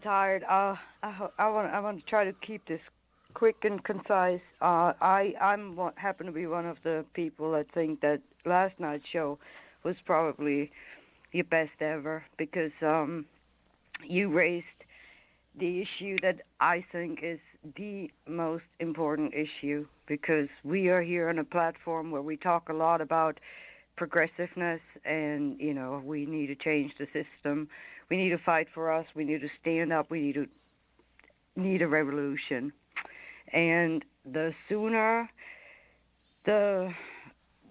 tired. I want to try to keep this quick and concise. Happen to be one of the people that think that last night's show was probably your best ever, because you raised the issue that I think is the most important issue, because we are here on a platform where we talk a lot about progressiveness and, we need to change the system. We need to fight for us. We need to stand up. We need a revolution. And the sooner the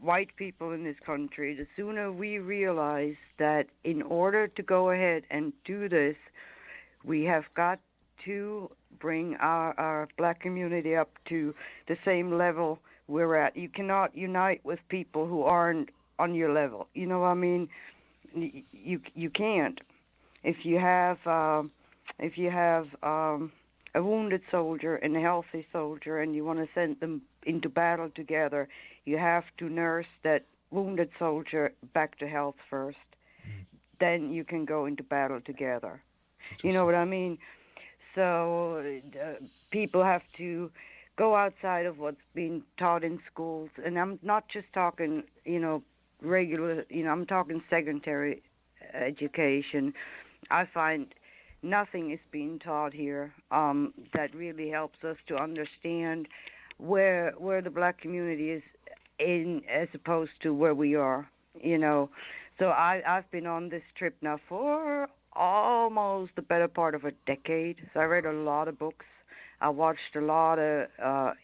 white people in this country, the sooner we realize that in order to go ahead and do this, we have got to bring our black community up to the same level we're at. You cannot unite with people who aren't on your level. You know what I mean? You can't. If you have a wounded soldier and a healthy soldier, and you want to send them into battle together, you have to nurse that wounded soldier back to health first. Then you can go into battle together. You know what I mean? So people have to go outside of what's being taught in schools. And I'm not just talking, regular, I'm talking secondary education. I find nothing is being taught here that really helps us to understand where the black community is in, as opposed to where we are, So I've been on this trip now for almost the better part of a decade. So I read a lot of books. I watched a lot of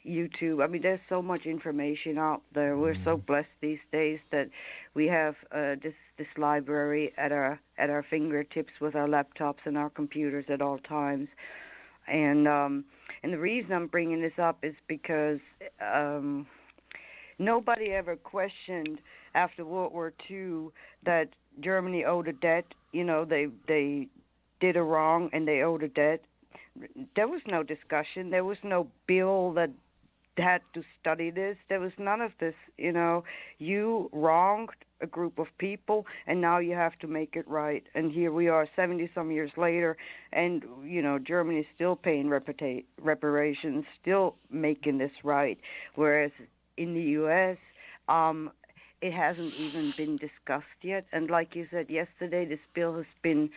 YouTube. I mean, there's so much information out there. We're so blessed these days that we have this library at our fingertips with our laptops and our computers at all times. And the reason I'm bringing this up is because nobody ever questioned after World War II that Germany owed a debt. They did a wrong and they owed a debt. There was no discussion. There was no bill that had to study this. There was none of this. You wronged a group of people, and now you have to make it right. And here we are 70-some years later, and, Germany is still paying reparations, still making this right. Whereas in the U.S., it hasn't even been discussed yet. And like you said yesterday, this bill has been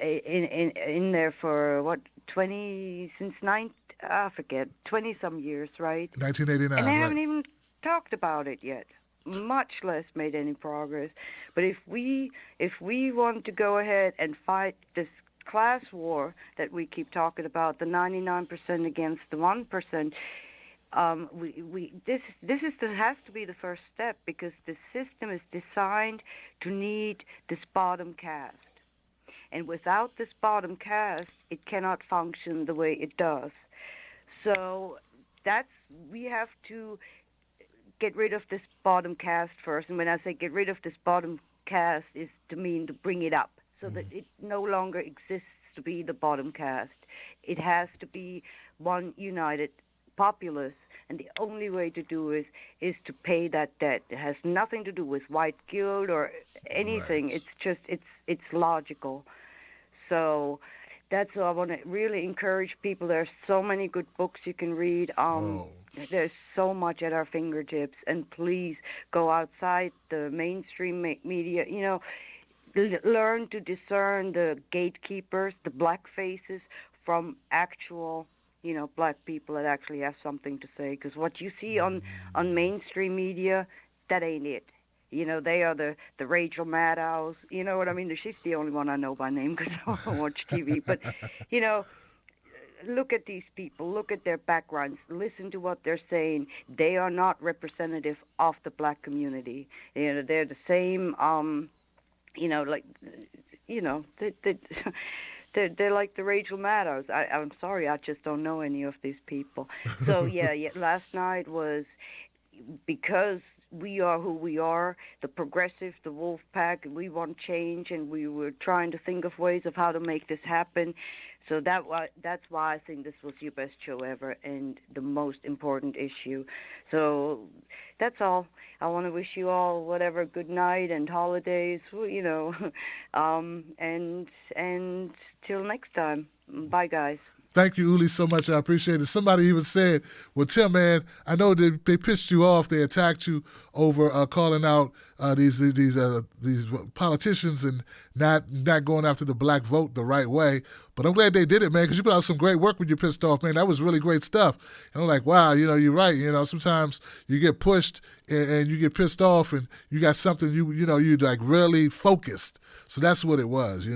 in there for 20 some years, right? 1989, and they right. haven't even talked about it yet, much less made any progress. But if we want to go ahead and fight this class war that we keep talking about, the 99% against the 1%, this has to be the first step, because the system is designed to need this bottom caste. And without this bottom caste, it cannot function the way it does. So we have to get rid of this bottom caste first. And when I say get rid of this bottom caste, is to mean to bring it up so that it no longer exists to be the bottom caste. It has to be one united populace. And the only way to do is to pay that debt. It has nothing to do with white guilt or anything. Right. It's just it's logical. So that's what I want to really encourage people. There's so many good books you can read. There's so much at our fingertips, and please go outside the mainstream media. Learn to discern the gatekeepers, the black faces, from actual, black people that actually have something to say. Because what you see on mainstream media, that ain't it. They are the Rachel Maddows. You know what I mean? She's the only one I know by name because I don't watch TV. But, look at these people. Look at their backgrounds. Listen to what they're saying. They are not representative of the black community. They're the same. They're like the Rachel Maddows. I'm sorry, I just don't know any of these people. So yeah. Last night was because we are who we are, the progressive, the wolf pack, and we want change, and we were trying to think of ways of how to make this happen. So that's why I think this was your best show ever and the most important issue. So that's all. I want to wish you all whatever good night and holidays, and till next time. Bye, guys. Thank you, Uli, so much. I appreciate it. Somebody even said, well, Tim, man, I know they pissed you off. They attacked you over calling out these politicians and not going after the black vote the right way. But I'm glad they did it, man, because you put out some great work when you're pissed off, man. That was really great stuff. And I'm like, wow, you're right. Sometimes you get pushed and you get pissed off and you got something you like really focused. So that's what it was,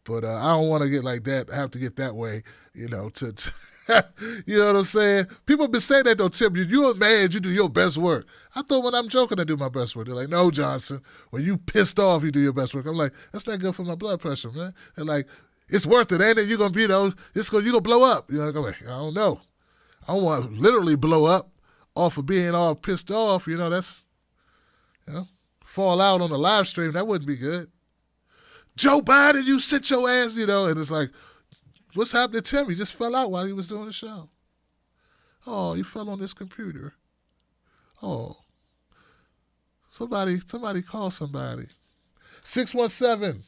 But I don't want to get like that. I have to get that way, you know what I'm saying? People have been saying that, though, Tim. You're mad, you do your best work. I thought when I'm joking, I do my best work. They're like, no, Johnson, when you pissed off, you do your best work. I'm like, that's not good for my blood pressure, man. They're like, it's worth it, ain't it? You're going to be, you're going to blow up. I'm like, I don't know. I don't want to literally blow up off of being all pissed off. That's, fall out on the live stream. That wouldn't be good. Joe Biden, you sit your ass, and it's like, what's happening to Tim? He just fell out while he was doing the show. Oh, he fell on his computer. Oh. Somebody call somebody. 617.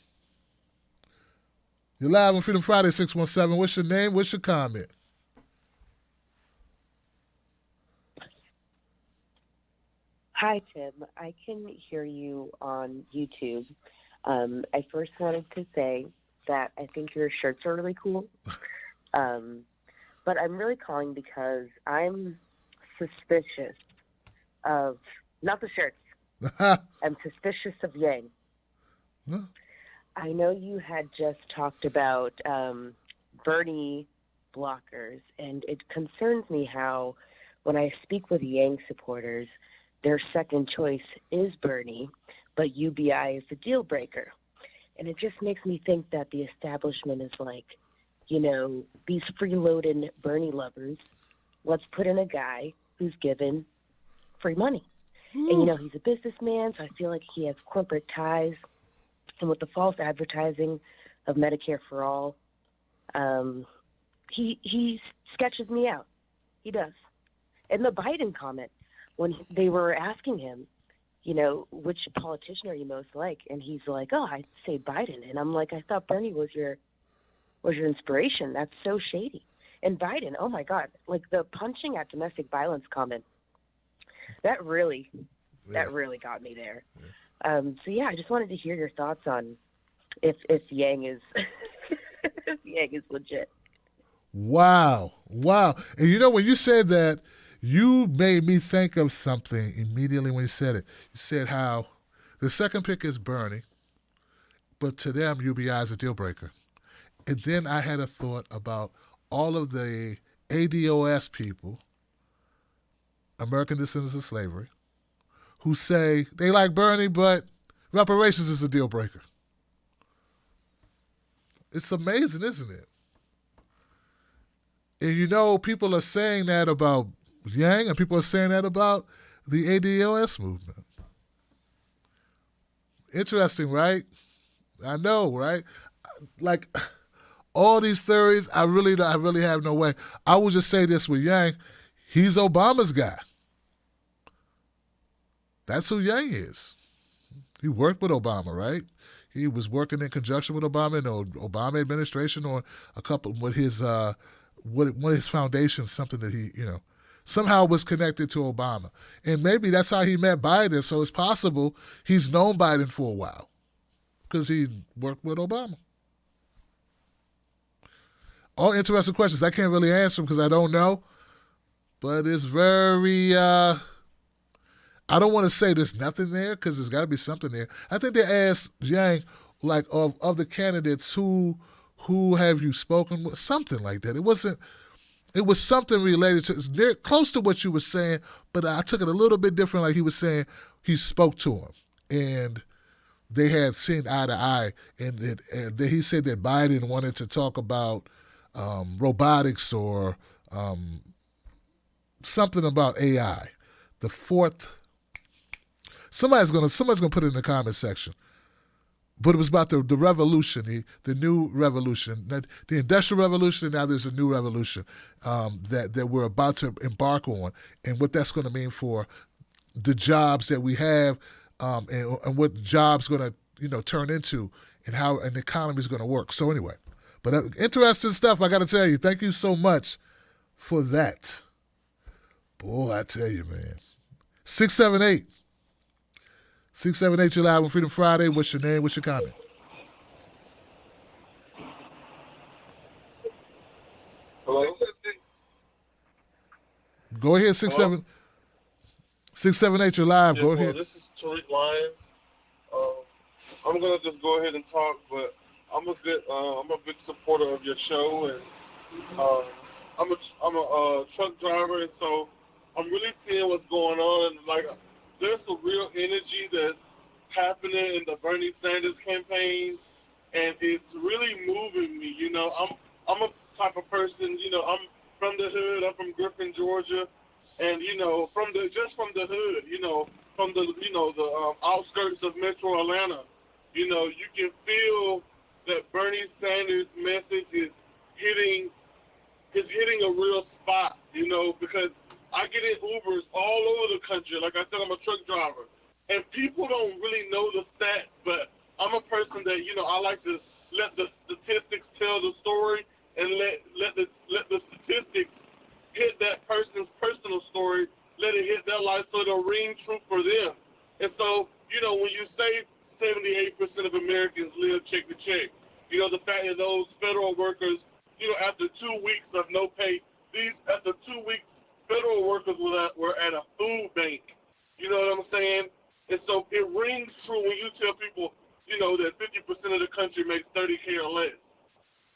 You're live on Freedom Friday, 617. What's your name? What's your comment? Hi, Tim. I can hear you on YouTube. I first wanted to say that I think your shirts are really cool. But I'm really calling because I'm suspicious of, not the shirts, I'm suspicious of Yang. Huh? I know you had just talked about Bernie blockers, and it concerns me how when I speak with Yang supporters, their second choice is Bernie, but UBI is the deal breaker. And it just makes me think that the establishment is like, these freeloading Bernie lovers, let's put in a guy who's given free money. And, he's a businessman, so I feel like he has corporate ties. And with the false advertising of Medicare for All, he sketches me out. He does. And the Biden comment, when they were asking him, which politician are you most like? And he's like, oh, I'd say Biden. And I'm like, I thought Bernie was your inspiration. That's so shady. And Biden, oh my God, like the punching at domestic violence comment, that really got me there. So yeah, I just wanted to hear your thoughts on if Yang is if Yang is legit. Wow. And when you said that, you made me think of something immediately when you said it. You said how the second pick is Bernie, but to them, UBI is a deal breaker. And then I had a thought about all of the ADOS people, American Descendants of Slavery, who say they like Bernie, but reparations is a deal breaker. It's amazing, isn't it? And people are saying that about Yang, and people are saying that about the ADOS movement. Interesting, right? I know, right? Like all these theories, I really have no way. I will just say this with Yang, he's Obama's guy. That's who Yang is. He worked with Obama, right? He was working in conjunction with Obama in the Obama administration on a couple with his one of his foundations, something that he somehow was connected to Obama. And maybe that's how he met Biden. So it's possible he's known Biden for a while because he worked with Obama. all interesting questions. I can't really answer them because I don't know. But it's very, I don't want to say there's nothing there because there's got to be something there. I think they asked Yang, like, of the candidates, who have you spoken with? Something like that. It was something related to, it's near, close to what you were saying, but I took it a little bit different. Like he was saying, he spoke to him, and they had seen eye to eye, and he said that Biden wanted to talk about robotics or something about AI. The fourth, somebody's gonna put it in the comment section. But it was about the revolution, the new revolution, the industrial revolution, and now there's a new revolution that we're about to embark on, and what that's going to mean for the jobs that we have, and what jobs going to turn into, and how an economy is going to work. So anyway, but interesting stuff. I got to tell you, thank you so much for that. Boy, I tell you, man. 678. 678, you're live on Freedom Friday. What's your name? What's your comment? Hello? Go ahead, 678, you're live. Yeah, Go well, ahead. This is Tariq Lyons. I'm gonna just go ahead and talk, but I'm a big supporter of your show, and I'm a truck driver, and so I'm really seeing what's going on. Like, there's a real energy that's happening in the Bernie Sanders campaign, and it's really moving me. I'm a type of person. I'm from the hood. I'm from Griffin, Georgia, and from the hood. From the outskirts of Metro Atlanta. You can feel that Bernie Sanders' message is hitting a real spot. Because I get in Ubers all over the country. Like I said, I'm a truck driver. And people don't really know the stats, but I'm a person that, I like to let the statistics tell the story and let the statistics hit that person's personal story, let it hit their life so it'll ring true for them. And so, when you say 78% of Americans live check to check, the fact that those federal workers, after 2 weeks of no pay, after 2 weeks, federal workers were at a food bank. You know what I'm saying? And so it rings true when you tell people, that 50% of the country makes $30K or less.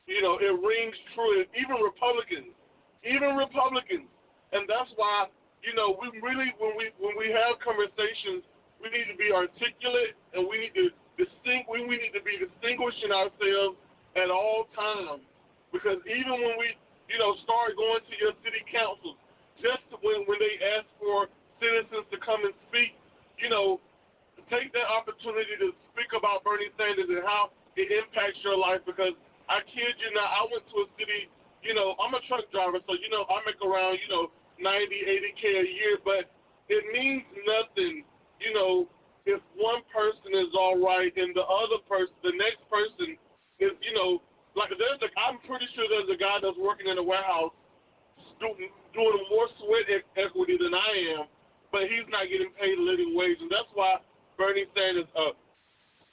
It rings true. And even Republicans. And that's why, we really, when we have conversations, we need to be articulate, and we need to we need to be distinguishing ourselves at all times. Because even when we, start going to your city councils, just when they ask for citizens to come and speak, take that opportunity to speak about Bernie Sanders and how it impacts your life. Because I kid you not, I went to a city, I'm a truck driver, so, I make around, 90, 80K a year, but it means nothing, if one person is all right and the next person is, I'm pretty sure there's a guy that's working in a warehouse doing more sweat equity than I am, but he's not getting paid a living wage. And that's why Bernie Sanders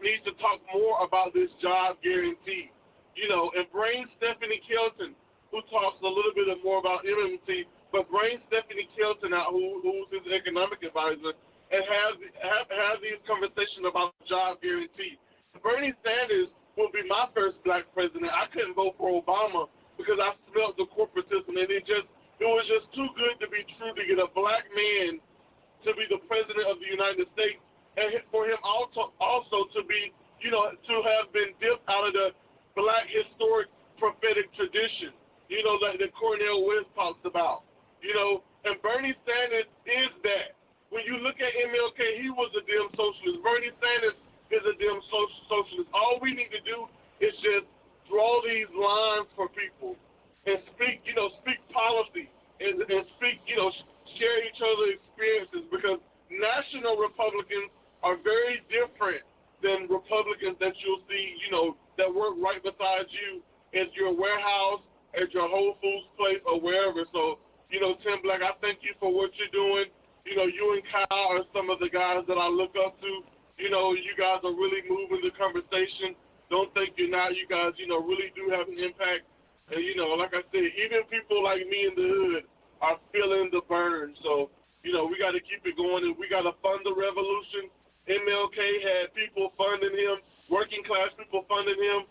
needs to talk more about this job guarantee, and bring Stephanie Kelton, who talks a little bit more about MMT, but bring Stephanie Kelton out, who's his economic advisor, and have these conversations about job guarantee. Bernie Sanders will be my first black president. I couldn't vote for Obama because I smelled the corporatism, and it was just too good to be true to get a black man to be the president of the United States, and for him also to be, to have been dipped out of the black historic prophetic tradition, that Cornel West talks about, and Bernie Sanders is that. When you look at MLK, he was a dim socialist. Bernie Sanders is a dim socialist. All we need to do is just draw these lines for people and speak policy and speak, share each other's experiences, because national Republicans are very different than Republicans that you'll see, that work right beside you at your warehouse, at your Whole Foods place, or wherever. So, Tim Black, I thank you for what you're doing. You and Kyle are some of the guys that I look up to. You guys are really moving the conversation. Don't think you're not. You guys, really do have an impact. And, like I said, even people like me in the hood are feeling the burn. So, we got to keep it going, and we got to fund the revolution. MLK had people funding him, working class people funding him,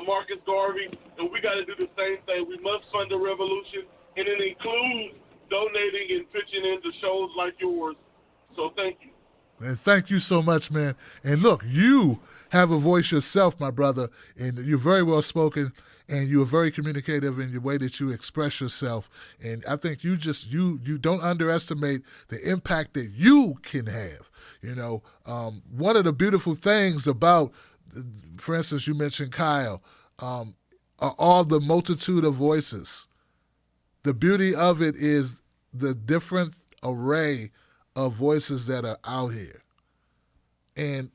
Marcus Garvey, and we got to do the same thing. We must fund the revolution, and it includes donating and pitching into shows like yours. So thank you. And thank you so much, man. And look, you have a voice yourself, my brother, and you're very well spoken, and you're very communicative in the way that you express yourself. And I think you don't underestimate the impact that you can have. One of the beautiful things about, for instance, you mentioned Kyle, are all the multitude of voices. The beauty of it is the different array of voices that are out here. And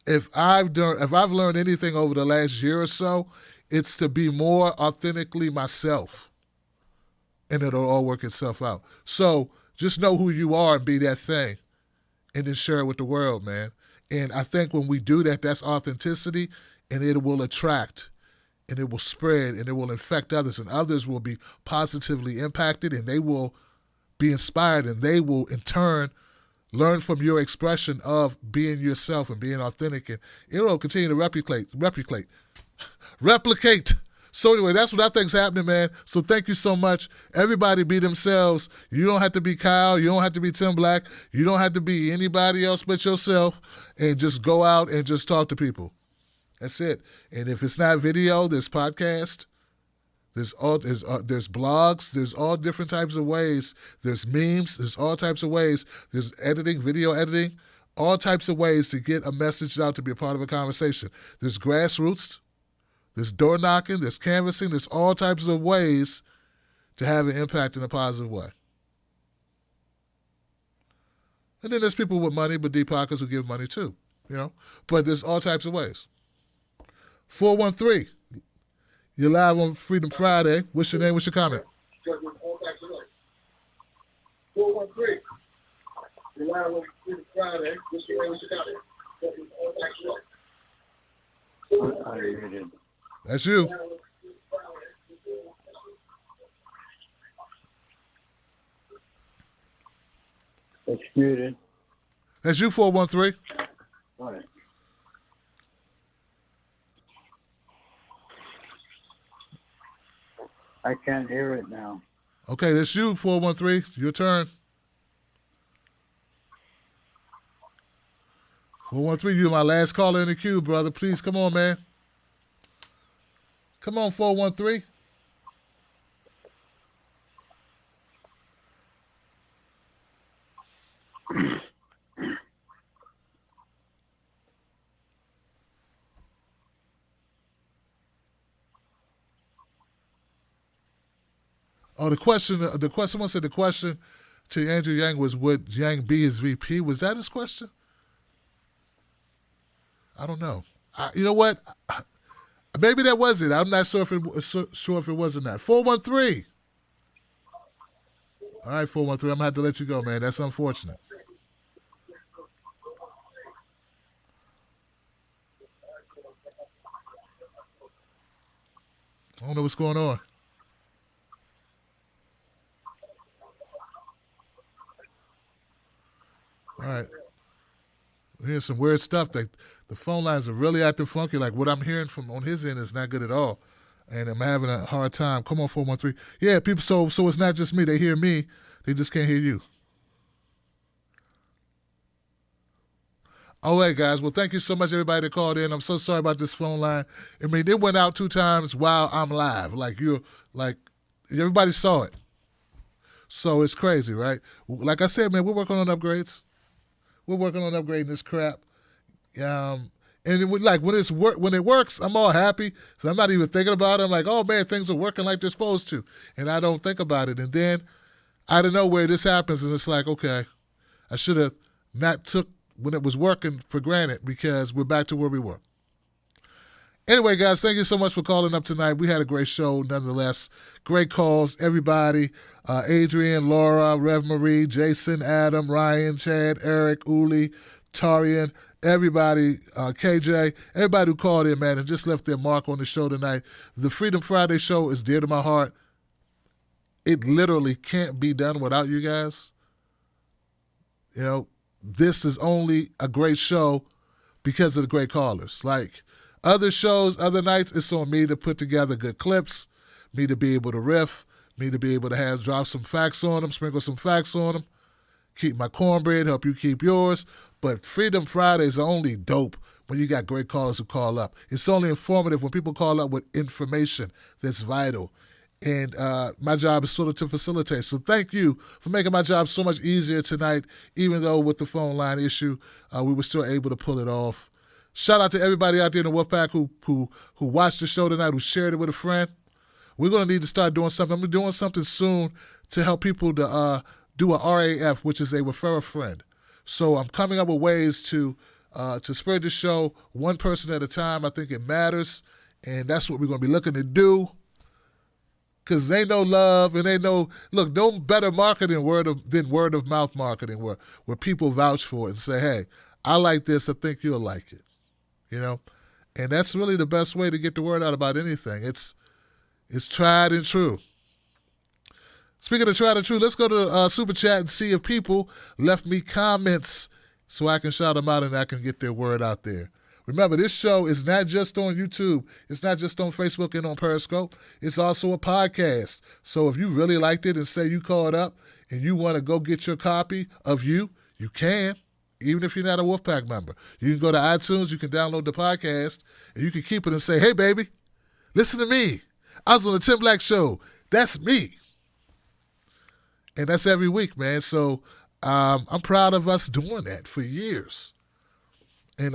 if I've learned anything over the last year or so, it's to be more authentically myself. And it'll all work itself out. So just know who you are and be that thing. And then share it with the world, man. And I think when we do that, that's authenticity, and it will attract, and it will spread, and it will infect others, and others will be positively impacted, and they will be inspired, and they will, in turn, learn from your expression of being yourself and being authentic, and it will continue to replicate. So anyway, that's what I think's happening, man. So thank you so much. Everybody be themselves. You don't have to be Kyle. You don't have to be Tim Black. You don't have to be anybody else but yourself, and just go out and just talk to people. That's it. And if it's not video, there's podcast. There's blogs. There's all different types of ways. There's memes. There's all types of ways. There's editing, video editing, all types of ways to get a message out, to be a part of a conversation. There's grassroots. There's door knocking. There's canvassing. There's all types of ways to have an impact in a positive way. And then there's people with money, but deep pockets who give money too, But there's all types of ways. 413. You're live on Freedom Friday. What's your name? What's your comment? 413. You're live on Freedom Friday. What's your name? What's your comment? That's you. That's muted. That's you, 413. All right. I can't hear it now. Okay, that's you, 413. Your turn. 413, you're my last caller in the queue, brother. Please, come on, man. Come on, 413. Oh, the question to Andrew Yang was, would Yang be his VP? Was that his question? I don't know. You know what? Maybe that was it. I'm not sure if it was or not. 413. All right, 413. I'm going to have to let you go, man. That's unfortunate. I don't know what's going on. All right. Here's some weird stuff. The phone lines are really acting funky. Like what I'm hearing from on his end is not good at all. And I'm having a hard time. Come on, 413. Yeah, people, so it's not just me. They hear me. They just can't hear you. All right, guys. Well, thank you so much, everybody that called in. I'm so sorry about this phone line. I mean, it went out 2 times while I'm live. Everybody saw it. So it's crazy, right? Like I said, man, we're working on upgrades. We're working on upgrading this crap. And when it works, I'm all happy. So I'm not even thinking about it. I'm like, oh, man, things are working like they're supposed to. And I don't think about it. And then out of nowhere, this happens, and it's like, okay, I should have not took when it was working for granted, because we're back to where we were. Anyway, guys, thank you so much for calling up tonight. We had a great show, nonetheless. Great calls, everybody. Adrian, Laura, Rev Marie, Jason, Adam, Ryan, Chad, Eric, Uli, Tarian, everybody, KJ, everybody who called in, man, and just left their mark on the show tonight. The Freedom Friday show is dear to my heart. It literally can't be done without you guys. You know, this is only a great show because of the great callers. Like other shows, other nights, it's on me to put together good clips, me to be able to riff, me to be able to drop some facts on them, sprinkle some facts on them, keep my cornbread, help you keep yours. But Freedom Fridays are only dope when you got great callers who call up. It's only informative when people call up with information that's vital. And my job is sort of to facilitate. So thank you for making my job so much easier tonight, even though with the phone line issue, we were still able to pull it off. Shout out to everybody out there in the Wolfpack who watched the show tonight, who shared it with a friend. We're going to need to start doing something. I'm doing something soon to help people to do a RAF, which is a refer a friend. So I'm coming up with ways to spread the show one person at a time. I think it matters, and that's what we're going to be looking to do. Because they know love and they know, look, no better marketing than word of mouth marketing where people vouch for it and say, hey, I like this, I think you'll like it. You know? And that's really the best way to get the word out about anything. It's tried and true. Speaking of tried and true, let's go to Super Chat and see if people left me comments so I can shout them out and I can get their word out there. Remember, this show is not just on YouTube. It's not just on Facebook and on Periscope. It's also a podcast. So if you really liked it and say you called up and you want to go get your copy of you can, even if you're not a Wolfpack member. You can go to iTunes, you can download the podcast, and you can keep it and say, hey, baby, listen to me. I was on the Tim Black Show. That's me. And that's every week, man. So I'm proud of us doing that for years. And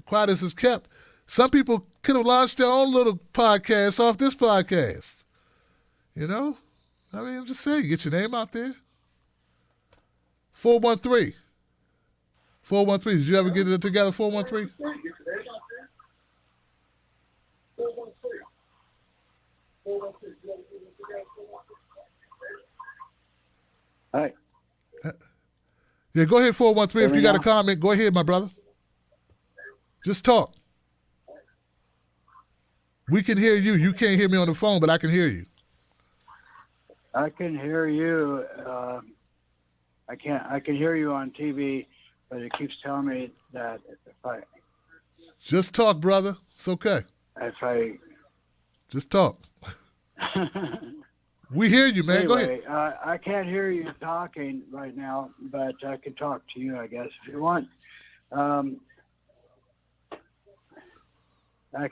quiet as it's kept, some people could have launched their own little podcast off this podcast. You know? I mean, I'm just saying, get your name out there. 413. 413. Did you ever get it together, 413? Hi. Yeah, go ahead, 413. If you got a comment, go ahead, my brother. Just talk. We can hear you. You can't hear me on the phone, but I can hear you. I can hear you. I can hear you on TV, but it keeps telling me that if I just talk, brother. It's okay. Just talk. We hear you, man. Anyway, Go ahead. I can't hear you talking right now, but I can talk to you, I guess, if you want. I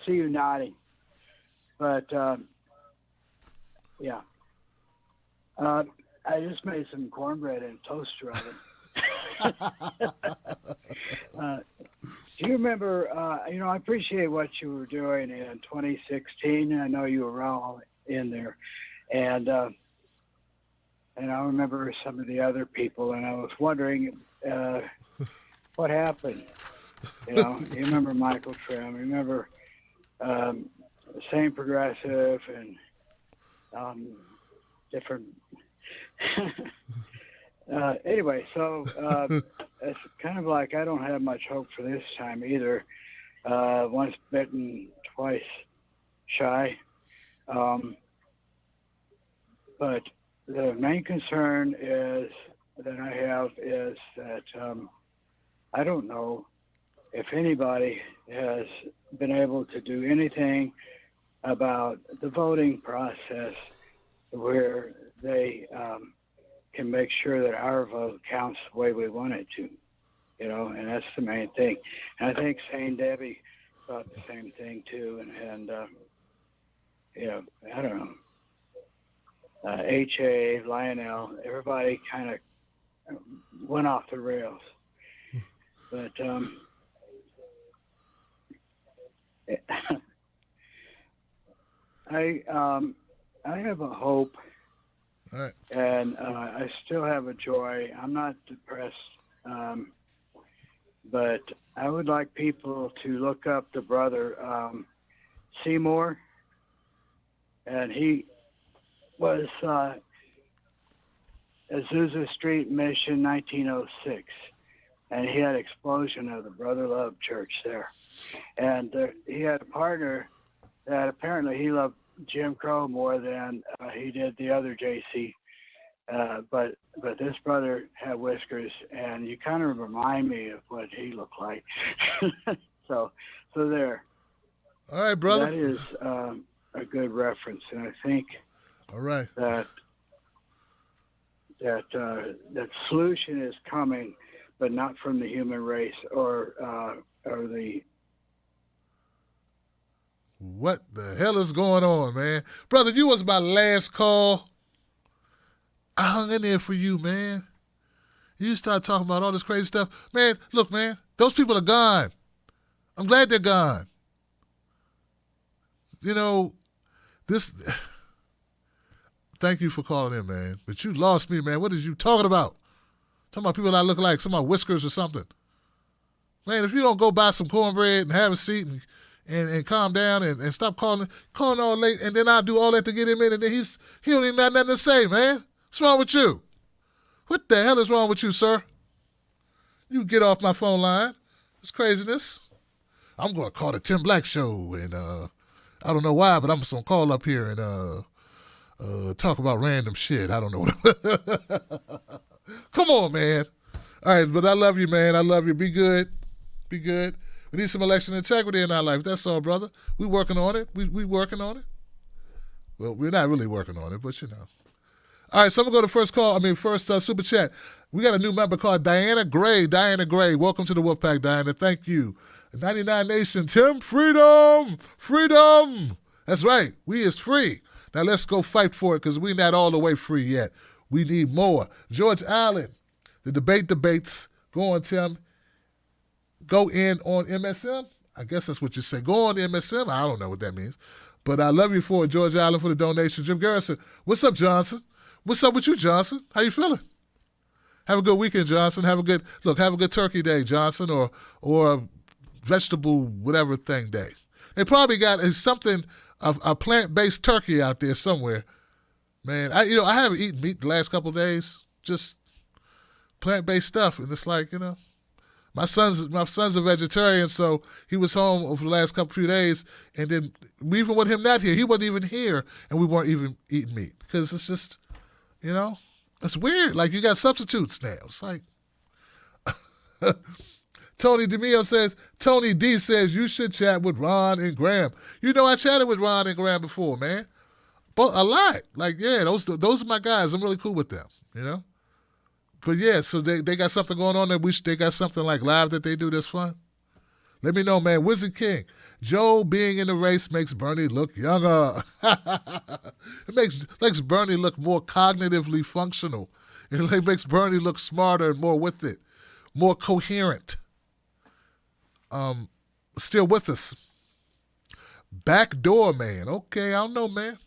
see you nodding, but yeah. I just made some cornbread in a toaster oven. Do you remember? I appreciate what you were doing in 2016. I know you were all in there, and I remember some of the other people, and I was wondering what happened. You remember Michael Trim, remember Same Progressive and different. Anyway, so it's kind of like I don't have much hope for this time either. Once bitten, twice shy. But the main concern that I have is that I don't know if anybody has been able to do anything about the voting process where they can make sure that our vote counts the way we want it to, and that's the main thing. And I think St. Debbie thought the same thing too, and I don't know. H.A., Lionel, everybody kind of went off the rails. But I have a hope, right, and I still have a joy. I'm not depressed, but I would like people to look up the brother Seymour, and he was Azusa Street Mission, 1906. and he had explosion of the Brother Love Church there. And he had a partner that apparently he loved Jim Crow more than he did the other JC. But this brother had whiskers, and you kind of remind me of what he looked like. so there. All right, brother. That is a good reference, and I think all right that solution is coming, but not from the human race or the. What the hell is going on, man? Brother, you was my last call. I hung in there for you, man. You start talking about all this crazy stuff. Man, look, man, those people are gone. I'm glad they're gone. You know, thank you for calling in, man. But you lost me, man. What is you talking about? Talking about people that look like some of my whiskers or something. Man, if you don't go buy some cornbread and have a seat and calm down and stop calling all late, and then I do all that to get him in, and then he don't even have nothing to say, man. What's wrong with you? What the hell is wrong with you, sir? You get off my phone line. It's craziness. I'm going to call the Tim Black Show, and I don't know why, but I'm just going to call up here and talk about random shit. I don't know. Come on, man. All right, but I love you, man. I love you. Be good. Be good. We need some election integrity in our life. That's all, brother. We working on it. We working on it. Well, we're not really working on it, but you know. All right, so I'm going to go to first super chat. We got a new member called Diana Gray. Diana Gray, welcome to the Wolfpack, Diana. Thank you. 99 Nation, Tim, freedom, freedom. That's right. We is free. Now let's go fight for it because we're not all the way free yet. We need more. George Allen, the debates. Go on, Tim. Go in on MSM. I guess that's what you say. Go on MSM. I don't know what that means. But I love you for it, George Allen, for the donation. Jim Garrison, what's up, Johnson? What's up with you, Johnson? How you feeling? Have a good weekend, Johnson. Have a good turkey day, Johnson, or vegetable whatever thing day. They probably got something of a plant-based turkey out there somewhere. Man, I haven't eaten meat the last couple of days. Just plant-based stuff, and it's like, my son's a vegetarian, so he was home over the last few days, and then even with him not here, he wasn't even here, and we weren't even eating meat because it's just, it's weird. Like you got substitutes now. It's like Tony D says you should chat with Ron and Graham. I chatted with Ron and Graham before, man, but a lot. Like those are my guys. I'm really cool with them. But yeah, so they got something going on there. They got something like live that they do that's fun. Let me know, man. Wizard King. Joe being in the race makes Bernie look younger. It makes Bernie look more cognitively functional. It makes Bernie look smarter and more with it, more coherent. Still with us. Backdoor man. Okay, I don't know, man.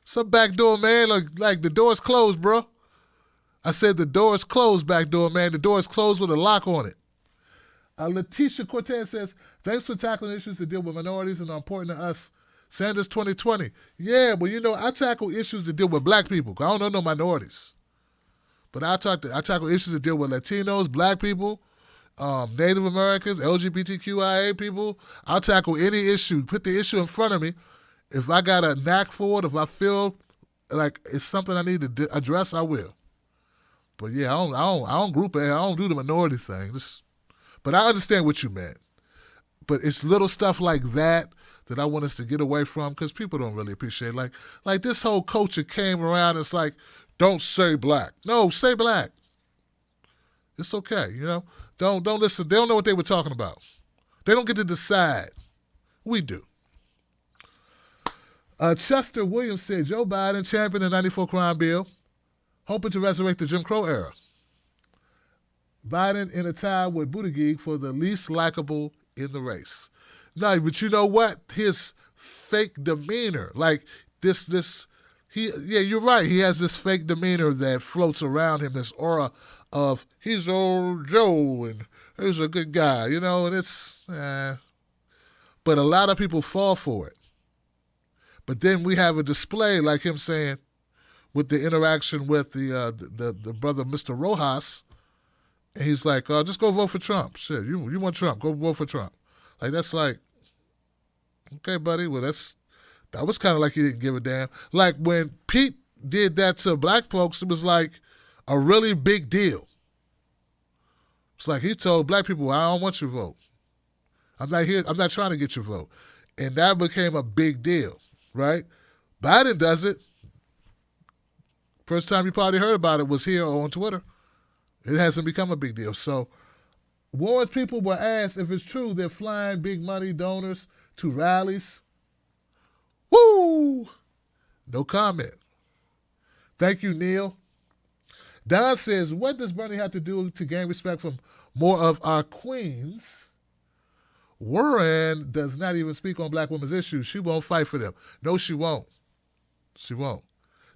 Some backdoor man, like the door's closed, bro. I said the door is closed, back door, man. The door is closed with a lock on it. Letitia Cortez says, thanks for tackling issues that deal with minorities and are important to us. Sanders 2020. Yeah, well, I tackle issues that deal with black people. I don't know no minorities. But I tackle issues that deal with Latinos, black people, Native Americans, LGBTQIA people. I'll tackle any issue. Put the issue in front of me. If I got a knack for it, if I feel like it's something I need to address, I will. But yeah, I don't group it. I don't do the minority thing. But I understand what you meant. But it's little stuff like that I want us to get away from because people don't really appreciate it. Like this whole culture came around. It's like, don't say black. No, say black. It's okay, Don't listen. They don't know what they were talking about. They don't get to decide. We do. Chester Williams said, Joe Biden championed the 94 crime bill, hoping to resurrect the Jim Crow era. Biden in a tie with Buttigieg for the least likable in the race. No, but you know what? His fake demeanor, like you're right. He has this fake demeanor that floats around him, this aura of he's old Joe and he's a good guy, and it's, but a lot of people fall for it. But then we have a display like him saying, with the interaction with the brother, Mr. Rojas, And he's like, just go vote for Trump. Shit, you want Trump, go vote for Trump. Like, that's like, okay, buddy, well, that was kind of like he didn't give a damn. Like, when Pete did that to black folks, it was like a really big deal. It's like he told black people, I don't want your vote. I'm not trying to get your vote. And that became a big deal, right? Biden does it. First time you probably heard about it was here or on Twitter. It hasn't become a big deal. So Warren's people were asked if it's true they're flying big money donors to rallies. Woo! No comment. Thank you, Neil. Don says, what does Bernie have to do to gain respect from more of our queens? Warren does not even speak on black women's issues. She won't fight for them. No, she won't. She won't.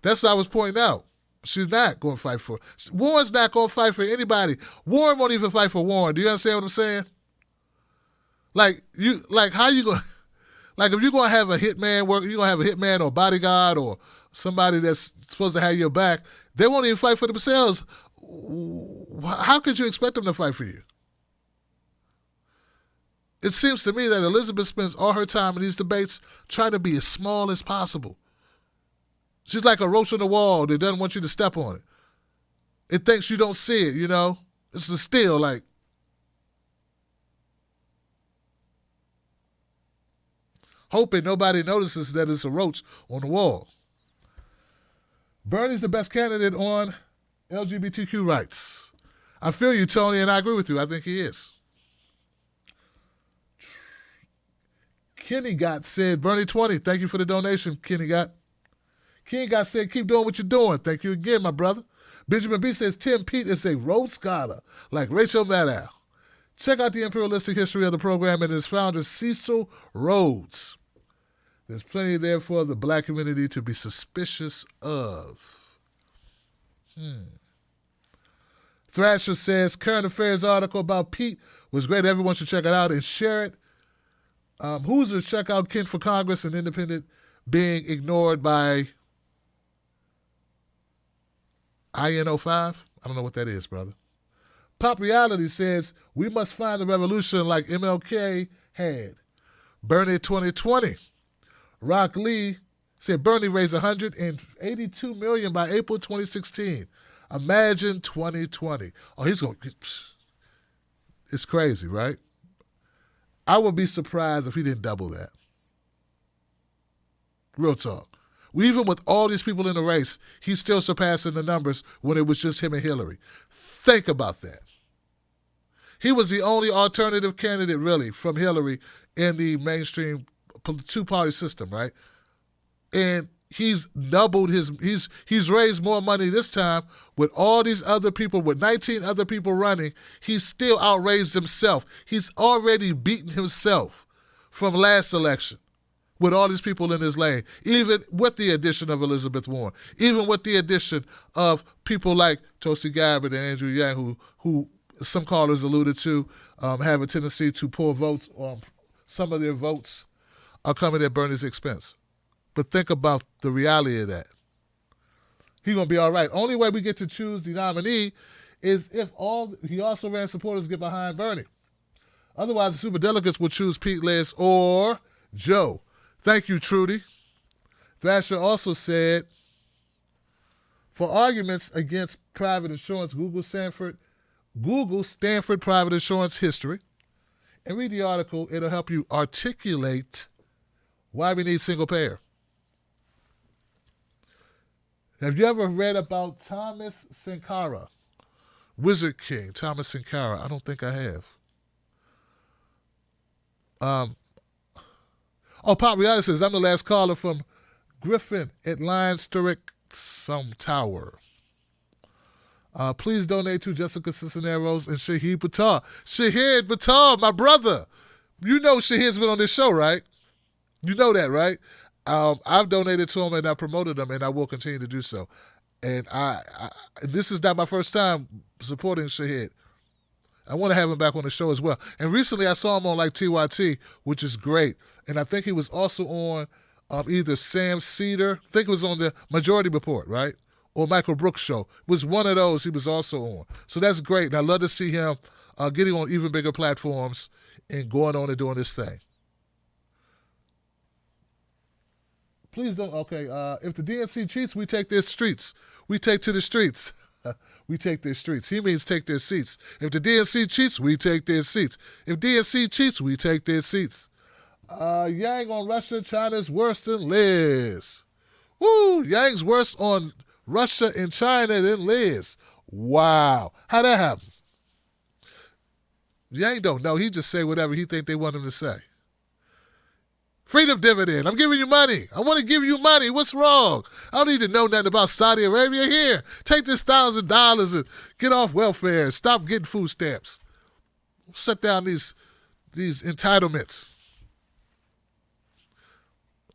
That's what I was pointing out. She's not going to fight for. Warren's not going to fight for anybody. Warren won't even fight for Warren. Do you understand what I'm saying? How you going? Like, if you're going to have a hitman work, you're going to have a hitman or bodyguard or somebody that's supposed to have your back. They won't even fight for themselves. How could you expect them to fight for you? It seems to me that Elizabeth spends all her time in these debates trying to be as small as possible. She's like a roach on the wall that doesn't want you to step on it. It thinks you don't see it, you know? It's a still like. Hoping nobody notices that it's a roach on the wall. Bernie's the best candidate on LGBTQ rights. I feel you, Tony, and I agree with you. I think he is. Kenny Gott said, Bernie 20. Thank you for the donation, Kenny Gott. King Gott said, keep doing what you're doing. Thank you again, my brother. Benjamin B says, Tim Pete is a Rhodes Scholar, like Rachel Maddow. Check out the imperialistic history of the program and its founder, Cecil Rhodes. There's plenty there for the black community to be suspicious of. Thrasher says, current affairs article about Pete was great. Everyone should check it out and share it. Hoosiers, check out Ken for Congress and Independent being ignored by INO5. I don't know what that is, brother. Pop Reality says, we must find the revolution like MLK had. Bernie 2020. Rock Lee said Bernie raised $182 million by April 2016. Imagine 2020. Oh, he's going. It's crazy, right? I would be surprised if he didn't double that. Real talk. Even with all these people in the race, he's still surpassing the numbers when it was just him and Hillary. Think about that. He was the only alternative candidate, really, from Hillary in the mainstream two-party system, right? And he's doubled he's raised more money this time with all these other people, with 19 other people running. He's still outraised himself. He's already beaten himself from last election with all these people in his lane, even with the addition of Elizabeth Warren, even with the addition of people like Tulsi Gabbard and Andrew Yang, who some callers alluded to have a tendency to pull votes, or some of their votes are coming at Bernie's expense. But think about the reality of that. He's going to be all right. Only way we get to choose the nominee is if he also ran supporters get behind Bernie. Otherwise, the superdelegates will choose Pete, Liz, or Joe. Thank you, Trudy. Thrasher also said, for arguments against private insurance, Google Stanford private insurance history and read the article. It'll help you articulate why we need single payer. Have you ever read about Thomas Sankara, Wizard King, Thomas Sankara? I don't think I have. Pop Reality says, I'm the last caller from Griffin at Lion Sturrock Tower. Please donate to Jessica Cisneros and Shahid Buttar. Shahid Buttar, my brother. You know Shahid's been on this show, right? You know that, right? I've donated to him and I promoted him, and I will continue to do so. And this is not my first time supporting Shahid. I want to have him back on the show as well. And recently I saw him on like TYT, which is great. And I think he was also on either Sam Cedar. I think it was on the Majority Report, right? or Michael Brooks show. It was one of those he was also on. So that's great. And I love to see him getting on even bigger platforms and going on and doing this thing. Please don't. Okay, if the DNC cheats, we take their streets. We take to the streets. We take their streets. He means take their seats. If the DNC cheats, we take their seats. If DNC cheats, we take their seats. Yang on Russia, China's worse than Liz. Woo! Yang's worse on Russia and China than Liz. Wow. How'd that happen? Yang don't know. He just say whatever he think they want him to say. Freedom dividend. I'm giving you money. I want to give you money. What's wrong? I don't need to know nothing about Saudi Arabia. Here, take this $1,000 and get off welfare. Stop getting food stamps. Shut down these entitlements.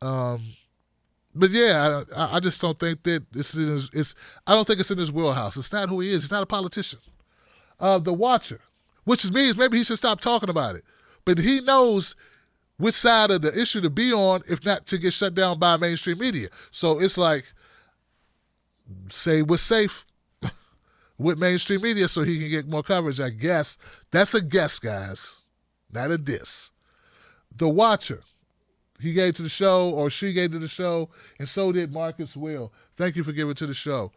But yeah, I just don't think that I don't think it's in his wheelhouse. It's not who he is. He's not a politician. The Watcher, which means maybe he should stop talking about it. But he knows which side of the issue to be on, if not to get shut down by mainstream media. So it's like, say what's safe with mainstream media so he can get more coverage, I guess. That's a guess, guys, not a diss. The Watcher, he gave to the show, or she gave to the show, and so did Marcus Will. Thank you for giving to the show.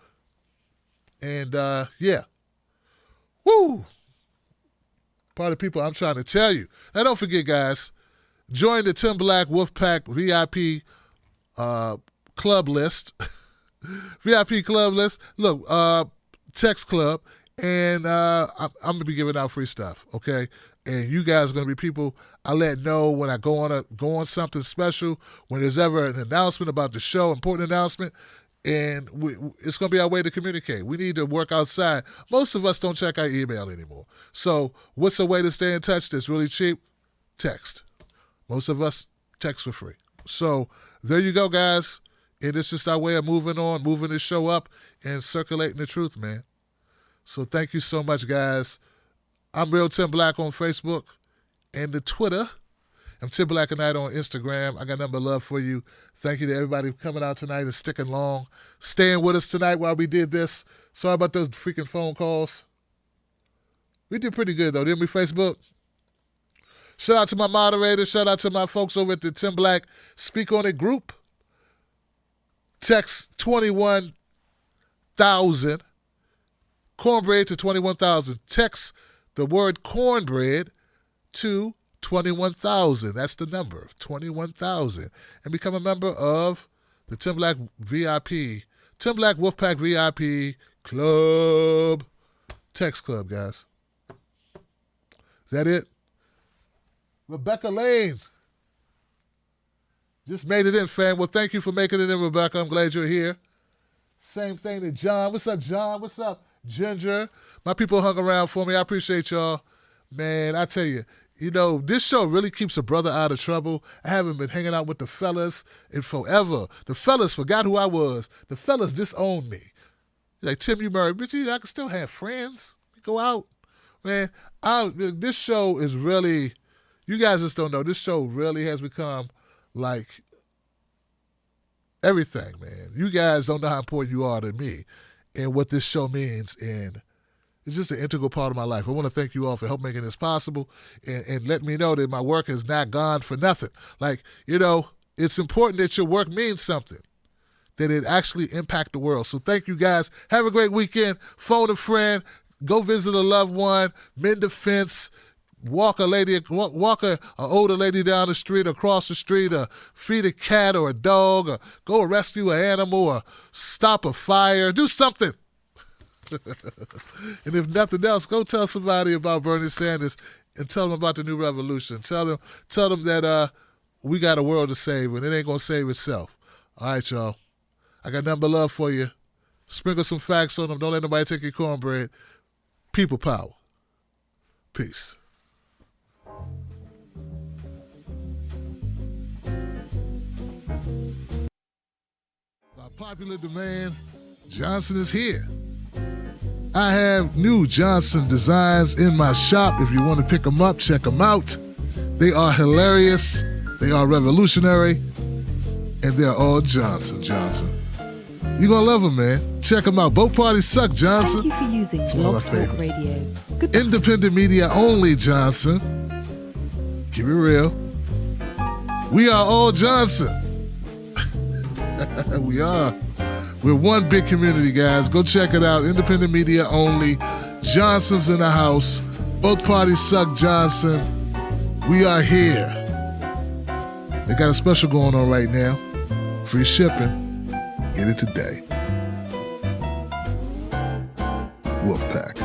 And, yeah. Woo! Part of the people I'm trying to tell you. Now, don't forget, guys, join the Tim Black Wolfpack VIP club list. VIP club list. Look, text club. And I'm going to be giving out free stuff, okay? And you guys are going to be people I let know when I go on something special, when there's ever an announcement about the show, important announcement. And it's going to be our way to communicate. We need to work outside. Most of us don't check our email anymore. So what's a way to stay in touch that's really cheap? Text. Most of us text for free. So there you go, guys. And it's just our way of moving on, moving this show up, and circulating the truth, man. So thank you so much, guys. I'm Real Tim Black on Facebook and the Twitter. I'm Tim Black and Night on Instagram. I got nothing but love for you. Thank you to everybody for coming out tonight and sticking long, staying with us tonight while we did this. Sorry about those freaking phone calls. We did pretty good, though, didn't we, Facebook? Shout out to my moderators. Shout out to my folks over at the Tim Black Speak On It group. Text 21,000. Cornbread to 21,000. Text the word cornbread to 21,000. That's the number, 21,000. And become a member of the Tim Black VIP, Tim Black Wolfpack VIP Club. Text Club, guys. Is that it? Rebecca Lane just made it in, fam. Well, thank you for making it in, Rebecca. I'm glad you're here. Same thing to John. What's up, John? What's up, Ginger? My people hung around for me. I appreciate y'all. Man, I tell you, this show really keeps a brother out of trouble. I haven't been hanging out with the fellas in forever. The fellas forgot who I was. The fellas disowned me. Like, Tim, you married, bitch, I can still have friends. Go out. Man, this show is really, you guys just don't know, this show really has become like everything, man. You guys don't know how important you are to me and what this show means, and it's just an integral part of my life. I want to thank you all for helping making this possible and let me know that my work has not gone for nothing. Like, it's important that your work means something, that it actually impact the world. So thank you, guys. Have a great weekend. Phone a friend. Go visit a loved one. Mend a fence. Walk an older lady down the street, across the street, or feed a cat or a dog, or go rescue an animal, or stop a fire. Do something. And if nothing else, go tell somebody about Bernie Sanders and tell them about the new revolution. Tell them that we got a world to save, and it ain't going to save itself. All right, y'all. I got nothing but love for you. Sprinkle some facts on them. Don't let nobody take your cornbread. People power. Peace. By popular demand, Johnson is here. I have new Johnson designs in my shop. If you want to pick them up, check them out. They are hilarious. They are revolutionary. And they're all Johnson. You're going to love them, man. Check them out. Both parties suck, Johnson. Thank you for using It's one of my Blog Talk favorites. Radio. Independent media only, Johnson. Keep it real. We are all Johnson. We are. We're one big community, guys. Go check it out. Independent media only. Johnson's in the house. Both parties suck, Johnson. We are here. They got a special going on right now. Free shipping. Get it today. Wolfpack.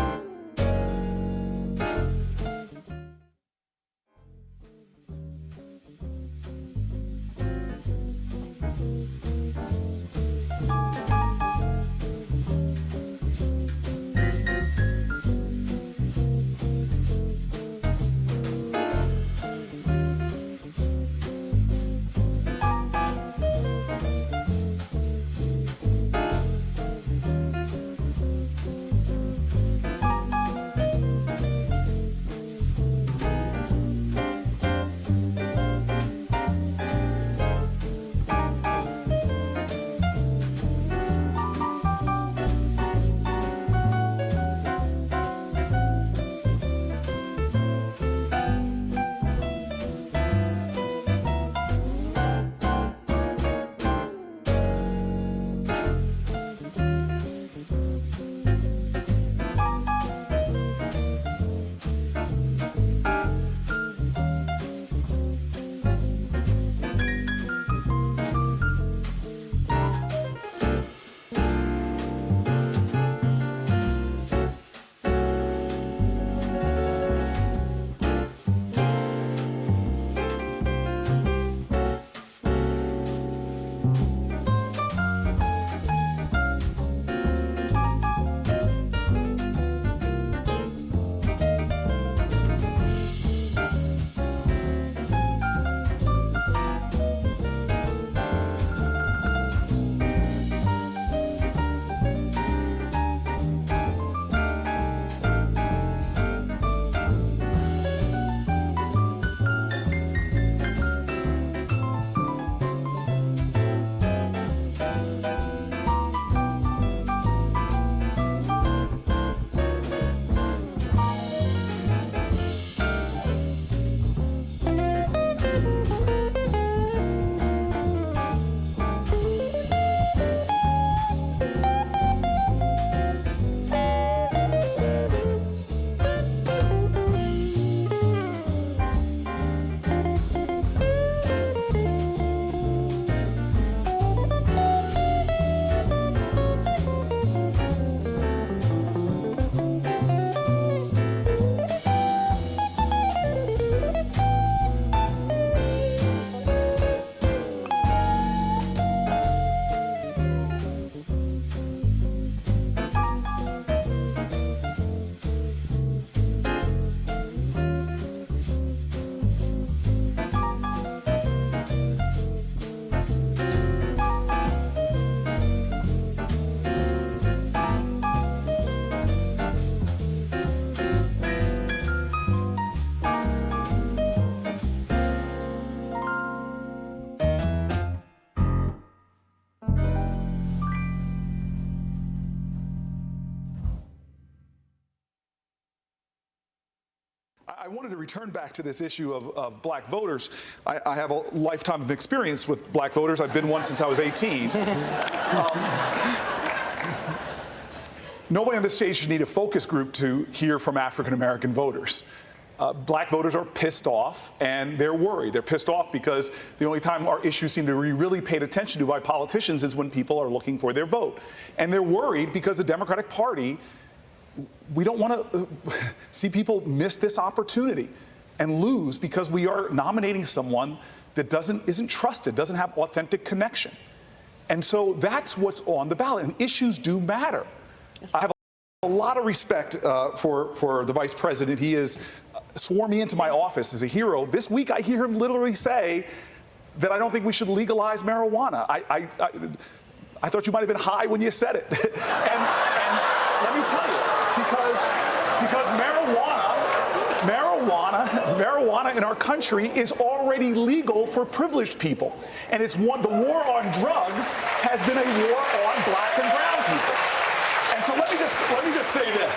I wanted to return back to this issue of black voters. I have a lifetime of experience with black voters. I've been one since I was 18. Nobody on this stage should need a focus group to hear from African-American voters. Black voters are pissed off, and they're worried. They're pissed off because the only time our issues seem to be really paid attention to by politicians is when people are looking for their vote. And they're worried because the Democratic Party, we don't want to see people miss this opportunity and lose because we are nominating someone that isn't trusted, doesn't have authentic connection. And so that's what's on the ballot, and issues do matter. Yes. I have a lot of respect for the vice president. He has sworn me into my office as a hero. This week I hear him literally say that I don't think we should legalize marijuana. I thought you might have been high when you said it. and let me tell you, because marijuana marijuana in our country is already legal for privileged people. And the war on drugs has been a war on black and brown people. And so let me just say this.